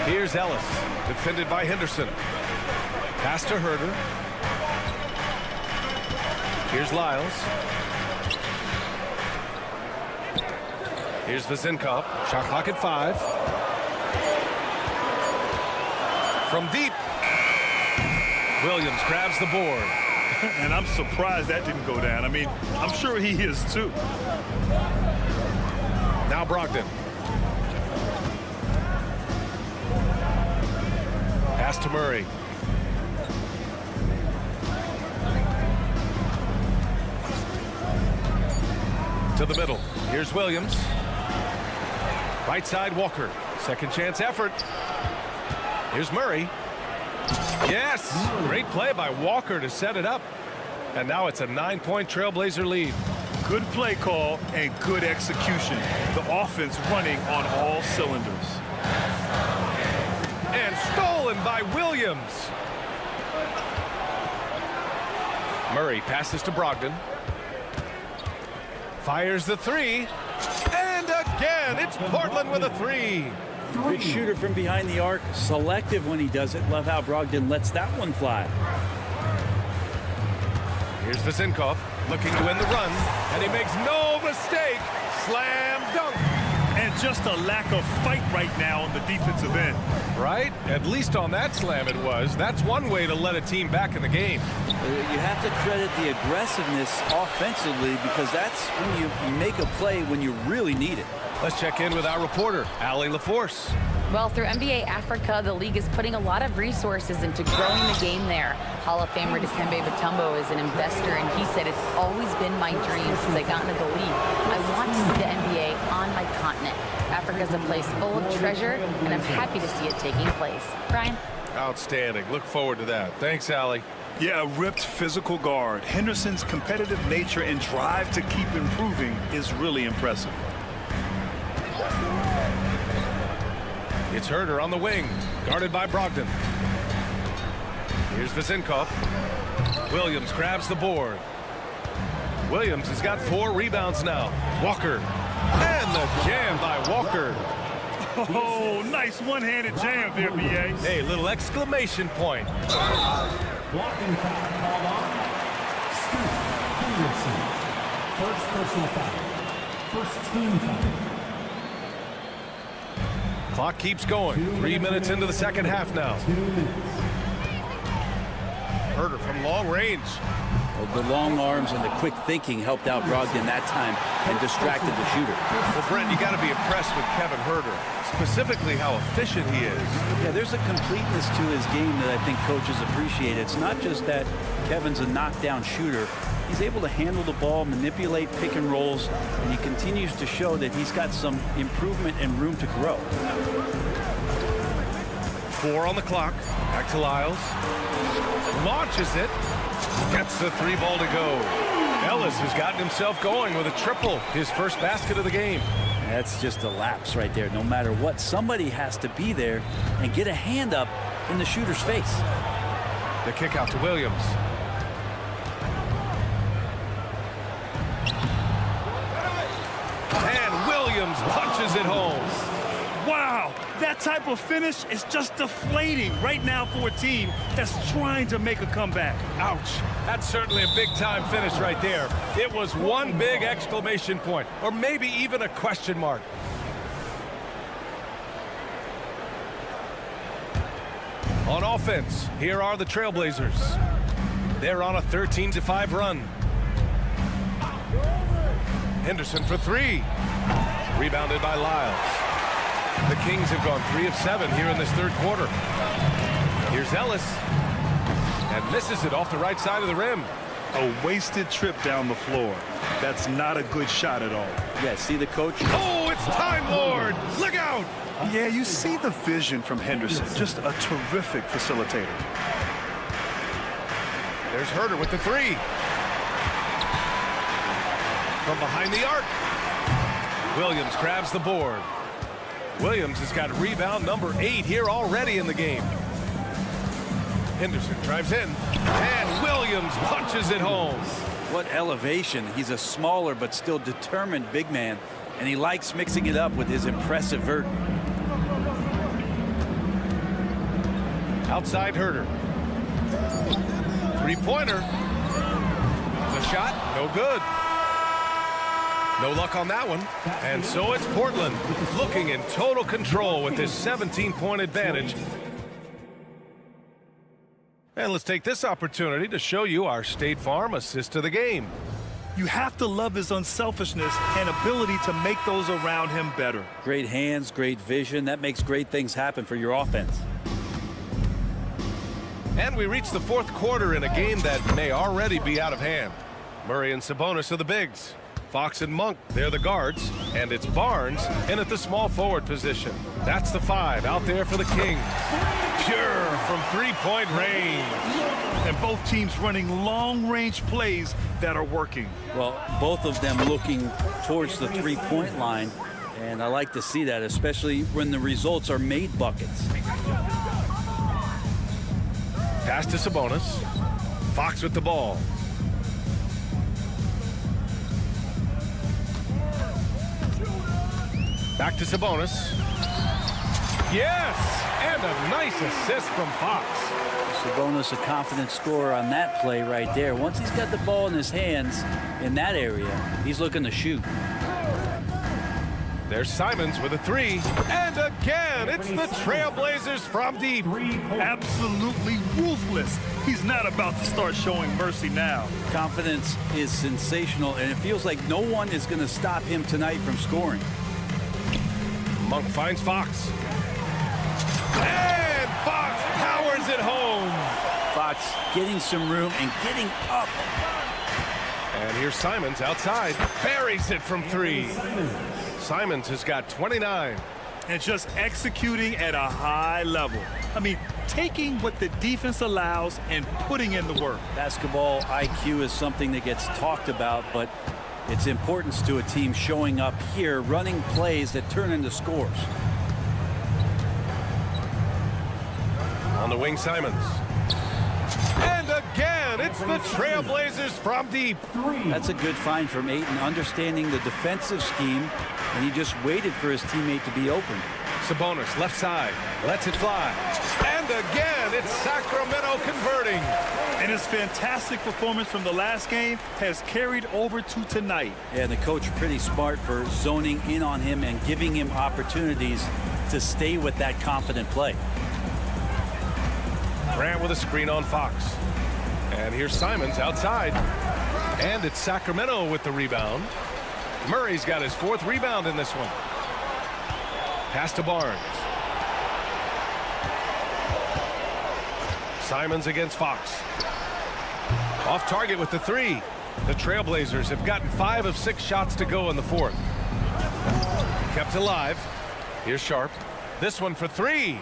Here's Ellis, defended by Henderson. Pass to Herder. Here's Lyles. Here's Vezinkov. Shot clock at 5. From deep. Williams grabs the board. And I'm surprised that didn't go down. I mean, I'm sure he is too. Now Brogdon. Pass to Murray. To the middle. Here's Williams. Right side, Walker. Second chance effort. Here's Murray. Yes! Great play by Walker to set it up. And now it's a 9-point Trailblazer lead. Good play call and good execution. The offense running on all cylinders. And stolen by Williams. Murray passes to Brogdon. Fires the 3. And again, it's Portland with a 3. Good shooter from behind the arc. Selective when he does it. Love how Brogdon lets that one fly. Here's Vezinkov looking to end the run. And he makes no mistake. Slam dunk. And just a lack of fight right now on the defensive end. Right? At least on that slam it was. That's one way to let a team back in the game. You have to credit the aggressiveness offensively because that's when you make a play when you really need it. Let's check in with our reporter, Allie LaForce. Well, through NBA Africa, the league is putting a lot of resources into growing the game there. Hall of Famer Dikembe Mutombo is an investor, and he said, it's always been my dream since I got into the league. I want to see the NBA on my continent. Africa's a place full of treasure, and I'm happy to see it taking place. Brian? Outstanding. Look forward to that. Thanks, Allie. Yeah, a ripped physical guard. Henderson's competitive nature and drive to keep improving is really impressive. It's Herder on the wing, guarded by Brogdon. Here's Vezinkov. Williams grabs the board. Williams has got 4 rebounds now. Walker. And the jam by Walker. Oh, nice one-handed jam there, B.A. Hey, little exclamation point. Blocking foul called on Steve Henderson. First personal foul. First team foul. Clock keeps going. 3 minutes into the second half now. 2 minutes. Herder from long range. Well, the long arms and the quick thinking helped out Brogdon that time and distracted the shooter. Well, Brent, you got to be impressed with Kevin Herder, specifically how efficient he is. Yeah, there's a completeness to his game that I think coaches appreciate. It's not just that Kevin's a knockdown shooter. He's able to handle the ball, manipulate pick and rolls, and he continues to show that he's got some improvement and room to grow. 4 on the clock. Back to Lyles. Launches it. Gets the 3 ball to go. Ellis has gotten himself going with a triple. His first basket of the game. That's just a lapse right there. No matter what, somebody has to be there and get a hand up in the shooter's face. The kick out to Williams. And Williams punches it home. Wow, that type of finish is just deflating right now for a team that's trying to make a comeback. Ouch. That's certainly a big-time finish right there. It was one big exclamation point, or maybe even a question mark. On offense, here are the Trailblazers. They're on a 13-5 run. Henderson for 3. Rebounded by Lyles. The Kings have gone 3 of 7 here in this third quarter. Here's Ellis. And misses it off the right side of the rim. A wasted trip down the floor. That's not a good shot at all. Yeah, see the coach? Oh, it's Time Lord. Look out. Yeah, you see the vision from Henderson. Just a terrific facilitator. There's Herder with the 3. From behind the arc. Williams grabs the board. Williams has got rebound number 8 here already in the game. Henderson drives in. And Williams punches it home. What elevation. He's a smaller but still determined big man, and he likes mixing it up with his impressive vert. Outside Herter. Three-pointer. The shot, no good. No luck on that one. And so it's Portland looking in total control with this 17-point advantage. And let's take this opportunity to show you our State Farm assist of the game. You have to love his unselfishness and ability to make those around him better. Great hands, great vision. That makes great things happen for your offense. And we reach the fourth quarter in a game that may already be out of hand. Murray and Sabonis are the bigs. Fox and Monk, they're the guards. And it's Barnes in at the small forward position. That's the 5 out there for the Kings. Pure from three-point range. And both teams running long-range plays that are working. Well, both of them looking towards the three-point line. And I like to see that, especially when the results are made buckets. Pass to Sabonis. Fox with the ball. Back to Sabonis. Yes! And a nice assist from Fox. Sabonis a confident scorer on that play right there. Once he's got the ball in his hands in that area, he's looking to shoot. There's Simons with a 3. And again, it's the Trailblazers from deep. Absolutely ruthless. He's not about to start showing mercy now. Confidence is sensational, and it feels like no one is going to stop him tonight from scoring. Monk finds Fox. And Fox powers it home. Fox getting some room and getting up. And here's Simons outside. Buries it from 3. Simons has got 29. And just executing at a high level. I mean, taking what the defense allows and putting in the work. Basketball IQ is something that gets talked about, but its importance to a team showing up here, running plays that turn into scores. On the wing, Simons. And again, it's the Trailblazers from deep. That's a good find from Ayton, understanding the defensive scheme, and he just waited for his teammate to be open. Sabonis, left side, lets it fly. And again, it's Sacramento converting. And his fantastic performance from the last game has carried over to tonight. Yeah, the coach pretty smart for zoning in on him and giving him opportunities to stay with that confident play. Grant with a screen on Fox. And here's Simons outside. And it's Sacramento with the rebound. Murray's got his 4th rebound in this one. Pass to Barnes. Simons against Fox. Off target with the 3. The Trailblazers have gotten 5 of 6 shots to go in the 4th. Kept alive. Here's Sharp. This one for 3.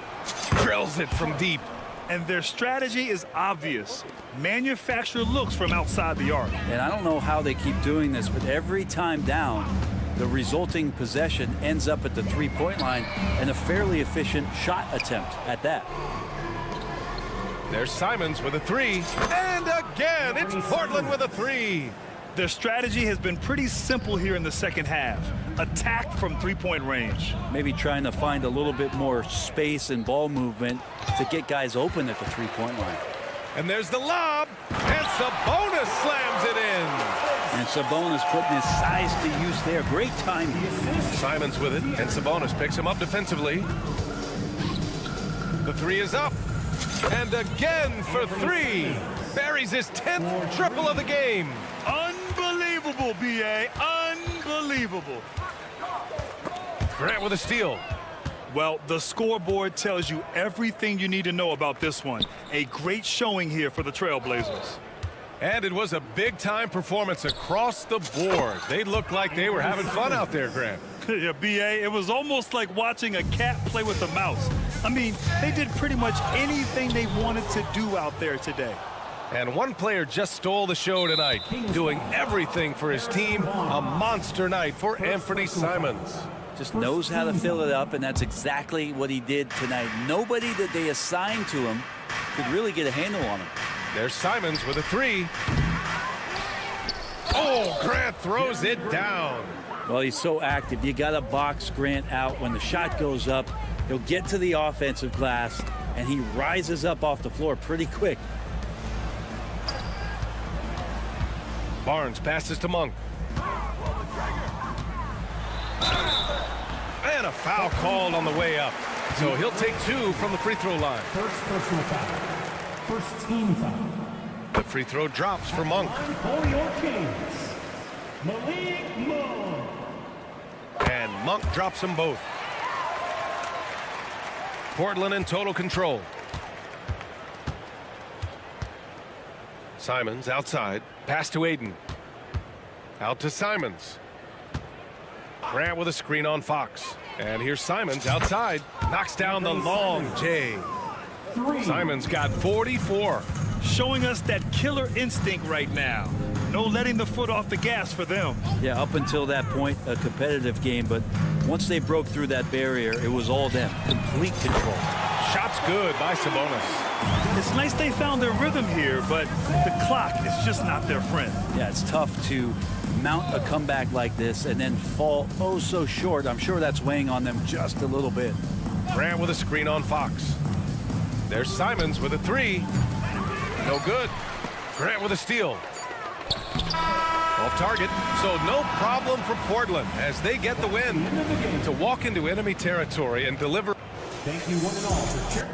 Drills it from deep. And their strategy is obvious. Manufacture looks from outside the arc. And I don't know how they keep doing this, but every time down, the resulting possession ends up at the three-point line and a fairly efficient shot attempt at that. There's Simons with a 3. And again, it's Portland with a 3. Their strategy has been pretty simple here in the second half. Attack from three-point range. Maybe trying to find a little bit more space and ball movement to get guys open at the three-point line. And there's the lob. And Sabonis slams it in. And Sabonis putting his size to use there. Great time here. Simons with it. And Sabonis picks him up defensively. The 3 is up. And again for 3. Buries his 10th triple of the game. Unbelievable, B.A. Unbelievable. Grant with a steal. Well, the scoreboard tells you everything you need to know about this one. A great showing here for the Trailblazers. And it was a big-time performance across the board. They looked like they were having fun out there, Grant. Yeah, B.A., it was almost like watching a cat play with a mouse. I mean, they did pretty much anything they wanted to do out there today. And one player just stole the show tonight, doing everything for his team. A monster night for Anthony Simons. Just knows how to fill it up, and that's exactly what he did tonight. Nobody that they assigned to him could really get a handle on him. There's Simons with a 3. Oh, Grant throws it down. Well, he's so active. You got to box Grant out. When the shot goes up, he'll get to the offensive glass, and he rises up off the floor pretty quick. Barnes passes to Monk. And a foul called on the way up. So he'll take 2 from the free throw line. First personal foul. First team foul. The free throw drops for Monk. For your Kings, Malik Monk. And Monk drops them both. Portland in total control. Simons outside. Pass to Aiden. Out to Simons. Grant with a screen on Fox. And here's Simons outside. Knocks down the long J. Simons got 44. Showing us that killer instinct right now. No letting the foot off the gas for them. Yeah, up until that point, a competitive game, but once they broke through that barrier, it was all them. Complete control. Shots good by Sabonis. It's nice they found their rhythm here, but the clock is just not their friend. Yeah, it's tough to mount a comeback like this and then fall oh so short. I'm sure that's weighing on them just a little bit. Grant with a screen on Fox. There's Simons with a 3. No good. Grant with a steal. Off target. So no problem for Portland as they get the win to walk into enemy territory and deliver. Thank you one and all for cheering.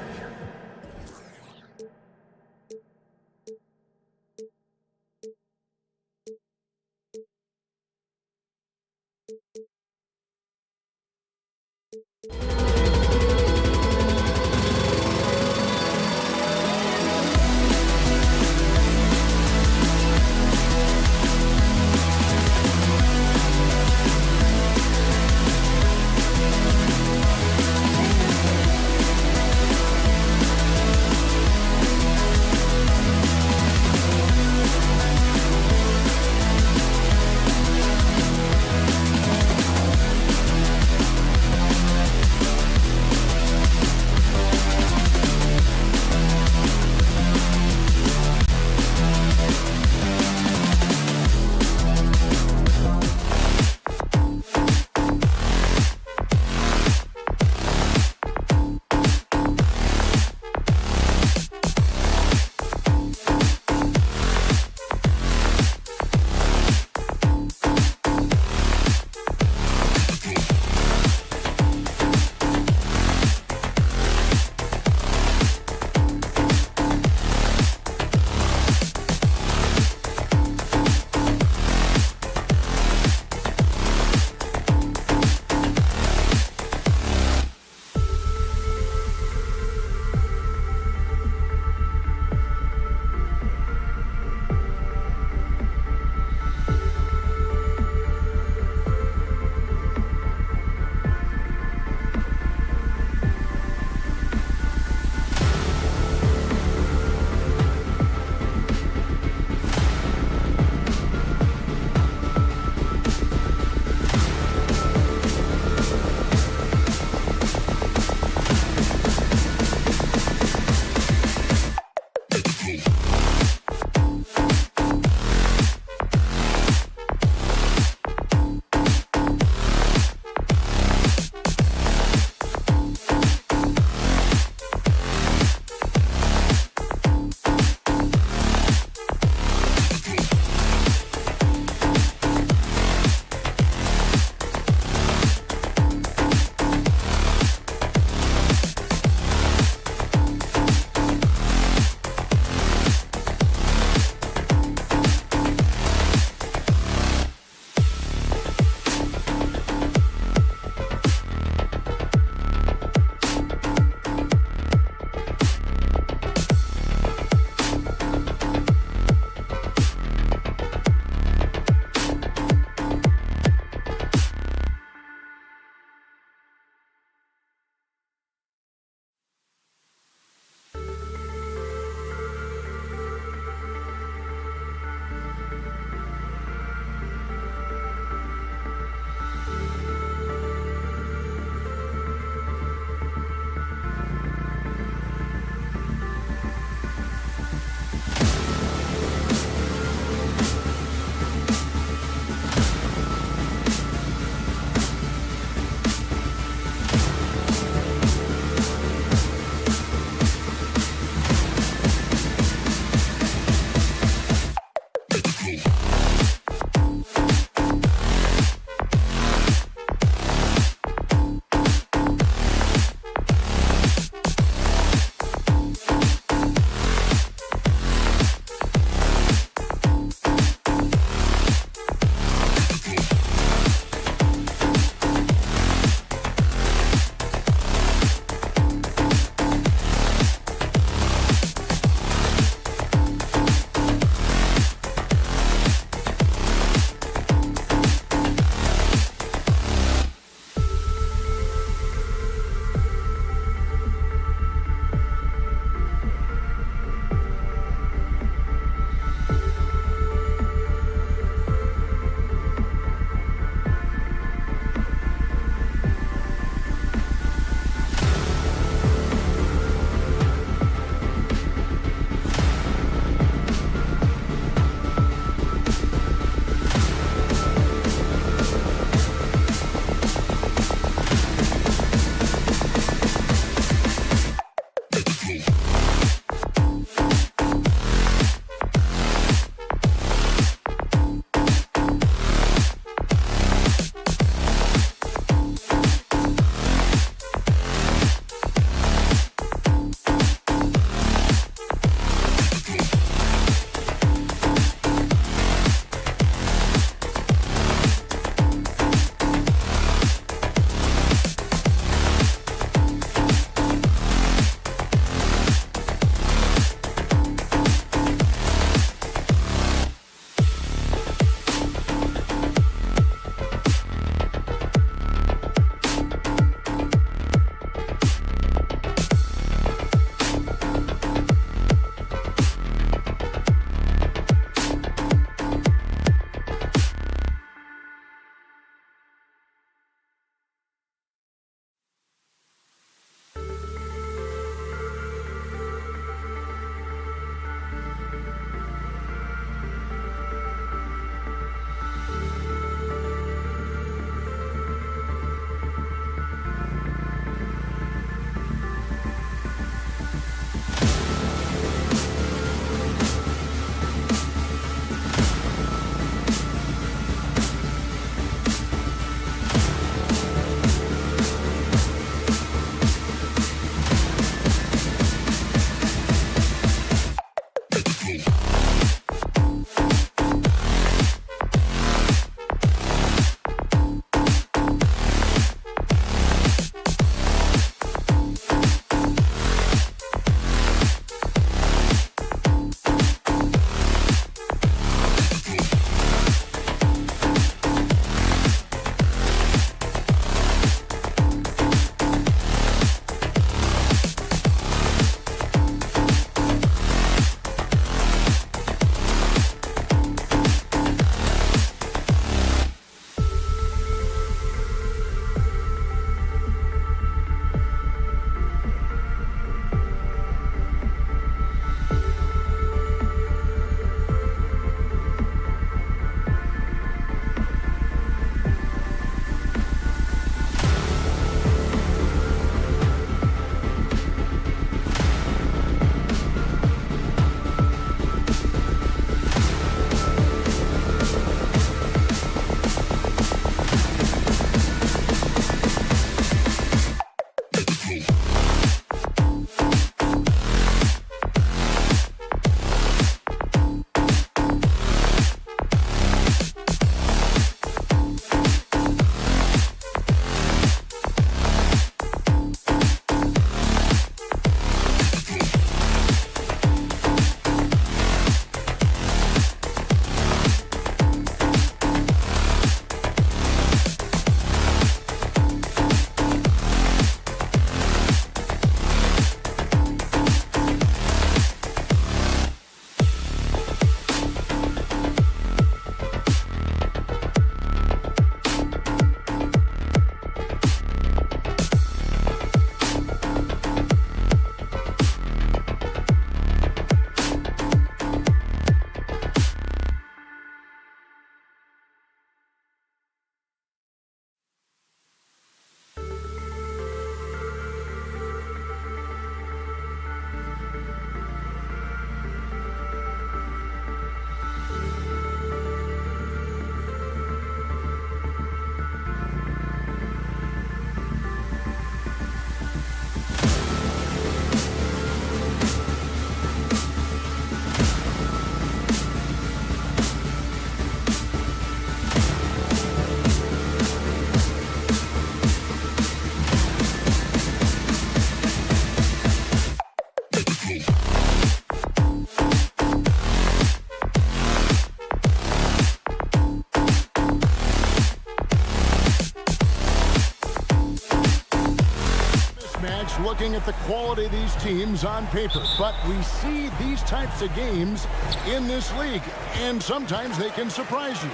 looking at the quality of these teams on paper, but we see these types of games in this league, and sometimes they can surprise you.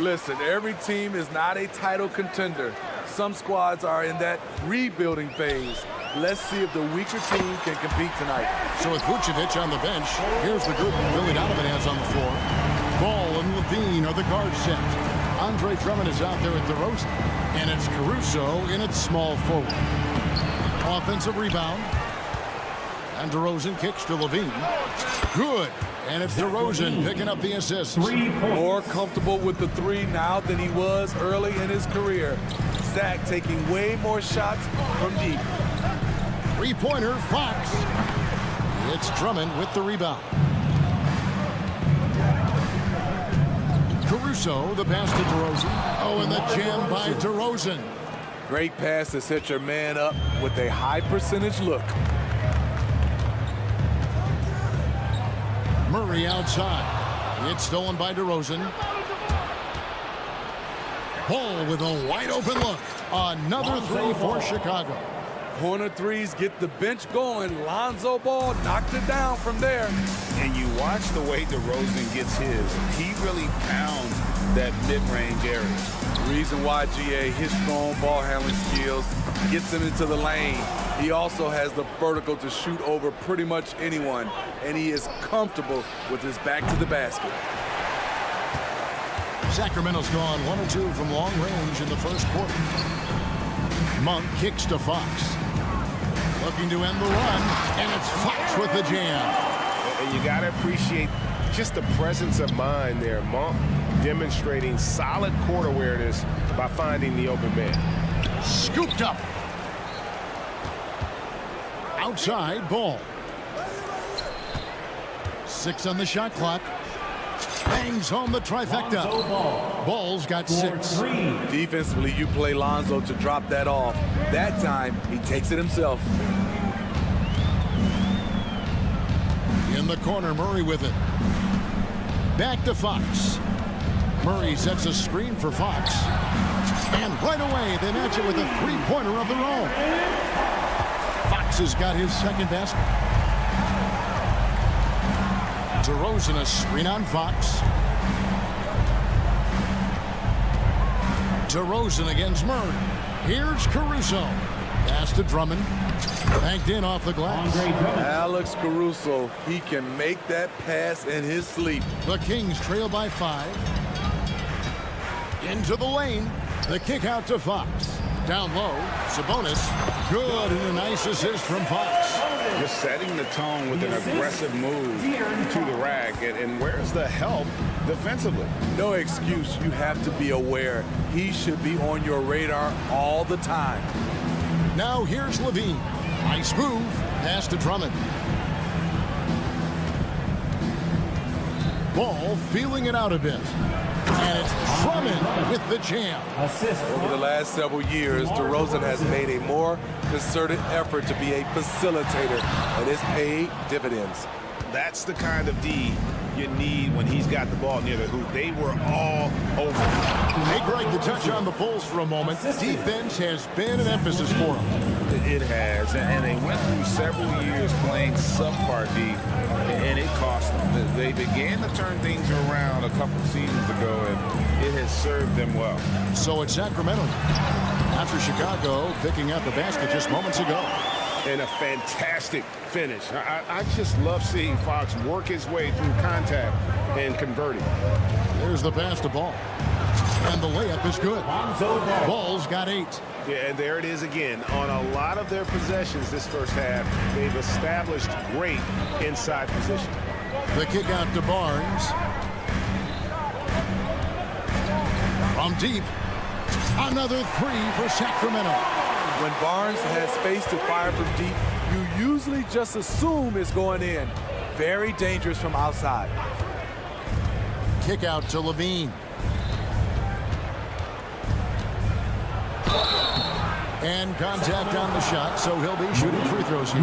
Listen, every team is not a title contender. Some squads are in that rebuilding phase. Let's see if the weaker team can compete tonight. So with Vucevic on the bench, here's the group Billy Donovan has on the floor. Ball and Levine are the guard set. Andre Drummond is out there at DeRozan, and it's Caruso in its small forward. Offensive rebound, and DeRozan kicks to Levine. Good, and it's DeRozan picking up the assist. More comfortable with the three now than he was early in his career. Zach taking way more shots from deep. Three-pointer, Fox. It's Drummond with the rebound. Caruso, the pass to DeRozan. Oh, and the jam by DeRozan. Great pass to set your man up with a high percentage look. Murray outside. It's stolen by DeRozan. Ball with a wide open look. Another three for Chicago. Corner threes get the bench going. Lonzo Ball knocked it down from there. And you watch the way DeRozan gets his. He really pounds that mid-range area. Reason why, GA, his strong ball handling skills gets him into the lane. He also has the vertical to shoot over pretty much anyone, and he is comfortable with his back to the basket. Sacramento's gone 1 or 2 from long range in the first quarter. Monk kicks to Fox. Looking to end the run, and it's Fox with the jam. And you got to appreciate just the presence of mind there. Monk demonstrating solid court awareness by finding the open man. Scooped up. Outside, Ball. 6 on the shot clock. Bangs home the trifecta. Ball's got 6. Defensively, you play Lonzo to drop that off. That time, he takes it himself. In the corner, Murray with it. Back to Fox. Murray sets a screen for Fox. And right away, they match it with a three-pointer of their own. Fox has got his second basket. DeRozan a screen on Fox. DeRozan against Murray. Here's Caruso. Pass to Drummond. Banked in off the glass. Alex Caruso, he can make that pass in his sleep. The Kings trail by 5. Into the lane. The kick out to Fox. Down low. Sabonis. Good, and a nice assist from Fox. Just setting the tone with an aggressive move to the rack. And where's the help defensively? No excuse. You have to be aware. He should be on your radar all the time. Now here's Levine. Nice move. Pass to Drummond. Ball feeling it out a bit. And it's Drummond with the jam. Over the last several years, DeRozan has made a more concerted effort to be a facilitator, and it's paid dividends. That's the kind of D you need when he's got the ball near the hoop. They were all over. Hey, Greg, to touch on the Bulls for a moment, defense has been an emphasis for them. It has, and they went through several years playing subpar D, and it cost them. They began to turn things around a couple seasons ago, and it has served them well. So it's Sacramento after Chicago picking up the basket just moments ago. And a fantastic finish. I just love seeing Fox work his way through contact and converting. There's the pass to Ball. And the layup is good. Ball's got 8. Yeah, and there it is again. On a lot of their possessions this first half, they've established great inside position. The kick out to Barnes. From deep. Another 3 for Sacramento. When Barnes has space to fire from deep, you usually just assume it's going in. Very dangerous from outside. Kick out to Levine. And contact on the shot, so he'll be shooting free throws here.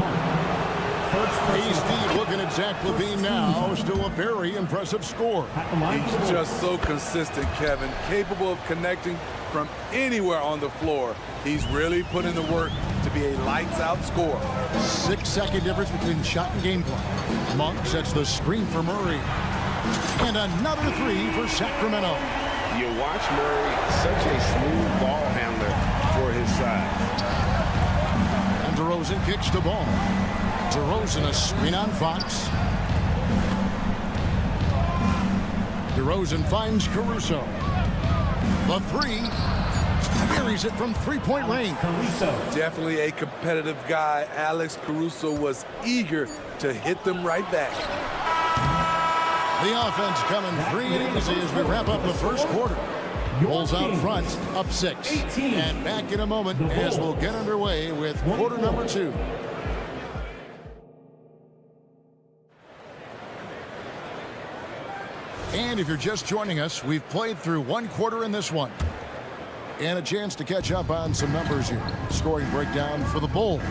He's deep looking at Zach Levine now. Still a very impressive score. He's just so consistent, Kevin. Capable of connecting from anywhere on the floor. He's really put in the work to be a lights-out score. 6-second difference between shot and game clock. Monk sets the screen for Murray. And another three for Sacramento. You watch Murray, such a smooth ball handler for his size. And DeRozan kicks the ball. DeRozan a screen on Fox. DeRozan finds Caruso. The three. Buries it from three-point range. Definitely a competitive guy. Alex Caruso was eager to hit them right back. The offense coming free and easy as we wrap up the first quarter. Bulls out front, up 6. And back in a moment as we'll get underway with quarter number 2. And if you're just joining us, we've played through one quarter in this one. And a chance to catch up on some numbers here. Scoring breakdown for the Bulls.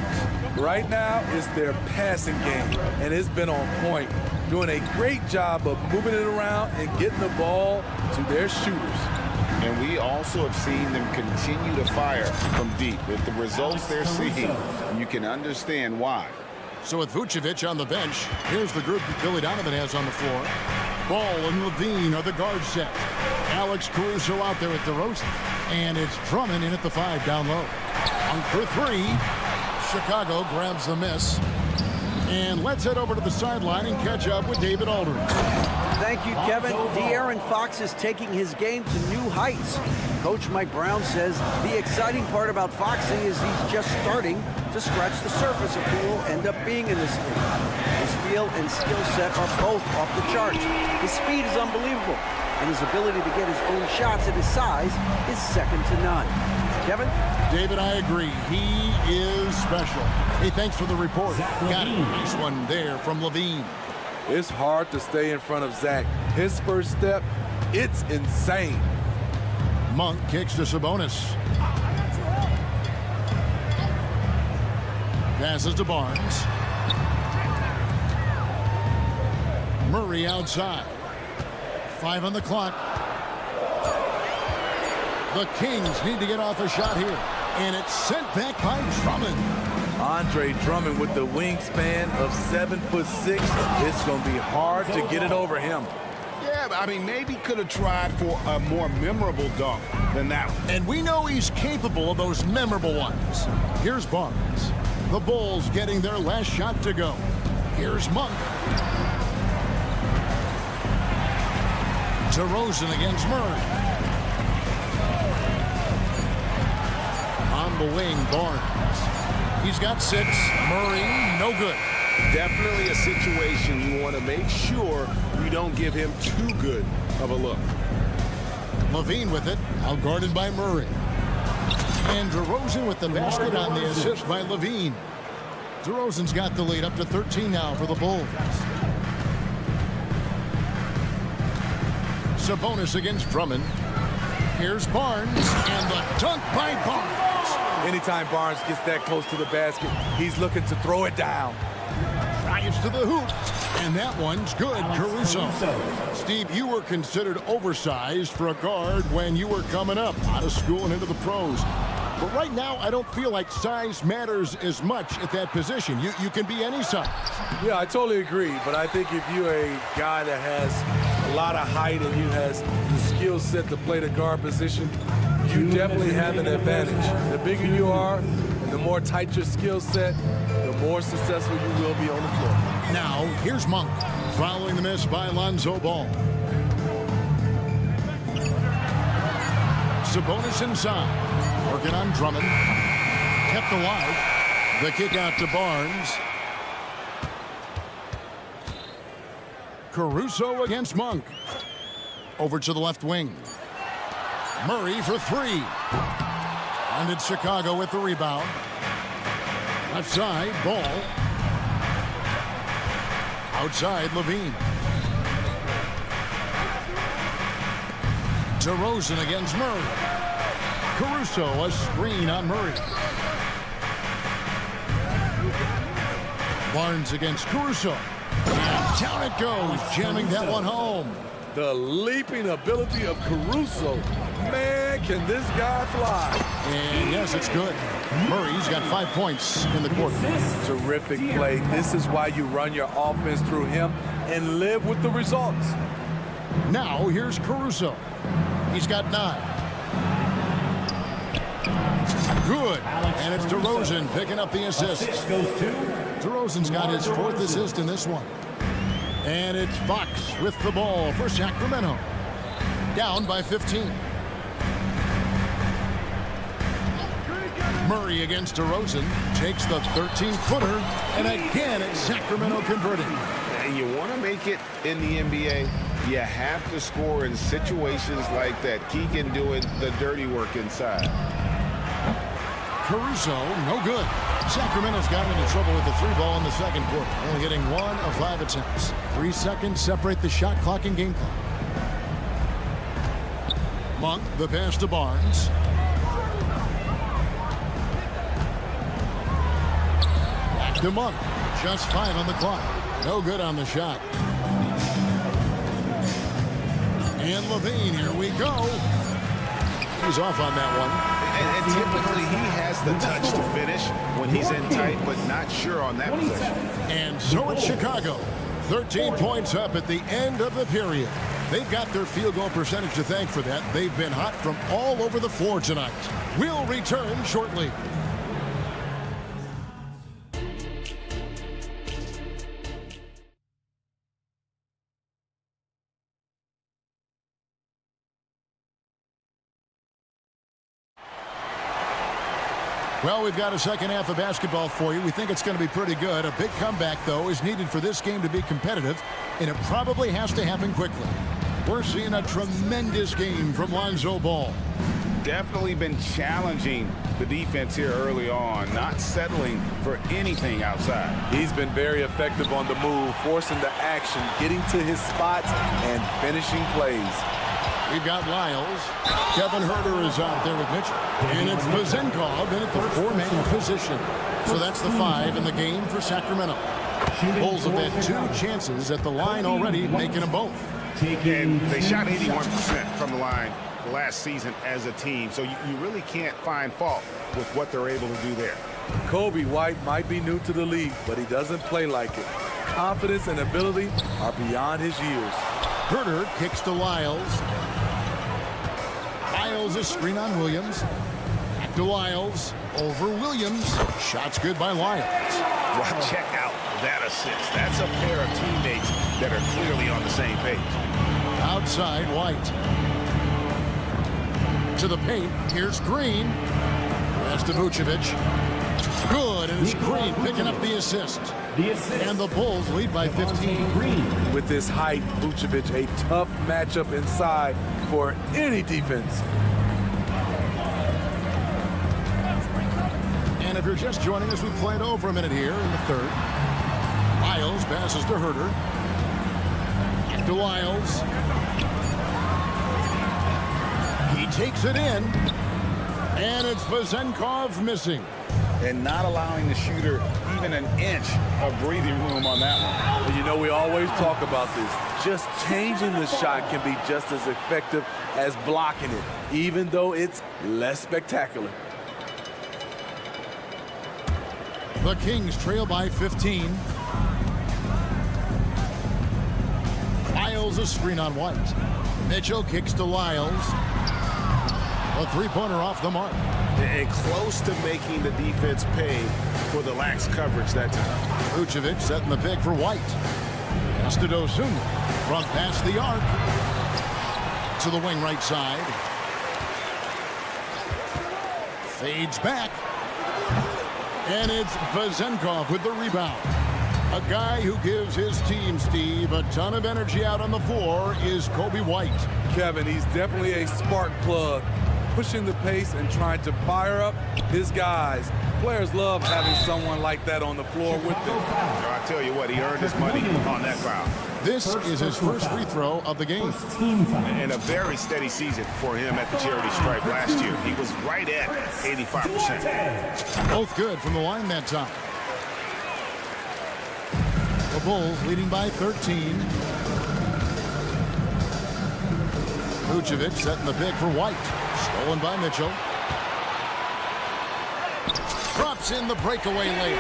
Right now is their passing game, and it's been on point. Doing a great job of moving it around and getting the ball to their shooters. And we also have seen them continue to fire from deep. With the results they're seeing, you can understand why. So with Vucevic on the bench, here's the group that Billy Donovan has on the floor. Ball and Levine are the guard set. Alex Caruso out there at DeRozan. And it's Drummond in at the 5 down low. On for 3. Chicago grabs the miss. And let's head over to the sideline and catch up with David Aldridge. Thank you, Kevin. De'Aaron Fox is taking his game to new heights. Coach Mike Brown says the exciting part about Foxy is he's just starting to scratch the surface of who will end up being in this league. His feel and skill set are both off the charts. His speed is unbelievable, and his ability to get his own shots at his size is second to none. Kevin? David, I agree. He is special. Hey, thanks for the report. Got a nice one there from Levine. It's hard to stay in front of Zach. His first step, it's insane. Monk kicks to Sabonis. Passes to Barnes. Murray outside. 5 on the clock. The Kings need to get off a shot here. And it's sent back by Drummond. Andre Drummond with the wingspan of 7'6". It's going to be hard to get it over him. Yeah, I mean, maybe could have tried for a more memorable dunk than that one. And we know he's capable of those memorable ones. Here's Barnes. The Bulls getting their last shot to go. Here's Monk. DeRozan against Murray. On the wing, Barnes. He's got 6. Murray, no good. Definitely a situation you want to make sure you don't give him too good of a look. Levine with it, outguarded by Murray. And DeRozan with the basket on the assist by Levine. DeRozan's got the lead up to 13 now for the Bulls. Sabonis against Drummond. Here's Barnes, and the dunk by Barnes. Anytime Barnes gets that close to the basket, he's looking to throw it down. Drives to the hoop, and that one's good. Caruso. Steve, you were considered oversized for a guard when you were coming up out of school and into the pros. But right now, I don't feel like size matters as much at that position. You can be any size. Yeah, I totally agree. But I think if you're a guy that has a lot of height and you has the skill set to play the guard position, you definitely have an advantage. The bigger you are and the more tight your skill set, the more successful you will be on the floor. Now, here's Monk following the miss by Lonzo Ball. Sabonis inside. Working on Drummond. Kept alive. The kick out to Barnes. Caruso against Monk. Over to the left wing. Murray for 3. And it's Chicago with the rebound. Left side, Ball. Outside, Levine. DeRozan against Murray. Caruso, a screen on Murray. Barnes against Caruso. And down it goes, jamming that one home. The leaping ability of Caruso. Man, man, can this guy fly? And yes, it's good. Murray's got 5 points in the quarter. Terrific play. This is why you run your offense through him and live with the results. Now here's Caruso. He's got 9. Good. And it's DeRozan picking up the assist. DeRozan's got his 4th assist in this one. And it's Fox with the ball for Sacramento. Down by 15. Murray against DeRozan takes the 13-footer, and again it's Sacramento converting. And you want to make it in the NBA, you have to score in situations like that. Keegan doing the dirty work inside. Caruso, no good. Sacramento's gotten into trouble with the 3-ball in the second quarter, only hitting 1 of 5 attempts. 3 seconds separate the shot clock and game clock. Monk, the pass to Barnes. Back to Monk. Just 5 on the clock. No good on the shot. And Levine, here we go. He's off on that one. And typically he has the touch to finish when he's in tight, but not sure on that possession. And so it's Chicago. 13 points up at the end of the period. They've got their field goal percentage to thank for that. They've been hot from all over the floor tonight. We'll return shortly. Well, we've got a second half of basketball for you. We think it's going to be pretty good. A big comeback, though, is needed for this game to be competitive, and it probably has to happen quickly. We're seeing a tremendous game from Lonzo Ball. Definitely been challenging the defense here early on, not settling for anything outside. He's been very effective on the move, forcing the action, getting to his spots, and finishing plays. We've got Lyles. Kevin Huerter is out there with Mitchell. And it's Vezenkov in at the 4-man position. So that's the 5 in the game for Sacramento. Bulls have had 2 chances at the line already, making them both. And they shot 81% from the line last season as a team. So you really can't find fault with what they're able to do there. Kobe White might be new to the league, but he doesn't play like it. Confidence and ability are beyond his years. Huerter kicks to Lyles. Lyles, a screen on Williams. Back to Lyles. Over Williams. Shot's good by Lyles. Well, check out that assist. That's a pair of teammates that are clearly on the same page. Outside, White. To the paint. Here's Green. That's to Vucevic. Good, and it's Green picking up the assist. And the Bulls lead by 15. With his height, Vucevic, a tough matchup inside for any defense. And if you're just joining us, we played over a minute here in the third. Lyles passes to Huerter. Back to Lyles. He takes it in. And it's Vezenkov missing. And not allowing the shooter even an inch of breathing room on that one. And you know, we always talk about this. Just changing the shot can be just as effective as blocking it, even though it's less spectacular. The Kings trail by 15. Lyles a screen on White. Mitchell kicks to Lyles. A three-pointer off the mark. And close to making the defense pay for the lax coverage that time. Vucevic setting the pick for White. Pass to Dosunmu. Front past the arc. To the wing right side. Fades back. And it's Vezenkov with the rebound. A guy who gives his team, Steve, a ton of energy out on the floor is Kobe White. Kevin, he's definitely a spark plug, pushing the pace and trying to fire up his guys. Players love having someone like that on the floor with them. I tell you what, he earned his money on that foul. This is his first free throw of the game. And a very steady season for him at the charity stripe last year. He was right at 85%. Both good from the line that time. The Bulls leading by 13. Vucevic setting the pick for White. Stolen by Mitchell. Drops in the breakaway layup.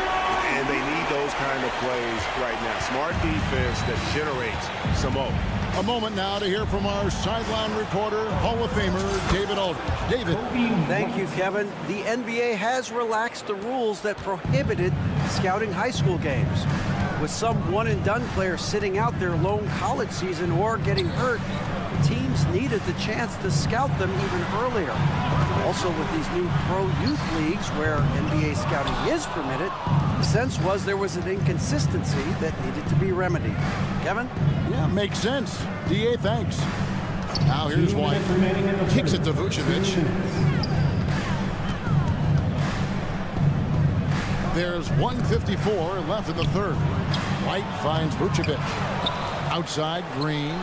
And they need those kind of plays right now. Smart defense that generates some hope. A moment now to hear from our sideline reporter, Hall of Famer David Aldridge. David. Thank you, Kevin. The NBA has relaxed the rules that prohibited scouting high school games. With some one-and-done players sitting out their lone college season or getting hurt, teams needed the chance to scout them even earlier. Also, with these new pro youth leagues where NBA scouting is permitted, the sense was there was an inconsistency that needed to be remedied. Kevin? Yeah, makes sense. DA, thanks. Now here's White. Kicks it to Vucevic. There's 1:54 left in the third. White finds Vucevic. Outside, Green.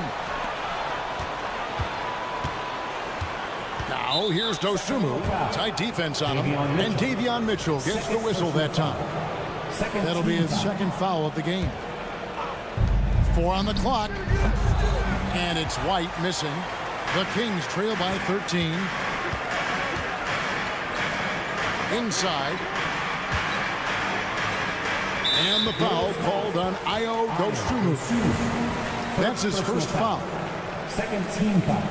Now here's Dosunmu. Tight defense on him. And Davion Mitchell gets the whistle that time. That'll be his second foul of the game. 4 on the clock. And it's White missing. The Kings trail by 13. Inside. And the foul called on Dosunmu. That's his first foul. Second team foul.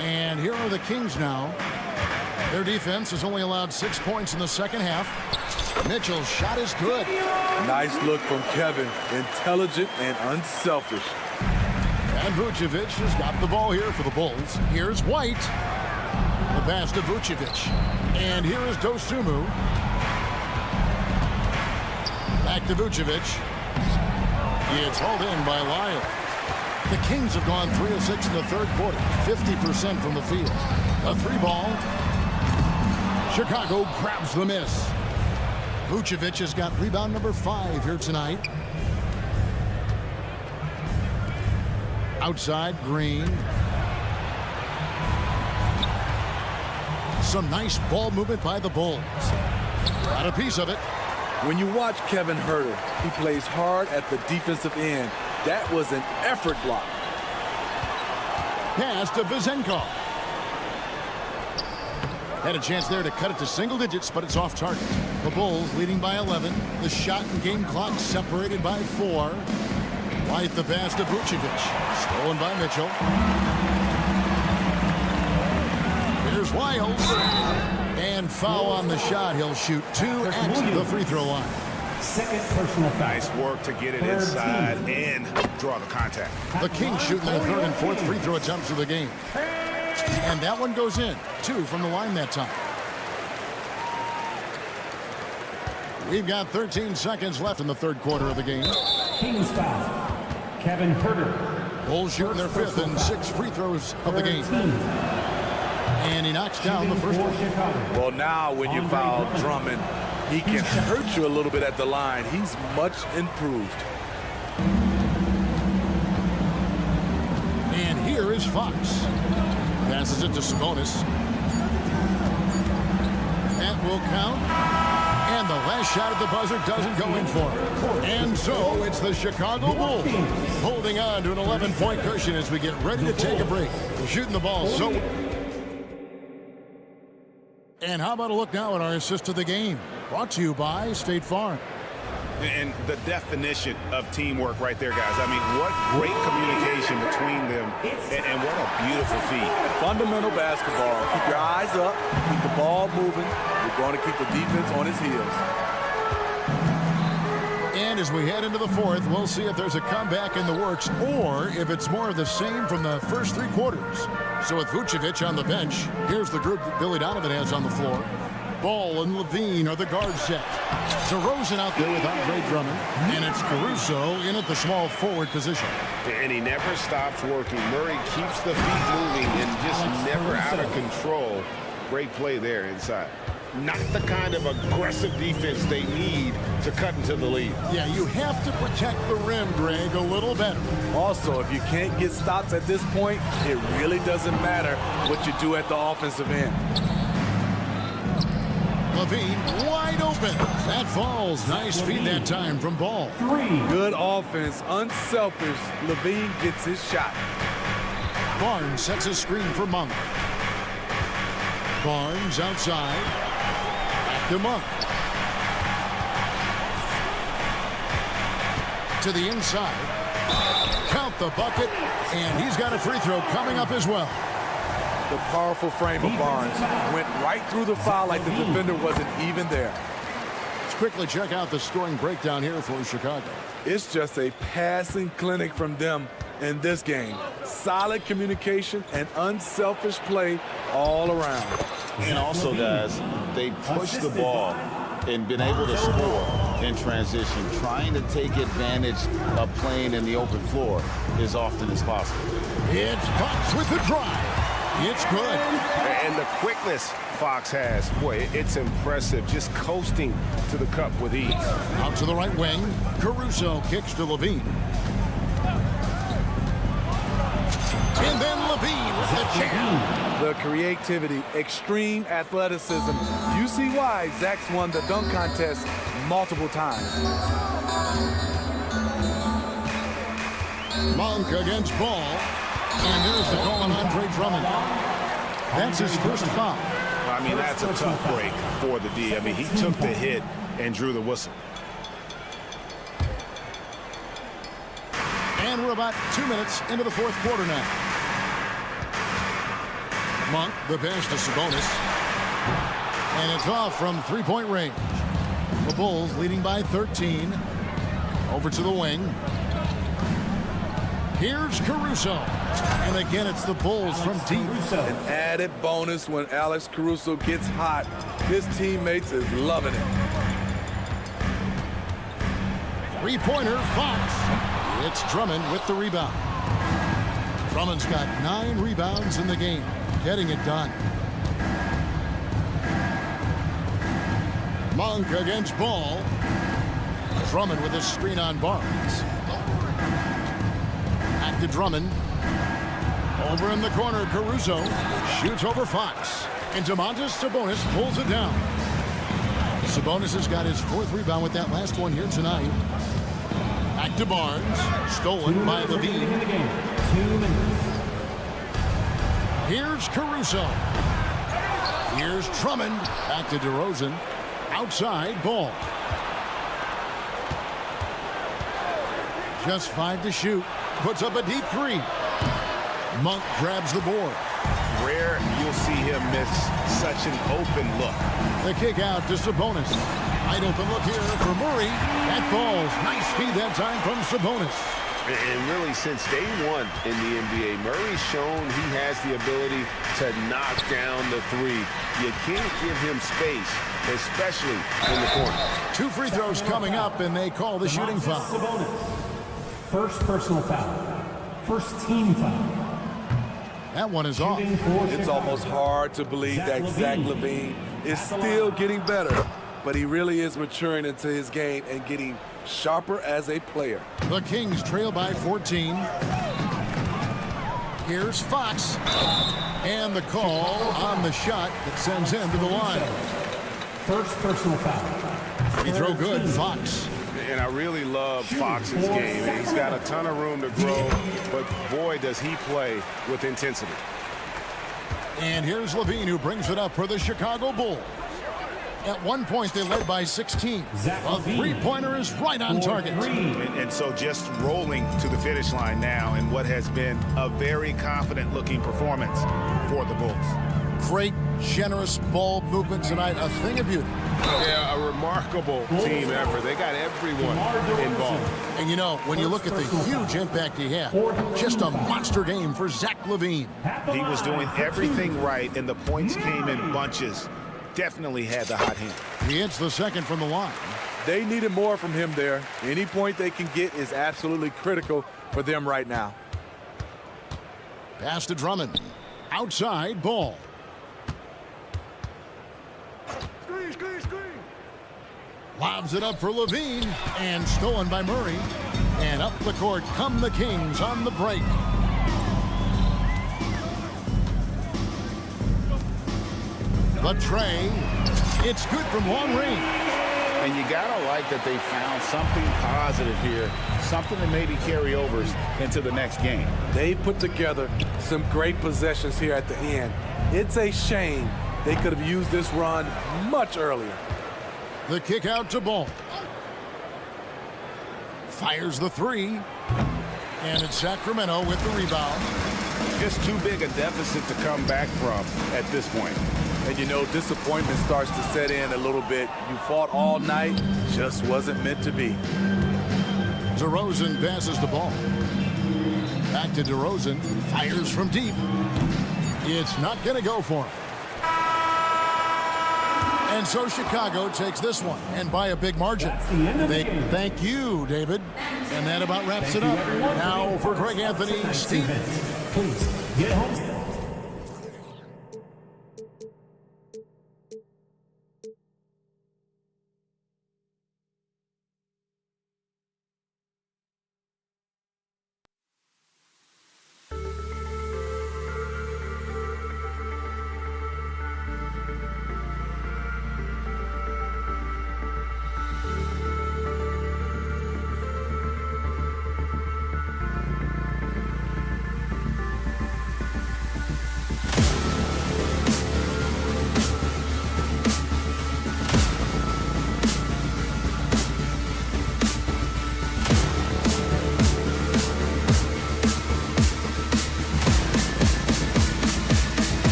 And here are the Kings now. Their defense has only allowed 6 points in the second half. Mitchell's shot is good. Nice look from Kevin. Intelligent and unselfish. And Vucevic has got the ball here for the Bulls. Here's White. The pass to Vucevic. And here is Dosunmu. Back to Vucevic. It's hauled in by Lyle. The Kings have gone 3 of 6 in the third quarter. 50% from the field. A 3-ball. Chicago grabs the miss. Vucevic has got rebound number 5 here tonight. Outside, Green. Some nice ball movement by the Bulls. Got a piece of it. When you watch Kevin Huerter, he plays hard at the defensive end. That was an effort block. Pass to Vizenko. Had a chance there to cut it to single digits, but it's off target. The Bulls leading by 11. The shot and game clock separated by 4. White the pass to Vucevic. Stolen by Mitchell. Here's Wiles. And foul on the shot. He'll shoot 2 at the free throw line. Second personal foul. Nice work to get it inside and draw the contact. The Kings shooting their third and fourth free throw attempts of the game. And that one goes in. 2 from the line that time. We've got 13 seconds left in the third quarter of the game. Kings foul. Kevin Huerter. Bulls shooting their fifth and 6 free throws of the game. And he knocks down the first one. Well, now when you foul Drummond, he can hurt you a little bit at the line. He's much improved. And here is Fox. Passes it to Sabonis. That will count. And the last shot at the buzzer doesn't go in for it. And so it's the Chicago Bulls holding on to an 11-point cushion as we get ready to take a break. Shooting the ball so... And how about a look now at our assist of the game? Brought to you by State Farm. And the definition of teamwork right there, guys. I mean, what great communication between them, and what a beautiful feat. Fundamental basketball. Keep your eyes up, keep the ball moving. You're going to keep the defense on its heels. And as we head into the fourth, we'll see if there's a comeback in the works or if it's more of the same from the first 3 quarters. So with Vucevic on the bench, here's the group that Billy Donovan has on the floor. Ball and Levine are the guard set. DeRozan out there with Andre Drummond. And it's Caruso in at the small forward position. And he never stops working. Murray keeps the feet moving and just never out of control. Great play there inside. Not the kind of aggressive defense they need to cut into the lead. Yeah, you have to protect the rim, Greg, a little better. Also, if you can't get stops at this point, it really doesn't matter what you do at the offensive end. Levine wide open. That falls. Nice feed that time from Ball. Good offense, unselfish. Levine gets his shot. Barnes sets a screen for Monk. Barnes outside. Back to Monk. To the inside. Count the bucket, and he's got a free throw coming up as well. The powerful frame of Barnes went right through the foul like the defender wasn't even there. Let's quickly check out the scoring breakdown here for Chicago. It's just a passing clinic from them in this game. Solid communication and unselfish play all around. And also, guys, they push the ball and been able to score in transition, trying to take advantage of playing in the open floor as often as possible. It's Fox with the drive. It's good. And the quickness Fox has, boy, it's impressive. Just coasting to the cup with ease. Out to the right wing. Caruso kicks to Levine. And then Levine with the jam. The creativity, extreme athleticism. You see why Zach's won the dunk contest multiple times. Monk against Ball. And there's the call on Andre Drummond. That's his first foul. I mean, that's a tough break for the D. I mean, he took the hit and drew the whistle. And we're about 2 minutes into the fourth quarter now. Monk, the pass to Sabonis. And it's off from three-point range. The Bulls leading by 13. Over to the wing. Here's Caruso. And again, it's the Bulls from deep. An added bonus when Alex Caruso gets hot. His teammates is loving it. Three-pointer, Fox. It's Drummond with the rebound. Drummond's got 9 rebounds in the game. Getting it done. Monk against Ball. Drummond with a screen on Barnes. Back to Drummond. Over in the corner, Caruso shoots over Fox. And Domantas Sabonis pulls it down. Sabonis has got his 4th rebound with that last one here tonight. Back to Barnes. Stolen by Levine. 2 minutes. Here's Caruso. Here's Drummond. Back to DeRozan. Outside, Ball. Just 5 to shoot. Puts up a deep 3. Monk grabs the board. Rare you'll see him miss such an open look. The kick out to Sabonis. Wide open look here for Murray. That falls. Nice feed that time from Sabonis. And really, since day one in the NBA, Murray's shown he has the ability to knock down the 3. You can't give him space, especially in the corner. 2 free throws coming up, and they call the shooting foul. First personal foul. First team foul. That one is off. It's almost hard to believe that Zach LaVine is still getting better, but he really is maturing into his game and getting sharper as a player. The Kings trail by 14. Here's Fox. And the call on the shot that sends him to the line. First personal foul. Free throw good, Fox. And I really love Fox's game. He's got a ton of room to grow, but boy, does he play with intensity. And here's Levine, who brings it up for the Chicago Bulls. At one point, they led by 16. A three-pointer is right on target. And so just rolling to the finish line now in what has been a very confident-looking performance for the Bulls. Great, generous ball movement tonight. A thing of beauty. Yeah, a remarkable team effort. They got everyone involved. And you know, when you look at the huge impact he had, just a monster game for Zach LaVine. He was doing everything right, and the points came in bunches. Definitely had the hot hand. He hits the second from the line. They needed more from him there. Any point they can get is absolutely critical for them right now. Pass to Drummond. Outside, Ball. Lobs it up for Levine, and stolen by Murray. And up the court come the Kings on the break. The tray, It's good from long range. And you gotta like that they found something positive here, something to maybe carry overs into the next game. They put together some great possessions here at the end. It's a shame they could have used this run much earlier. The kick out to Ball. Fires the three. And it's Sacramento with the rebound. Just too big a deficit to come back from at this point. And you know, disappointment starts to set in a little bit. You fought all night, just wasn't meant to be. DeRozan passes the ball. Back to DeRozan. Fires from deep. It's not going to go for him. And so Chicago takes this one, and by a big margin. Thank you, David. And that about wraps it up. Now for Greg Anthony, Steve. Please get home.